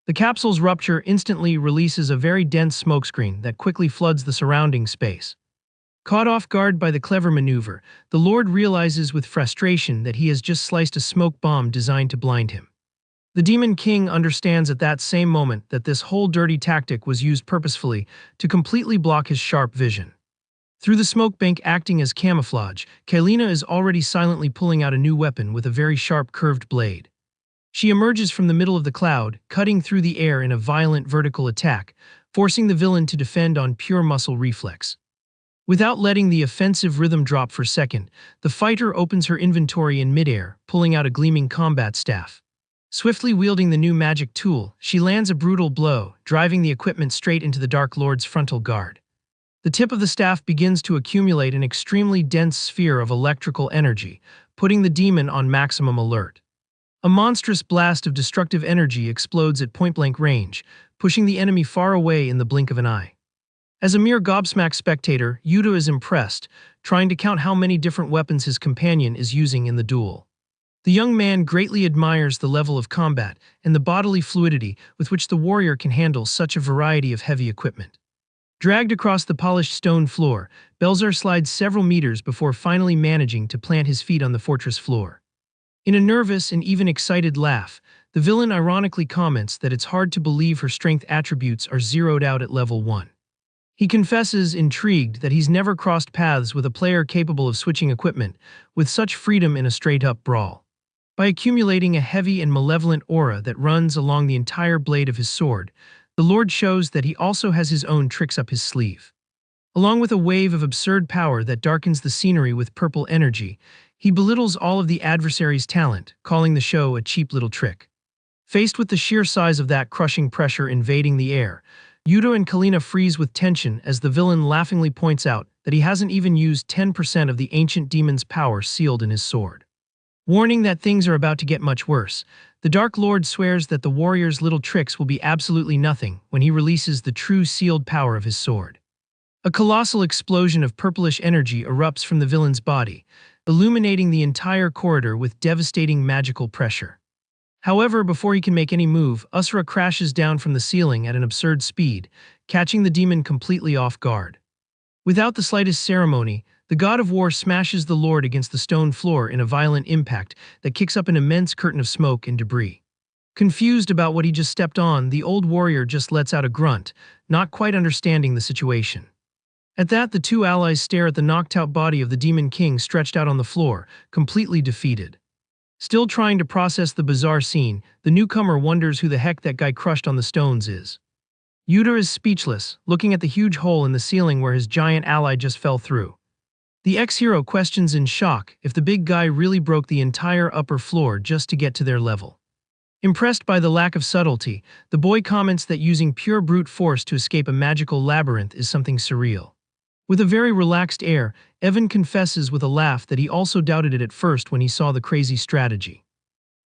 The capsule's rupture instantly releases a very dense smokescreen that quickly floods the surrounding space. Caught off guard by the clever maneuver, the Lord realizes with frustration that he has just sliced a smoke bomb designed to blind him. The Demon King understands at that same moment that this whole dirty tactic was used purposefully to completely block his sharp vision. Through the smoke bank acting as camouflage, Kalina is already silently pulling out a new weapon with a very sharp curved blade. She emerges from the middle of the cloud, cutting through the air in a violent vertical attack, forcing the villain to defend on pure muscle reflex. Without letting the offensive rhythm drop for a second, the fighter opens her inventory in midair, pulling out a gleaming combat staff. Swiftly wielding the new magic tool, she lands a brutal blow, driving the equipment straight into the Dark Lord's frontal guard. The tip of the staff begins to accumulate an extremely dense sphere of electrical energy, putting the demon on maximum alert. A monstrous blast of destructive energy explodes at point-blank range, pushing the enemy far away in the blink of an eye. As a mere gobsmacked spectator, Yuta is impressed, trying to count how many different weapons his companion is using in the duel. The young man greatly admires the level of combat and the bodily fluidity with which the warrior can handle such a variety of heavy equipment. Dragged across the polished stone floor, Belzar slides several meters before finally managing to plant his feet on the fortress floor. In a nervous and even excited laugh, the villain ironically comments that it's hard to believe her strength attributes are zeroed out at level 1. He confesses, intrigued, that he's never crossed paths with a player capable of switching equipment with such freedom in a straight-up brawl. By accumulating a heavy and malevolent aura that runs along the entire blade of his sword, the Lord shows that he also has his own tricks up his sleeve. Along with a wave of absurd power that darkens the scenery with purple energy, he belittles all of the adversary's talent, calling the show a cheap little trick. Faced with the sheer size of that crushing pressure invading the air, Yuta and Kalina freeze with tension as the villain laughingly points out that he hasn't even used 10% of the ancient demon's power sealed in his sword. Warning that things are about to get much worse, the Dark Lord swears that the warrior's little tricks will be absolutely nothing when he releases the true sealed power of his sword. A colossal explosion of purplish energy erupts from the villain's body, illuminating the entire corridor with devastating magical pressure. However, before he can make any move, Asura crashes down from the ceiling at an absurd speed, catching the demon completely off guard. Without the slightest ceremony, the god of war smashes the Lord against the stone floor in a violent impact that kicks up an immense curtain of smoke and debris. Confused about what he just stepped on, the old warrior just lets out a grunt, not quite understanding the situation. At that, the two allies stare at the knocked-out body of the Demon King stretched out on the floor, completely defeated. Still trying to process the bizarre scene, the newcomer wonders who the heck that guy crushed on the stones is. Yuta is speechless, looking at the huge hole in the ceiling where his giant ally just fell through. The ex-hero questions in shock if the big guy really broke the entire upper floor just to get to their level. Impressed by the lack of subtlety, the boy comments that using pure brute force to escape a magical labyrinth is something surreal. With a very relaxed air, Evan confesses with a laugh that he also doubted it at first when he saw the crazy strategy.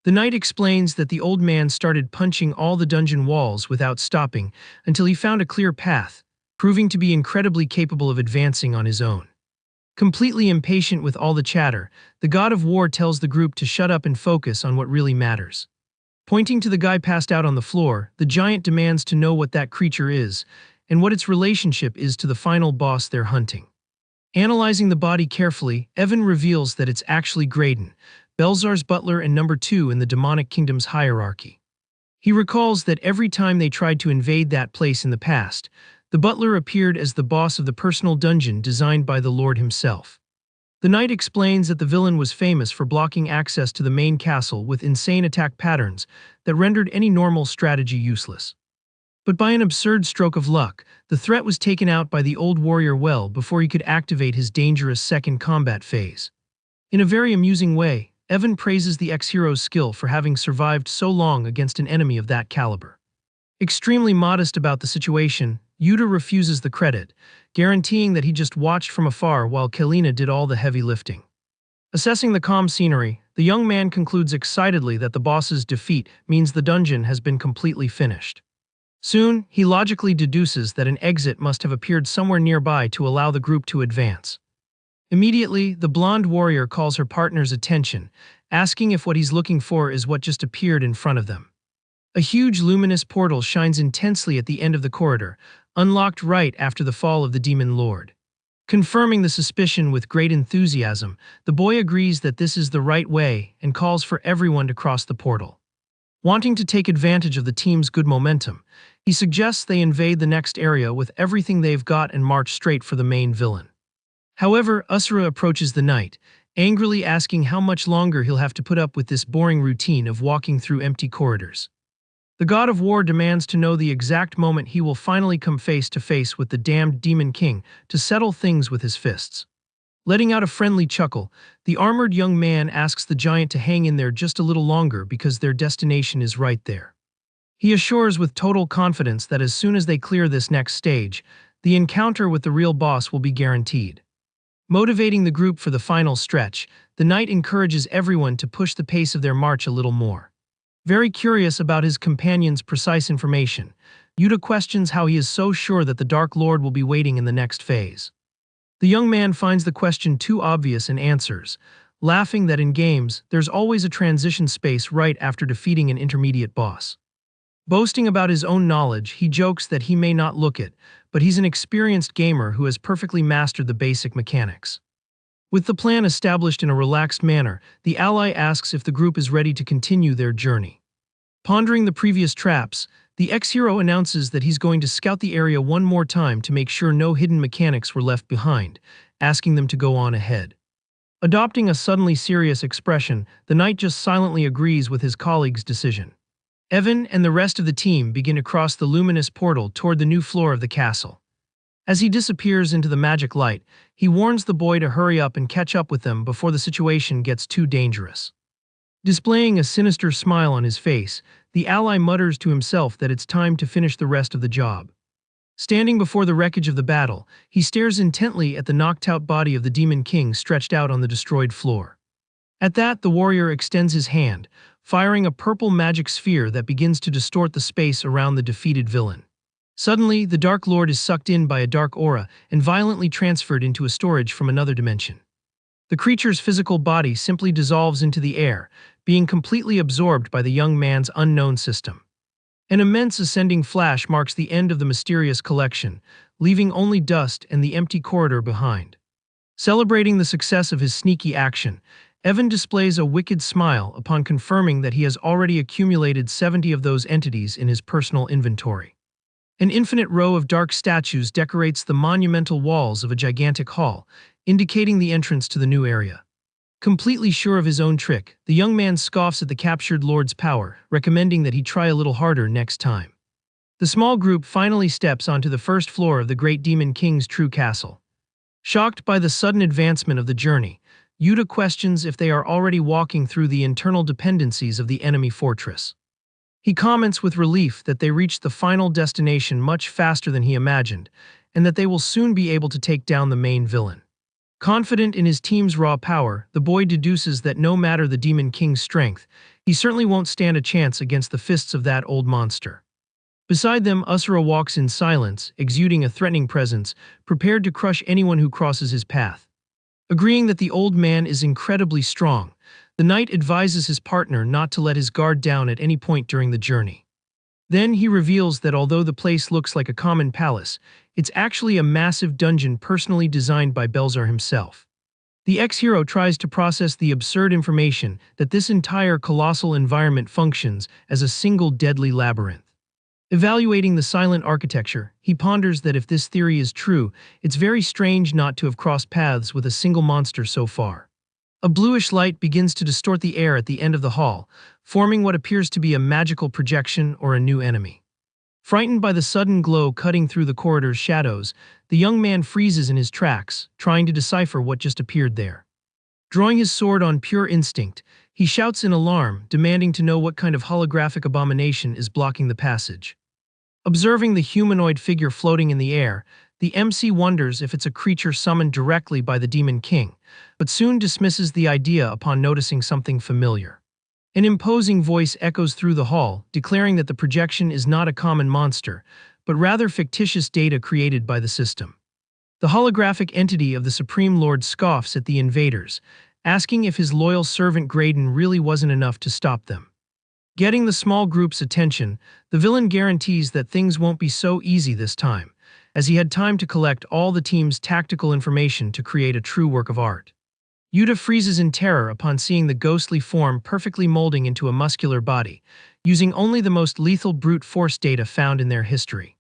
The knight explains that the old man started punching all the dungeon walls without stopping until he found a clear path, proving to be incredibly capable of advancing on his own. Completely impatient with all the chatter, the god of war tells the group to shut up and focus on what really matters. Pointing to the guy passed out on the floor, the giant demands to know what that creature is and what its relationship is to the final boss they're hunting. Analyzing the body carefully, Evan reveals that it's actually Graydon, Belzar's butler and number 2 in the demonic kingdom's hierarchy. He recalls that every time they tried to invade that place in the past, the butler appeared as the boss of the personal dungeon designed by the Lord himself. The knight explains that the villain was famous for blocking access to the main castle with insane attack patterns that rendered any normal strategy useless. But by an absurd stroke of luck, the threat was taken out by the old warrior well before he could activate his dangerous second combat phase. In a very amusing way, Evan praises the ex-hero's skill for having survived so long against an enemy of that caliber. Extremely modest about the situation, Yuta refuses the credit, guaranteeing that he just watched from afar while Kalina did all the heavy lifting. Assessing the calm scenery, the young man concludes excitedly that the boss's defeat means the dungeon has been completely finished. Soon, he logically deduces that an exit must have appeared somewhere nearby to allow the group to advance. Immediately, the blonde warrior calls her partner's attention, asking if what he's looking for is what just appeared in front of them. A huge luminous portal shines intensely at the end of the corridor, unlocked right after the fall of the demon lord. Confirming the suspicion with great enthusiasm, the boy agrees that this is the right way and calls for everyone to cross the portal. Wanting to take advantage of the team's good momentum, he suggests they invade the next area with everything they've got and march straight for the main villain. However, Asura approaches the knight, angrily asking how much longer he'll have to put up with this boring routine of walking through empty corridors. The god of war demands to know the exact moment he will finally come face to face with the damned demon king to settle things with his fists. Letting out a friendly chuckle, the armored young man asks the giant to hang in there just a little longer because their destination is right there. He assures with total confidence that as soon as they clear this next stage, the encounter with the real boss will be guaranteed. Motivating the group for the final stretch, the knight encourages everyone to push the pace of their march a little more. Very curious about his companion's precise information, Yuta questions how he is so sure that the Dark Lord will be waiting in the next phase. The young man finds the question too obvious and answers, laughing that in games, there's always a transition space right after defeating an intermediate boss. Boasting about his own knowledge, he jokes that he may not look it, but he's an experienced gamer who has perfectly mastered the basic mechanics. With the plan established in a relaxed manner, the ally asks if the group is ready to continue their journey. Pondering the previous traps, the ex-hero announces that he's going to scout the area one more time to make sure no hidden mechanics were left behind, asking them to go on ahead. Adopting a suddenly serious expression, the knight just silently agrees with his colleague's decision. Evan and the rest of the team begin to cross the luminous portal toward the new floor of the castle. As he disappears into the magic light, he warns the boy to hurry up and catch up with them before the situation gets too dangerous. Displaying a sinister smile on his face, the ally mutters to himself that it's time to finish the rest of the job. Standing before the wreckage of the battle, he stares intently at the knocked-out body of the Demon King stretched out on the destroyed floor. At that, the warrior extends his hand, firing a purple magic sphere that begins to distort the space around the defeated villain. Suddenly, the Dark Lord is sucked in by a dark aura and violently transferred into a storage from another dimension. The creature's physical body simply dissolves into the air, being completely absorbed by the young man's unknown system. An immense ascending flash marks the end of the mysterious collection, leaving only dust and the empty corridor behind. Celebrating the success of his sneaky action, Evan displays a wicked smile upon confirming that he has already accumulated 70 of those entities in his personal inventory. An infinite row of dark statues decorates the monumental walls of a gigantic hall, indicating the entrance to the new area. Completely sure of his own trick, the young man scoffs at the captured lord's power, recommending that he try a little harder next time. The small group finally steps onto the first floor of the great Demon King's true castle. Shocked by the sudden advancement of the journey, Yuta questions if they are already walking through the internal dependencies of the enemy fortress. He comments with relief that they reached the final destination much faster than he imagined, and that they will soon be able to take down the main villain. Confident in his team's raw power, the boy deduces that no matter the Demon King's strength, He certainly won't stand a chance against the fists of that old monster. Beside them, Asura walks in silence, exuding a threatening presence, prepared to crush anyone who crosses his path. Agreeing that the old man is incredibly strong, the knight advises his partner not to let his guard down at any point during the journey. Then he reveals that although the place looks like a common palace, it's actually a massive dungeon personally designed by Belzar himself. The ex-hero tries to process the absurd information that this entire colossal environment functions as a single deadly labyrinth. Evaluating the silent architecture, he ponders that if this theory is true, it's very strange not to have crossed paths with a single monster so far. A bluish light begins to distort the air at the end of the hall, forming what appears to be a magical projection or a new enemy. Frightened by the sudden glow cutting through the corridor's shadows, the young man freezes in his tracks, trying to decipher what just appeared there. Drawing his sword on pure instinct, he shouts in alarm, demanding to know what kind of holographic abomination is blocking the passage. Observing the humanoid figure floating in the air, the MC wonders if it's a creature summoned directly by the Demon King, but soon dismisses the idea upon noticing something familiar. An imposing voice echoes through the hall, declaring that the projection is not a common monster, but rather fictitious data created by the system. The holographic entity of the Supreme Lord scoffs at the invaders, asking if his loyal servant Graydon really wasn't enough to stop them. Getting the small group's attention, the villain guarantees that things won't be so easy this time, as he had time to collect all the team's tactical information to create a true work of art. Yuta freezes in terror upon seeing the ghostly form perfectly molding into a muscular body, using only the most lethal brute force data found in their history.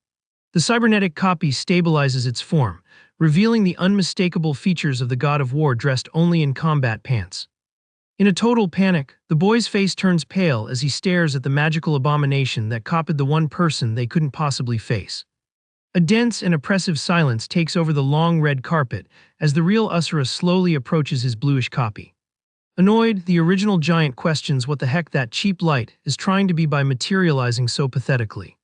The cybernetic copy stabilizes its form, revealing the unmistakable features of the god of war dressed only in combat pants. In a total panic, the boy's face turns pale as he stares at the magical abomination that copied the one person they couldn't possibly face. A dense and oppressive silence takes over the long red carpet as the real Asura slowly approaches his bluish copy. Annoyed, the original giant questions what the heck that cheap light is trying to be by materializing so pathetically.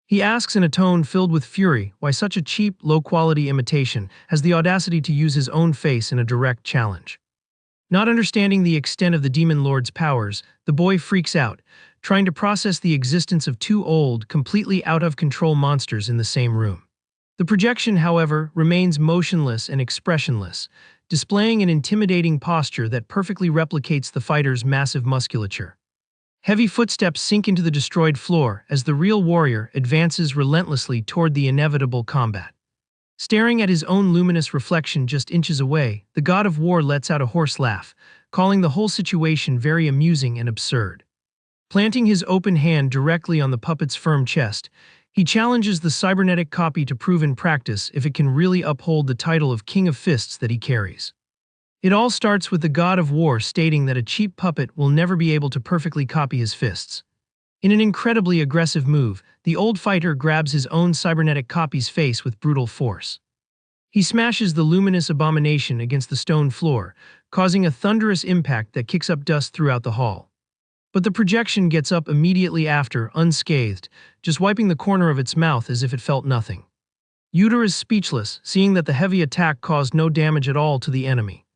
He asks in a tone filled with fury why such a cheap, low-quality imitation has the audacity to use his own face in a direct challenge. Not understanding the extent of the Demon Lord's powers, the boy freaks out, trying to process the existence of two old, completely out-of-control monsters in the same room. The projection, however, remains motionless and expressionless, displaying an intimidating posture that perfectly replicates the fighter's massive musculature. Heavy footsteps sink into the destroyed floor as the real warrior advances relentlessly toward the inevitable combat. Staring at his own luminous reflection just inches away, the god of war lets out a hoarse laugh, calling the whole situation very amusing and absurd. Planting his open hand directly on the puppet's firm chest, he challenges the cybernetic copy to prove in practice if it can really uphold the title of King of Fists that he carries. It all starts with the god of war stating that a cheap puppet will never be able to perfectly copy his fists. In an incredibly aggressive move, the old fighter grabs his own cybernetic copy's face with brutal force. He smashes the luminous abomination against the stone floor, causing a thunderous impact that kicks up dust throughout the hall. But the projection gets up immediately after, unscathed, just wiping the corner of its mouth as if it felt nothing. Yuta is speechless, seeing that the heavy attack caused no damage at all to the enemy.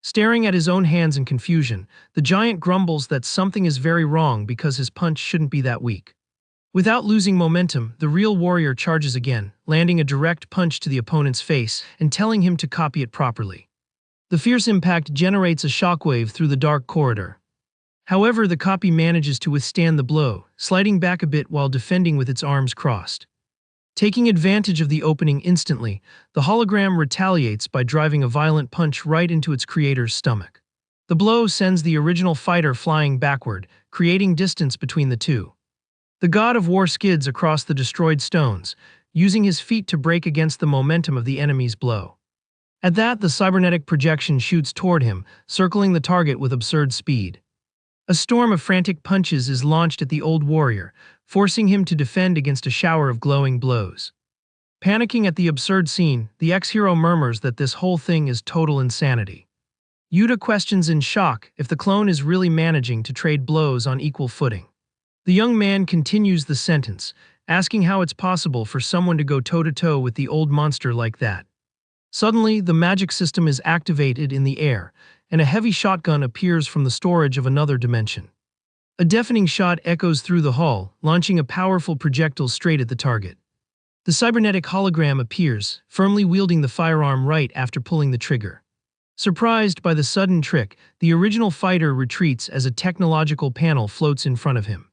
Staring at his own hands in confusion, the giant grumbles that something is very wrong because his punch shouldn't be that weak. Without losing momentum, the real warrior charges again, landing a direct punch to the opponent's face and telling him to copy it properly. The fierce impact generates a shockwave through the dark corridor. However, the copy manages to withstand the blow, sliding back a bit while defending with its arms crossed. Taking advantage of the opening instantly, the hologram retaliates by driving a violent punch right into its creator's stomach. The blow sends the original fighter flying backward, creating distance between the two. The god of war skids across the destroyed stones, using his feet to break against the momentum of the enemy's blow. At that, the cybernetic projection shoots toward him, circling the target with absurd speed. A storm of frantic punches is launched at the old warrior, forcing him to defend against a shower of glowing blows. Panicking at the absurd scene, the ex-hero murmurs that this whole thing is total insanity. Yuta questions in shock if the clone is really managing to trade blows on equal footing. The young man continues the sentence, asking how it's possible for someone to go toe-to-toe with the old monster like that. Suddenly, the magic system is activated in the air, and a heavy shotgun appears from the storage of another dimension. A deafening shot echoes through the hall, launching a powerful projectile straight at the target. The cybernetic hologram appears, firmly wielding the firearm right after pulling the trigger. Surprised by the sudden trick, the original fighter retreats as a technological panel floats in front of him.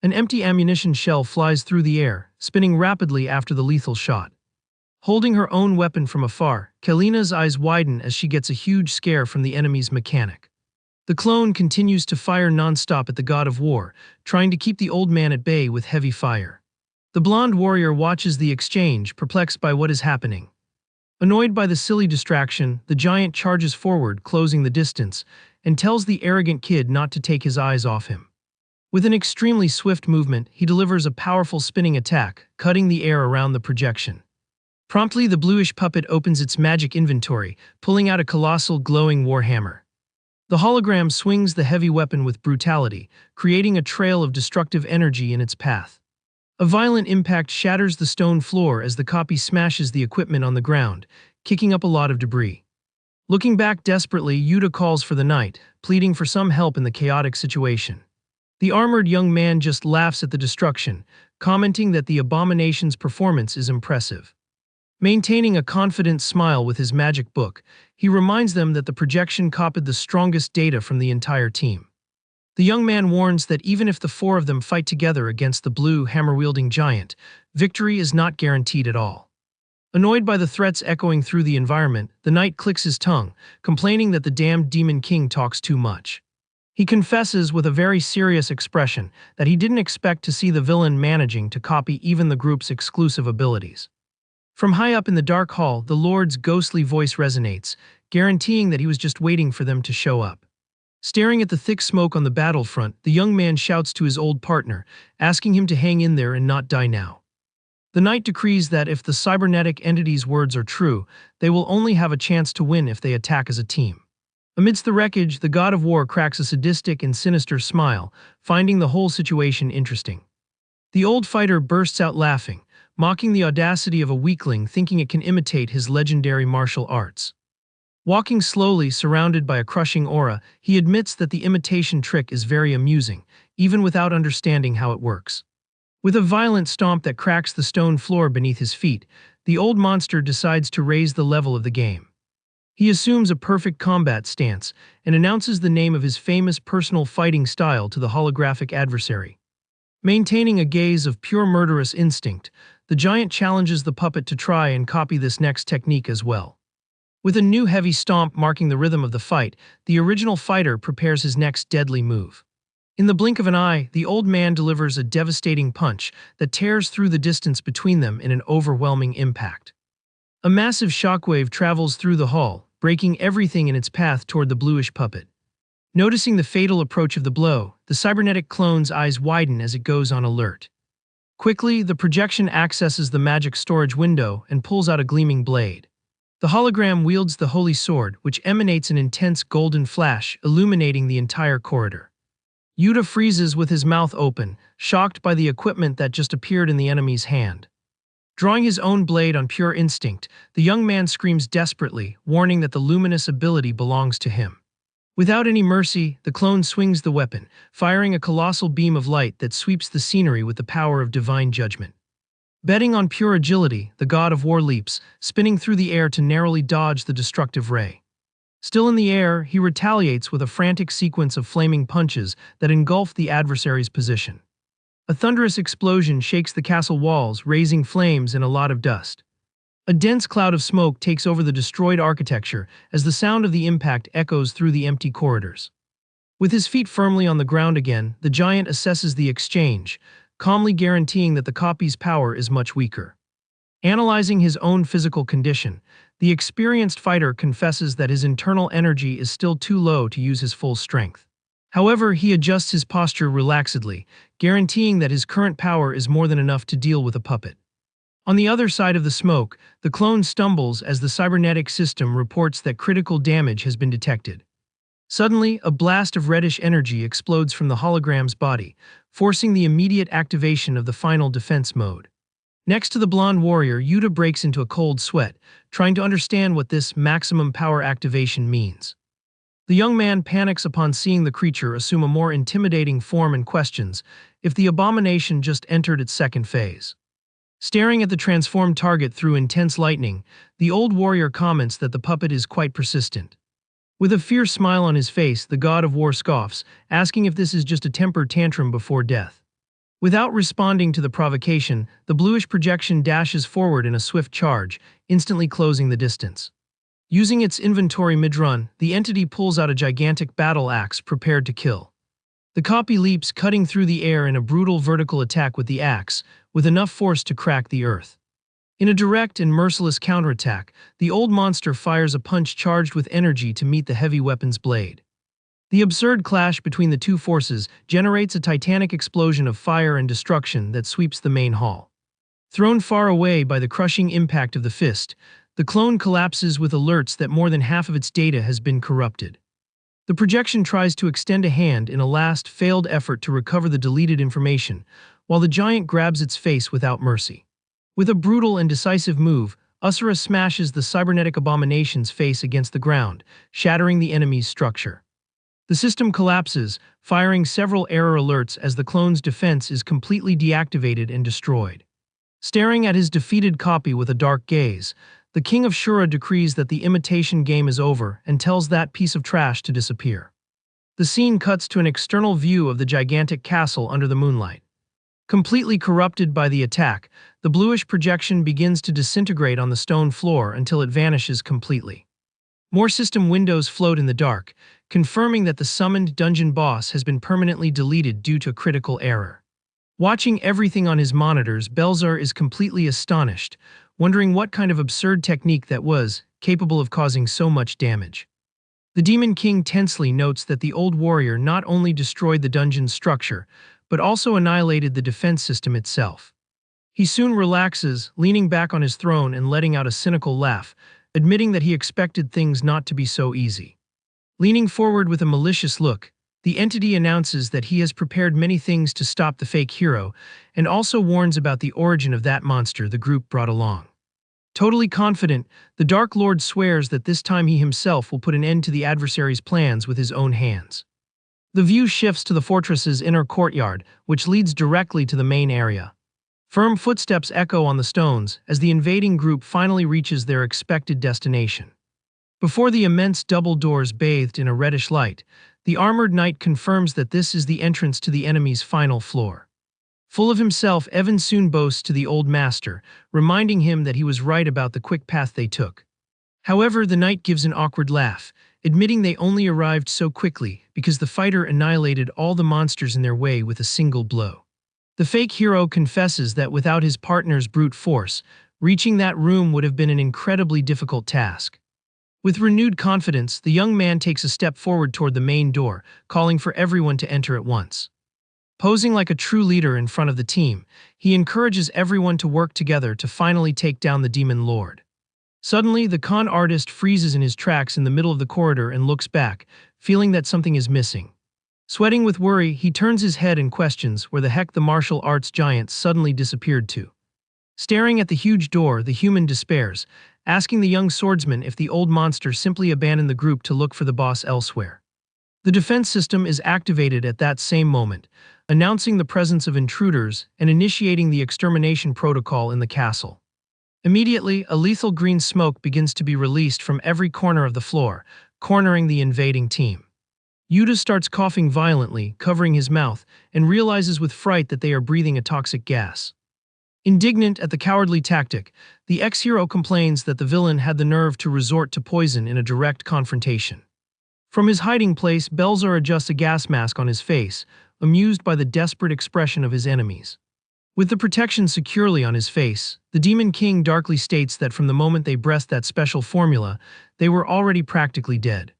An empty ammunition shell flies through the air, spinning rapidly after the lethal shot. Holding her own weapon from afar, Kalina's eyes widen as she gets a huge scare from the enemy's mechanic. The clone continues to fire non-stop at the god of war, trying to keep the old man at bay with heavy fire. The blonde warrior watches the exchange, perplexed by what is happening. Annoyed by the silly distraction, the giant charges forward, closing the distance, and tells the arrogant kid not to take his eyes off him. With an extremely swift movement, he delivers a powerful spinning attack, cutting the air around the projection. Promptly, the bluish puppet opens its magic inventory, pulling out a colossal glowing warhammer. The hologram swings the heavy weapon with brutality, creating a trail of destructive energy in its path. A violent impact shatters the stone floor as the copy smashes the equipment on the ground, kicking up a lot of debris. Looking back desperately, Yuta calls for the knight, pleading for some help in the chaotic situation. The armored young man just laughs at the destruction, commenting that the abomination's performance is impressive. Maintaining a confident smile with his magic book, he reminds them that the projection copied the strongest data from the entire team. The young man warns that even if the four of them fight together against the blue, hammer-wielding giant, victory is not guaranteed at all. Annoyed by the threats echoing through the environment, the knight clicks his tongue, complaining that the damned demon king talks too much. He confesses with a very serious expression that he didn't expect to see the villain managing to copy even the group's exclusive abilities. From high up in the dark hall, the Lord's ghostly voice resonates, guaranteeing that he was just waiting for them to show up. Staring at the thick smoke on the battlefront, the young man shouts to his old partner, asking him to hang in there and not die now. The knight decrees that if the cybernetic entity's words are true, they will only have a chance to win if they attack as a team. Amidst the wreckage, the god of war cracks a sadistic and sinister smile, finding the whole situation interesting. The old fighter bursts out laughing, mocking the audacity of a weakling thinking it can imitate his legendary martial arts. Walking slowly, surrounded by a crushing aura, he admits that the imitation trick is very amusing, even without understanding how it works. With a violent stomp that cracks the stone floor beneath his feet, the old monster decides to raise the level of the game. He assumes a perfect combat stance and announces the name of his famous personal fighting style to the holographic adversary. Maintaining a gaze of pure murderous instinct, the giant challenges the puppet to try and copy this next technique as well. With a new heavy stomp marking the rhythm of the fight, the original fighter prepares his next deadly move. In the blink of an eye, the old man delivers a devastating punch that tears through the distance between them in an overwhelming impact. A massive shockwave travels through the hall, breaking everything in its path toward the bluish puppet. Noticing the fatal approach of the blow, the cybernetic clone's eyes widen as it goes on alert. Quickly, the projection accesses the magic storage window and pulls out a gleaming blade. The hologram wields the holy sword, which emanates an intense golden flash, illuminating the entire corridor. Yuta freezes with his mouth open, shocked by the equipment that just appeared in the enemy's hand. Drawing his own blade on pure instinct, the young man screams desperately, warning that the luminous ability belongs to him. Without any mercy, the clone swings the weapon, firing a colossal beam of light that sweeps the scenery with the power of divine judgment. Betting on pure agility, the god of war leaps, spinning through the air to narrowly dodge the destructive ray. Still in the air, he retaliates with a frantic sequence of flaming punches that engulf the adversary's position. A thunderous explosion shakes the castle walls, raising flames and a lot of dust. A dense cloud of smoke takes over the destroyed architecture as the sound of the impact echoes through the empty corridors. With his feet firmly on the ground again, the giant assesses the exchange, calmly guaranteeing that the copy's power is much weaker. Analyzing his own physical condition, the experienced fighter confesses that his internal energy is still too low to use his full strength. However, he adjusts his posture relaxedly, guaranteeing that his current power is more than enough to deal with a puppet. On the other side of the smoke, the clone stumbles as the cybernetic system reports that critical damage has been detected. Suddenly, a blast of reddish energy explodes from the hologram's body, forcing the immediate activation of the final defense mode. Next to the blonde warrior, Yuta breaks into a cold sweat, trying to understand what this maximum power activation means. The young man panics upon seeing the creature assume a more intimidating form and questions if the abomination just entered its second phase. Staring at the transformed target through intense lightning, the old warrior comments that the puppet is quite persistent. With a fierce smile on his face, the god of war scoffs, asking if this is just a temper tantrum before death. Without responding to the provocation, the bluish projection dashes forward in a swift charge, instantly closing the distance. Using its inventory mid-run, the entity pulls out a gigantic battle axe prepared to kill. The copy leaps, cutting through the air in a brutal vertical attack with the axe, with enough force to crack the earth. In a direct and merciless counterattack, the old monster fires a punch charged with energy to meet the heavy weapon's blade. The absurd clash between the two forces generates a titanic explosion of fire and destruction that sweeps the main hall. Thrown far away by the crushing impact of the fist, the clone collapses with alerts that more than half of its data has been corrupted. The projection tries to extend a hand in a last, failed effort to recover the deleted information, while the giant grabs its face without mercy. With a brutal and decisive move, Asura smashes the cybernetic abomination's face against the ground, shattering the enemy's structure. The system collapses, firing several error alerts as the clone's defense is completely deactivated and destroyed. Staring at his defeated copy with a dark gaze, the king of Shura decrees that the imitation game is over and tells that piece of trash to disappear. The scene cuts to an external view of the gigantic castle under the moonlight. Completely corrupted by the attack, the bluish projection begins to disintegrate on the stone floor until it vanishes completely. More system windows float in the dark, confirming that the summoned dungeon boss has been permanently deleted due to a critical error. Watching everything on his monitors, Belzar is completely astonished, wondering what kind of absurd technique that was, capable of causing so much damage. The Demon King tensely notes that the old warrior not only destroyed the dungeon's structure, but also annihilated the defense system itself. He soon relaxes, leaning back on his throne and letting out a cynical laugh, admitting that he expected things not to be so easy. Leaning forward with a malicious look, the entity announces that he has prepared many things to stop the fake hero, and also warns about the origin of that monster the group brought along. Totally confident, the Dark Lord swears that this time he himself will put an end to the adversary's plans with his own hands. The view shifts to the fortress's inner courtyard, which leads directly to the main area. Firm footsteps echo on the stones as the invading group finally reaches their expected destination. Before the immense double doors bathed in a reddish light, the armored knight confirms that this is the entrance to the enemy's final floor. Full of himself, Evan soon boasts to the old master, reminding him that he was right about the quick path they took. However, the knight gives an awkward laugh, admitting they only arrived so quickly because the fighter annihilated all the monsters in their way with a single blow. The fake hero confesses that without his partner's brute force, reaching that room would have been an incredibly difficult task. With renewed confidence, the young man takes a step forward toward the main door, calling for everyone to enter at once. Posing like a true leader in front of the team, he encourages everyone to work together to finally take down the demon lord. Suddenly, the con artist freezes in his tracks in the middle of the corridor and looks back, feeling that something is missing. Sweating with worry, he turns his head and questions where the heck the martial arts giant suddenly disappeared to. Staring at the huge door, the human despairs, asking the young swordsman if the old monster simply abandoned the group to look for the boss elsewhere. The defense system is activated at that same moment, announcing the presence of intruders and initiating the extermination protocol in the castle. Immediately, a lethal green smoke begins to be released from every corner of the floor, cornering the invading team. Yuta starts coughing violently, covering his mouth, and realizes with fright that they are breathing a toxic gas. Indignant at the cowardly tactic, the ex-hero complains that the villain had the nerve to resort to poison in a direct confrontation. From his hiding place, Belzar adjusts a gas mask on his face, amused by the desperate expression of his enemies. With the protection securely on his face, the Demon King darkly states that from the moment they breathed that special formula, they were already practically dead.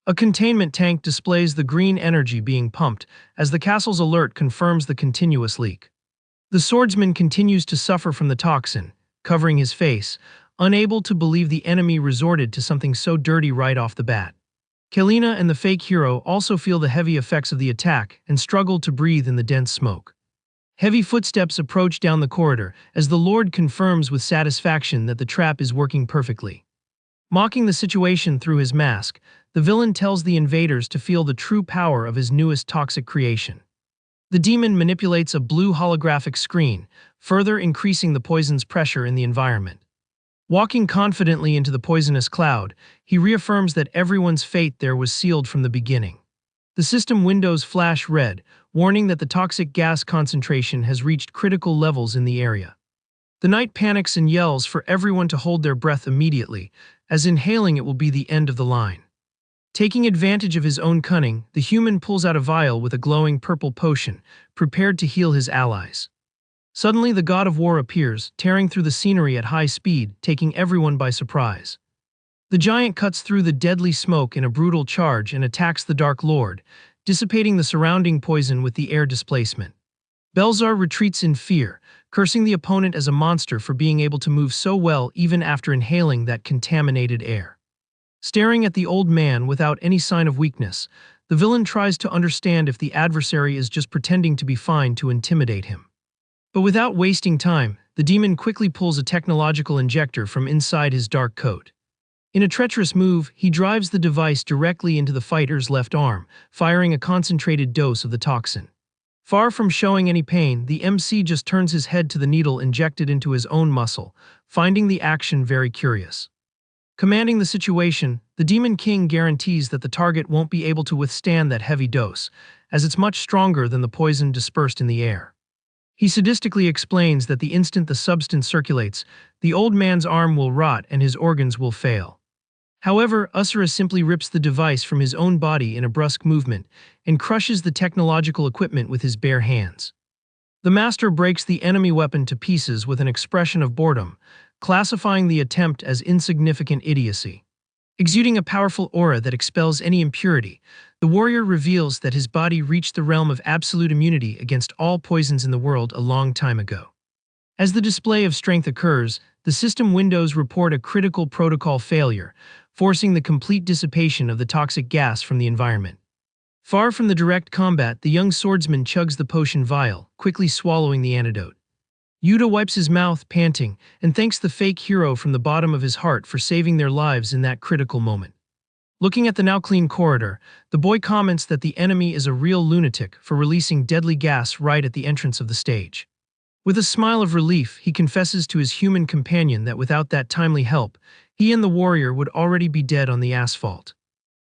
A containment tank displays the green energy being pumped as the castle's alert confirms the continuous leak. The swordsman continues to suffer from the toxin, covering his face, unable to believe the enemy resorted to something so dirty right off the bat. Kalina and the fake hero also feel the heavy effects of the attack and struggle to breathe in the dense smoke. Heavy footsteps approach down the corridor as the Lord confirms with satisfaction that the trap is working perfectly. Mocking the situation through his mask, the villain tells the invaders to feel the true power of his newest toxic creation. The demon manipulates a blue holographic screen, further increasing the poison's pressure in the environment. Walking confidently into the poisonous cloud, he reaffirms that everyone's fate there was sealed from the beginning. The system windows flash red, warning that the toxic gas concentration has reached critical levels in the area. The knight panics and yells for everyone to hold their breath immediately, as inhaling it will be the end of the line. Taking advantage of his own cunning, the human pulls out a vial with a glowing purple potion, prepared to heal his allies. Suddenly the god of war appears, tearing through the scenery at high speed, taking everyone by surprise. The giant cuts through the deadly smoke in a brutal charge and attacks the Dark Lord, dissipating the surrounding poison with the air displacement. Belzar retreats in fear, cursing the opponent as a monster for being able to move so well even after inhaling that contaminated air. Staring at the old man without any sign of weakness, the villain tries to understand if the adversary is just pretending to be fine to intimidate him. But without wasting time, the demon quickly pulls a technological injector from inside his dark coat. In a treacherous move, he drives the device directly into the fighter's left arm, firing a concentrated dose of the toxin. Far from showing any pain, the MC just turns his head to the needle injected into his own muscle, finding the action very curious. Commanding the situation, the Demon King guarantees that the target won't be able to withstand that heavy dose, as it's much stronger than the poison dispersed in the air. He sadistically explains that the instant the substance circulates, the old man's arm will rot and his organs will fail. However, Asura simply rips the device from his own body in a brusque movement and crushes the technological equipment with his bare hands. The master breaks the enemy weapon to pieces with an expression of boredom, classifying the attempt as insignificant idiocy. Exuding a powerful aura that expels any impurity, the warrior reveals that his body reached the realm of absolute immunity against all poisons in the world a long time ago. As the display of strength occurs, the system windows report a critical protocol failure, forcing the complete dissipation of the toxic gas from the environment. Far from the direct combat, the young swordsman chugs the potion vial, quickly swallowing the antidote. Yuta wipes his mouth, panting, and thanks the fake hero from the bottom of his heart for saving their lives in that critical moment. Looking at the now clean corridor, the boy comments that the enemy is a real lunatic for releasing deadly gas right at the entrance of the stage. With a smile of relief, he confesses to his human companion that without that timely help, he and the warrior would already be dead on the asphalt.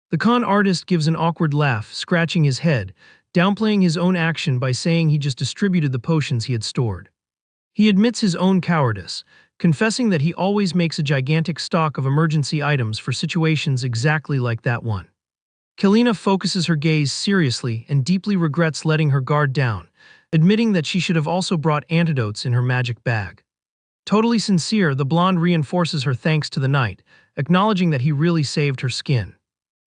The con artist gives an awkward laugh, scratching his head, downplaying his own action by saying he just distributed the potions he had stored. He admits his own cowardice, confessing that he always makes a gigantic stock of emergency items for situations exactly like that one. Kalina focuses her gaze seriously and deeply regrets letting her guard down, admitting that she should have also brought antidotes in her magic bag. Totally sincere, the blonde reinforces her thanks to the knight, acknowledging that he really saved her skin.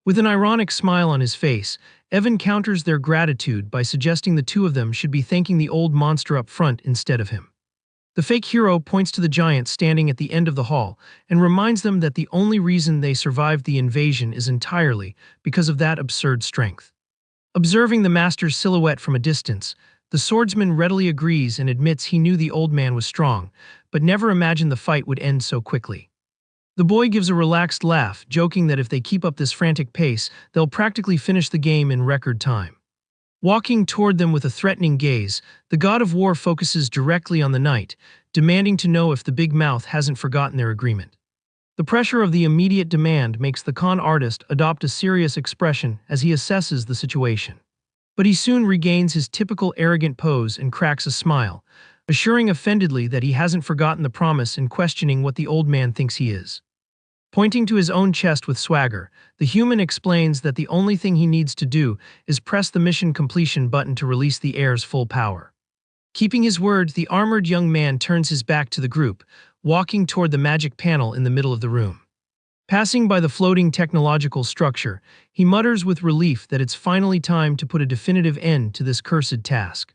With an ironic smile on his face, Evan counters their gratitude by suggesting the two of them should be thanking the old monster up front instead of him. The fake hero points to the giant standing at the end of the hall and reminds them that the only reason they survived the invasion is entirely because of that absurd strength. Observing the master's silhouette from a distance, the swordsman readily agrees and admits he knew the old man was strong, but never imagined the fight would end so quickly. The boy gives a relaxed laugh, joking that if they keep up this frantic pace, they'll practically finish the game in record time. Walking toward them with a threatening gaze, the god of war focuses directly on the knight, demanding to know if the big mouth hasn't forgotten their agreement. The pressure of the immediate demand makes the con artist adopt a serious expression as he assesses the situation. But he soon regains his typical arrogant pose and cracks a smile, assuring offendedly that he hasn't forgotten the promise and questioning what the old man thinks he is. Pointing to his own chest with swagger, the human explains that the only thing he needs to do is press the mission completion button to release the heir's full power. Keeping his word, the armored young man turns his back to the group, walking toward the magic panel in the middle of the room. Passing by the floating technological structure, he mutters with relief that it's finally time to put a definitive end to this cursed task.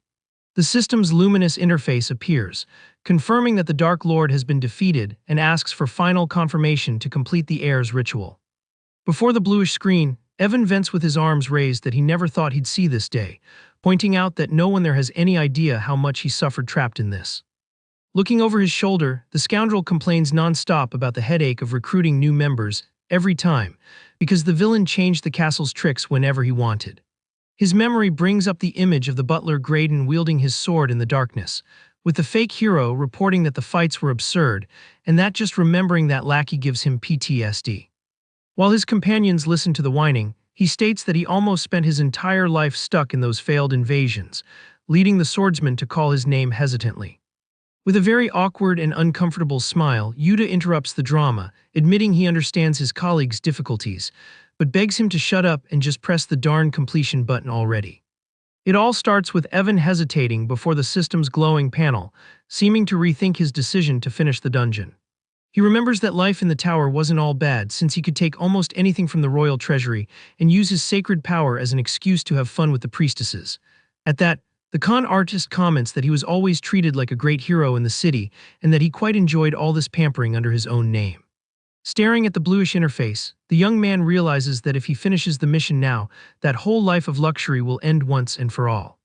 The system's luminous interface appears, confirming that the Dark Lord has been defeated and asks for final confirmation to complete the heir's ritual. Before the bluish screen, Evan vents with his arms raised that he never thought he'd see this day, pointing out that no one there has any idea how much he suffered trapped in this. Looking over his shoulder, the scoundrel complains non-stop about the headache of recruiting new members every time, because the villain changed the castle's tricks whenever he wanted. His memory brings up the image of the butler Graydon wielding his sword in the darkness, with the fake hero reporting that the fights were absurd, and that just remembering that lackey gives him PTSD. While his companions listen to the whining, he states that he almost spent his entire life stuck in those failed invasions, leading the swordsman to call his name hesitantly. With a very awkward and uncomfortable smile, Yuta interrupts the drama, admitting he understands his colleague's difficulties, but begs him to shut up and just press the darn completion button already. It all starts with Evan hesitating before the system's glowing panel, seeming to rethink his decision to finish the dungeon. He remembers that life in the tower wasn't all bad, since he could take almost anything from the royal treasury and use his sacred power as an excuse to have fun with the priestesses. At that, the con artist comments that he was always treated like a great hero in the city and that he quite enjoyed all this pampering under his own name. Staring at the bluish interface, the young man realizes that if he finishes the mission now, that whole life of luxury will end once and for all.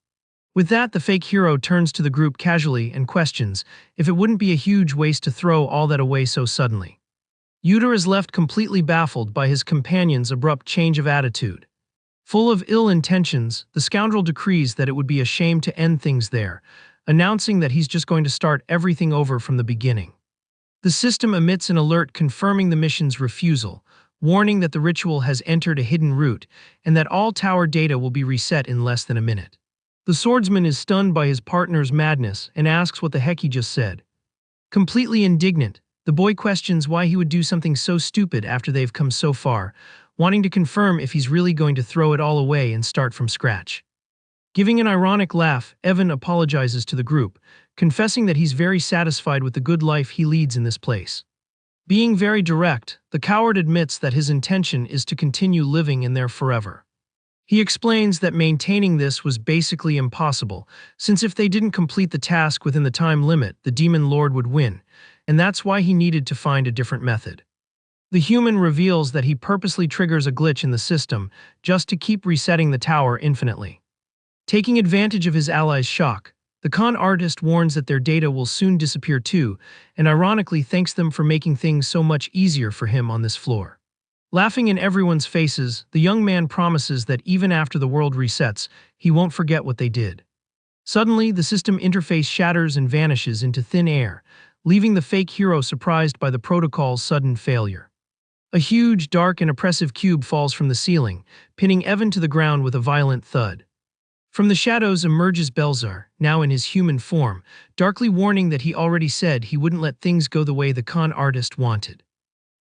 With that, the fake hero turns to the group casually and questions if it wouldn't be a huge waste to throw all that away so suddenly. Yuta is left completely baffled by his companion's abrupt change of attitude. Full of ill intentions, the scoundrel decrees that it would be a shame to end things there, announcing that he's just going to start everything over from the beginning. The system emits an alert confirming the mission's refusal, warning that the ritual has entered a hidden route and that all tower data will be reset in less than a minute. The swordsman is stunned by his partner's madness and asks what the heck he just said. Completely indignant, the boy questions why he would do something so stupid after they've come so far, wanting to confirm if he's really going to throw it all away and start from scratch. Giving an ironic laugh, Evan apologizes to the group, confessing that he's very satisfied with the good life he leads in this place. Being very direct, the coward admits that his intention is to continue living in there forever. He explains that maintaining this was basically impossible, since if they didn't complete the task within the time limit, the demon lord would win, and that's why he needed to find a different method. The human reveals that he purposely triggers a glitch in the system just to keep resetting the tower infinitely. Taking advantage of his allies' shock, the con artist warns that their data will soon disappear too, and ironically thanks them for making things so much easier for him on this floor. Laughing in everyone's faces, the young man promises that even after the world resets, he won't forget what they did. Suddenly, the system interface shatters and vanishes into thin air, leaving the fake hero surprised by the protocol's sudden failure. A huge, dark, and oppressive cube falls from the ceiling, pinning Evan to the ground with a violent thud. From the shadows emerges Belzar, now in his human form, darkly warning that he already said he wouldn't let things go the way the con artist wanted.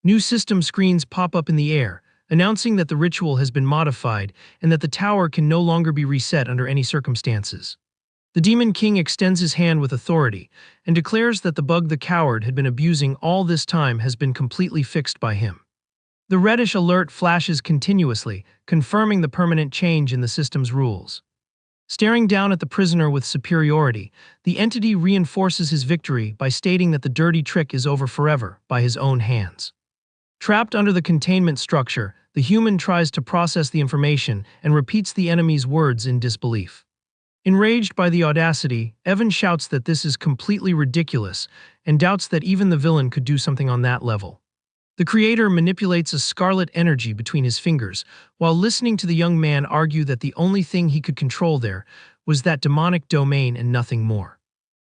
New system screens pop up in the air, announcing that the ritual has been modified and that the tower can no longer be reset under any circumstances. The Demon King extends his hand with authority and declares that the bug the coward had been abusing all this time has been completely fixed by him. The reddish alert flashes continuously, confirming the permanent change in the system's rules. Staring down at the prisoner with superiority, the entity reinforces his victory by stating that the dirty trick is over forever by his own hands. Trapped under the containment structure, the human tries to process the information and repeats the enemy's words in disbelief. Enraged by the audacity, Evan shouts that this is completely ridiculous and doubts that even the villain could do something on that level. The creator manipulates a scarlet energy between his fingers, while listening to the young man argue that the only thing he could control there was that demonic domain and nothing more.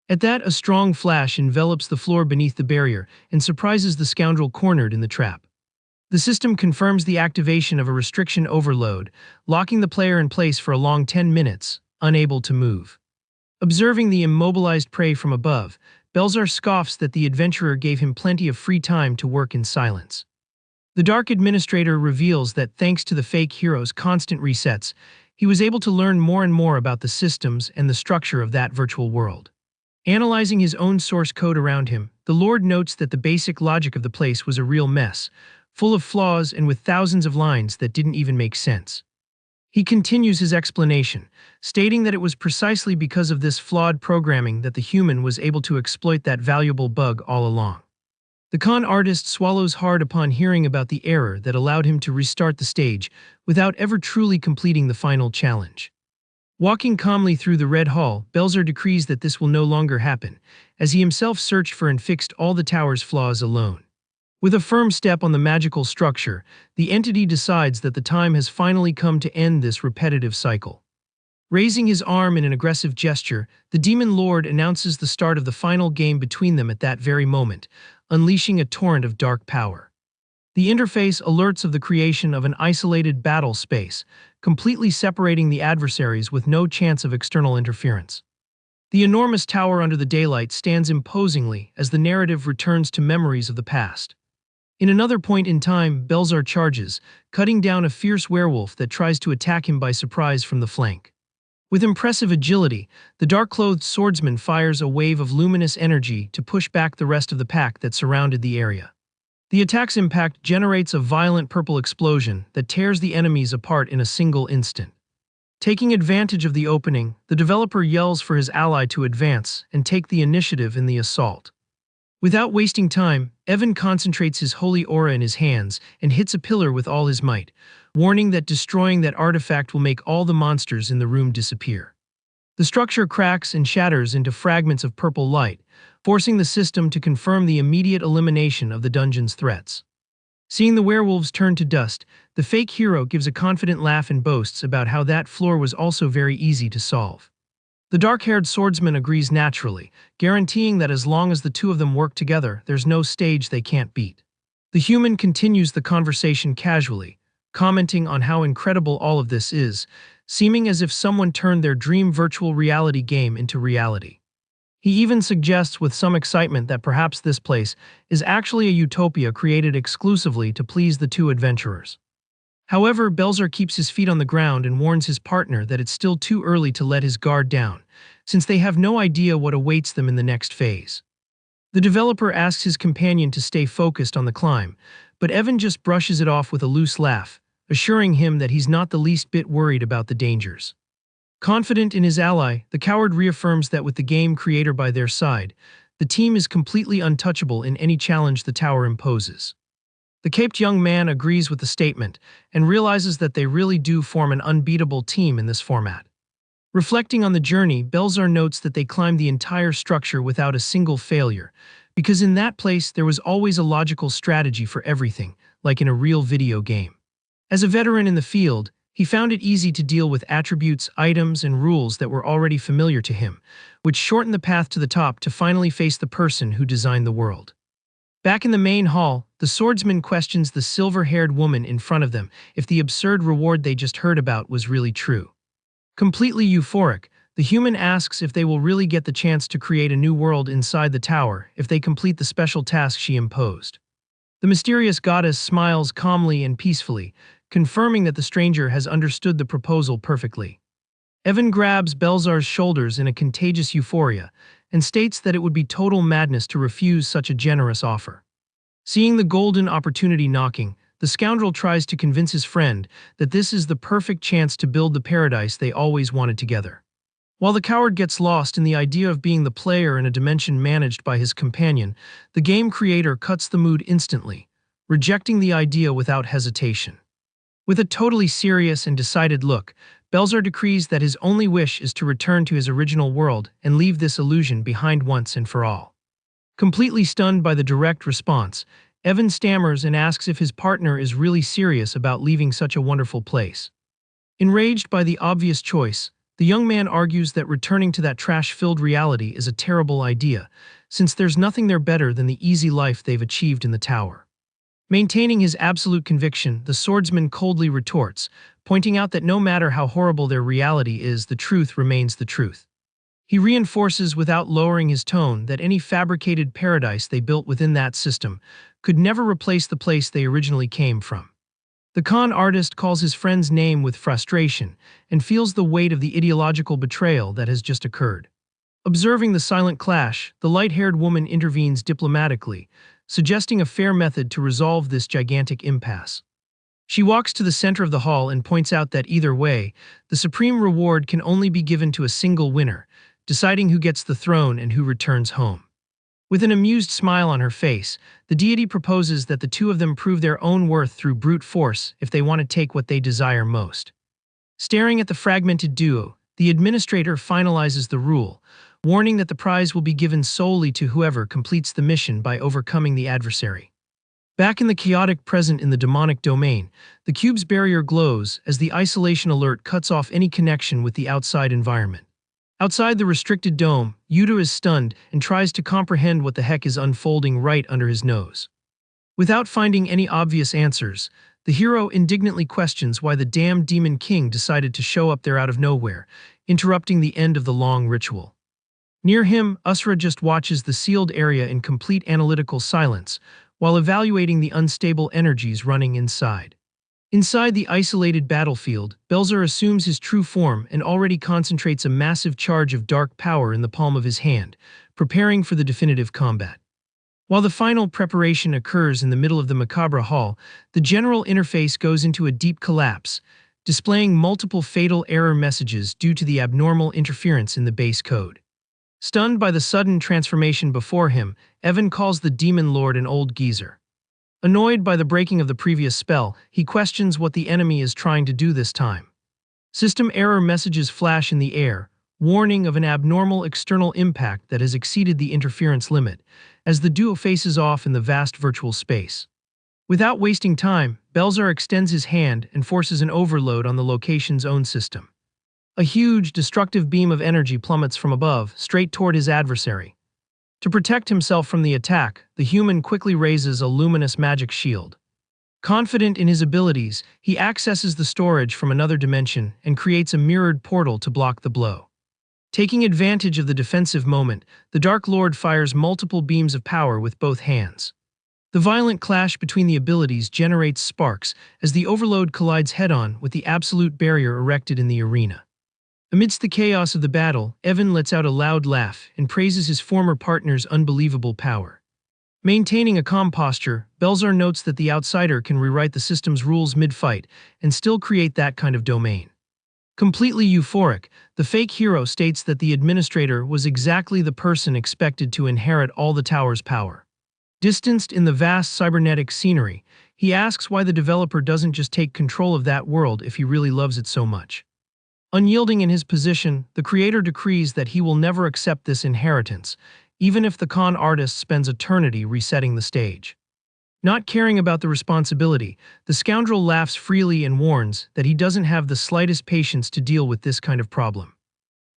At that, a strong flash envelops the floor beneath the barrier and surprises the scoundrel cornered in the trap. The system confirms the activation of a restriction overload, locking the player in place for a long 10 minutes, unable to move. Observing the immobilized prey from above, Belzar scoffs that the adventurer gave him plenty of free time to work in silence. The Dark Administrator reveals that thanks to the fake hero's constant resets, he was able to learn more and more about the systems and the structure of that virtual world. Analyzing his own source code around him, the Lord notes that the basic logic of the place was a real mess, full of flaws and with thousands of lines that didn't even make sense. He continues his explanation, stating that it was precisely because of this flawed programming that the human was able to exploit that valuable bug all along. The con artist swallows hard upon hearing about the error that allowed him to restart the stage without ever truly completing the final challenge. Walking calmly through the Red Hall, Belzar decrees that this will no longer happen, as he himself searched for and fixed all the tower's flaws alone. With a firm step on the magical structure, the entity decides that the time has finally come to end this repetitive cycle. Raising his arm in an aggressive gesture, the Demon Lord announces the start of the final game between them at that very moment, unleashing a torrent of dark power. The interface alerts of the creation of an isolated battle space, completely separating the adversaries with no chance of external interference. The enormous tower under the daylight stands imposingly as the narrative returns to memories of the past. In another point in time, Belzar charges, cutting down a fierce werewolf that tries to attack him by surprise from the flank. With impressive agility, the dark-clothed swordsman fires a wave of luminous energy to push back the rest of the pack that surrounded the area. The attack's impact generates a violent purple explosion that tears the enemies apart in a single instant. Taking advantage of the opening, the developer yells for his ally to advance and take the initiative in the assault. Without wasting time, Evan concentrates his holy aura in his hands and hits a pillar with all his might, warning that destroying that artifact will make all the monsters in the room disappear. The structure cracks and shatters into fragments of purple light, forcing the system to confirm the immediate elimination of the dungeon's threats. Seeing the werewolves turn to dust, the fake hero gives a confident laugh and boasts about how that floor was also very easy to solve. The dark-haired swordsman agrees naturally, guaranteeing that as long as the two of them work together, there's no stage they can't beat. The human continues the conversation casually, commenting on how incredible all of this is, seeming as if someone turned their dream virtual reality game into reality. He even suggests with some excitement that perhaps this place is actually a utopia created exclusively to please the two adventurers. However, Belzar keeps his feet on the ground and warns his partner that it's still too early to let his guard down, since they have no idea what awaits them in the next phase. The developer asks his companion to stay focused on the climb, but Evan just brushes it off with a loose laugh, assuring him that he's not the least bit worried about the dangers. Confident in his ally, the coward reaffirms that with the game creator by their side, the team is completely untouchable in any challenge the tower imposes. The caped young man agrees with the statement and realizes that they really do form an unbeatable team in this format. Reflecting on the journey, Belzar notes that they climbed the entire structure without a single failure, because in that place there was always a logical strategy for everything, like in a real video game. As a veteran in the field, he found it easy to deal with attributes, items, and rules that were already familiar to him, which shortened the path to the top to finally face the person who designed the world. Back in the main hall, the swordsman questions the silver-haired woman in front of them if the absurd reward they just heard about was really true. Completely euphoric, the human asks if they will really get the chance to create a new world inside the tower if they complete the special task she imposed. The mysterious goddess smiles calmly and peacefully, confirming that the stranger has understood the proposal perfectly. Evan grabs Belzar's shoulders in a contagious euphoria and states that it would be total madness to refuse such a generous offer. Seeing the golden opportunity knocking, the scoundrel tries to convince his friend that this is the perfect chance to build the paradise they always wanted together. While the coward gets lost in the idea of being the player in a dimension managed by his companion, the game creator cuts the mood instantly, rejecting the idea without hesitation. With a totally serious and decided look, Belzar decrees that his only wish is to return to his original world and leave this illusion behind once and for all. Completely stunned by the direct response, Evan stammers and asks if his partner is really serious about leaving such a wonderful place. Enraged by the obvious choice, the young man argues that returning to that trash-filled reality is a terrible idea, since there's nothing there better than the easy life they've achieved in the tower. Maintaining his absolute conviction, the swordsman coldly retorts, pointing out that no matter how horrible their reality is, the truth remains the truth. He reinforces without lowering his tone that any fabricated paradise they built within that system could never replace the place they originally came from. The con artist calls his friend's name with frustration and feels the weight of the ideological betrayal that has just occurred. Observing the silent clash, the light-haired woman intervenes diplomatically, suggesting a fair method to resolve this gigantic impasse. She walks to the center of the hall and points out that either way, the supreme reward can only be given to a single winner, deciding who gets the throne and who returns home. With an amused smile on her face, the deity proposes that the two of them prove their own worth through brute force if they want to take what they desire most. Staring at the fragmented duo, the administrator finalizes the rule, warning that the prize will be given solely to whoever completes the mission by overcoming the adversary. Back in the chaotic present in the demonic domain, the cube's barrier glows as the isolation alert cuts off any connection with the outside environment. Outside the restricted dome, Yuta is stunned and tries to comprehend what the heck is unfolding right under his nose. Without finding any obvious answers, the hero indignantly questions why the damned Demon King decided to show up there out of nowhere, interrupting the end of the long ritual. Near him, Asura just watches the sealed area in complete analytical silence, while evaluating the unstable energies running inside. Inside the isolated battlefield, Belzar assumes his true form and already concentrates a massive charge of dark power in the palm of his hand, preparing for the definitive combat. While the final preparation occurs in the middle of the macabre hall, the general interface goes into a deep collapse, displaying multiple fatal error messages due to the abnormal interference in the base code. Stunned by the sudden transformation before him, Evan calls the Demon Lord an old geezer. Annoyed by the breaking of the previous spell, he questions what the enemy is trying to do this time. System error messages flash in the air, warning of an abnormal external impact that has exceeded the interference limit, as the duo faces off in the vast virtual space. Without wasting time, Belzar extends his hand and forces an overload on the location's own system. A huge, destructive beam of energy plummets from above, straight toward his adversary. To protect himself from the attack, the human quickly raises a luminous magic shield. Confident in his abilities, he accesses the storage from another dimension and creates a mirrored portal to block the blow. Taking advantage of the defensive moment, the Dark Lord fires multiple beams of power with both hands. The violent clash between the abilities generates sparks as the overload collides head-on with the absolute barrier erected in the arena. Amidst the chaos of the battle, Evan lets out a loud laugh and praises his former partner's unbelievable power. Maintaining a calm posture, Belzar notes that the outsider can rewrite the system's rules mid-fight and still create that kind of domain. Completely euphoric, the fake hero states that the administrator was exactly the person expected to inherit all the tower's power. Distanced in the vast cybernetic scenery, he asks why the developer doesn't just take control of that world if he really loves it so much. Unyielding in his position, the creator decrees that he will never accept this inheritance, even if the con artist spends eternity resetting the stage. Not caring about the responsibility, the scoundrel laughs freely and warns that he doesn't have the slightest patience to deal with this kind of problem.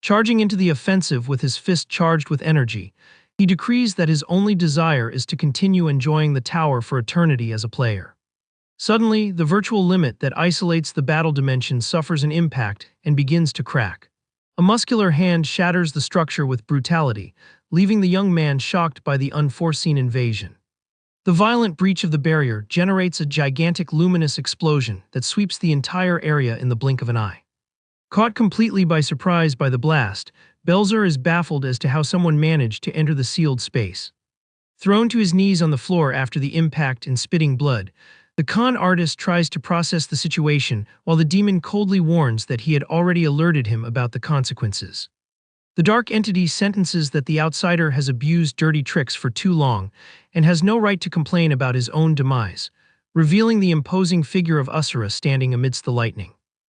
Charging into the offensive with his fist charged with energy, he decrees that his only desire is to continue enjoying the tower for eternity as a player. Suddenly, the virtual limit that isolates the battle dimension suffers an impact and begins to crack. A muscular hand shatters the structure with brutality, leaving the young man shocked by the unforeseen invasion. The violent breach of the barrier generates a gigantic luminous explosion that sweeps the entire area in the blink of an eye. Caught completely by surprise by the blast, Belzar is baffled as to how someone managed to enter the sealed space. Thrown to his knees on the floor after the impact and spitting blood, the con artist tries to process the situation while the demon coldly warns that he had already alerted him about the consequences. The dark entity sentences that the outsider has abused dirty tricks for too long and has no right to complain about his own demise, revealing the imposing figure of Asura standing amidst the lightning.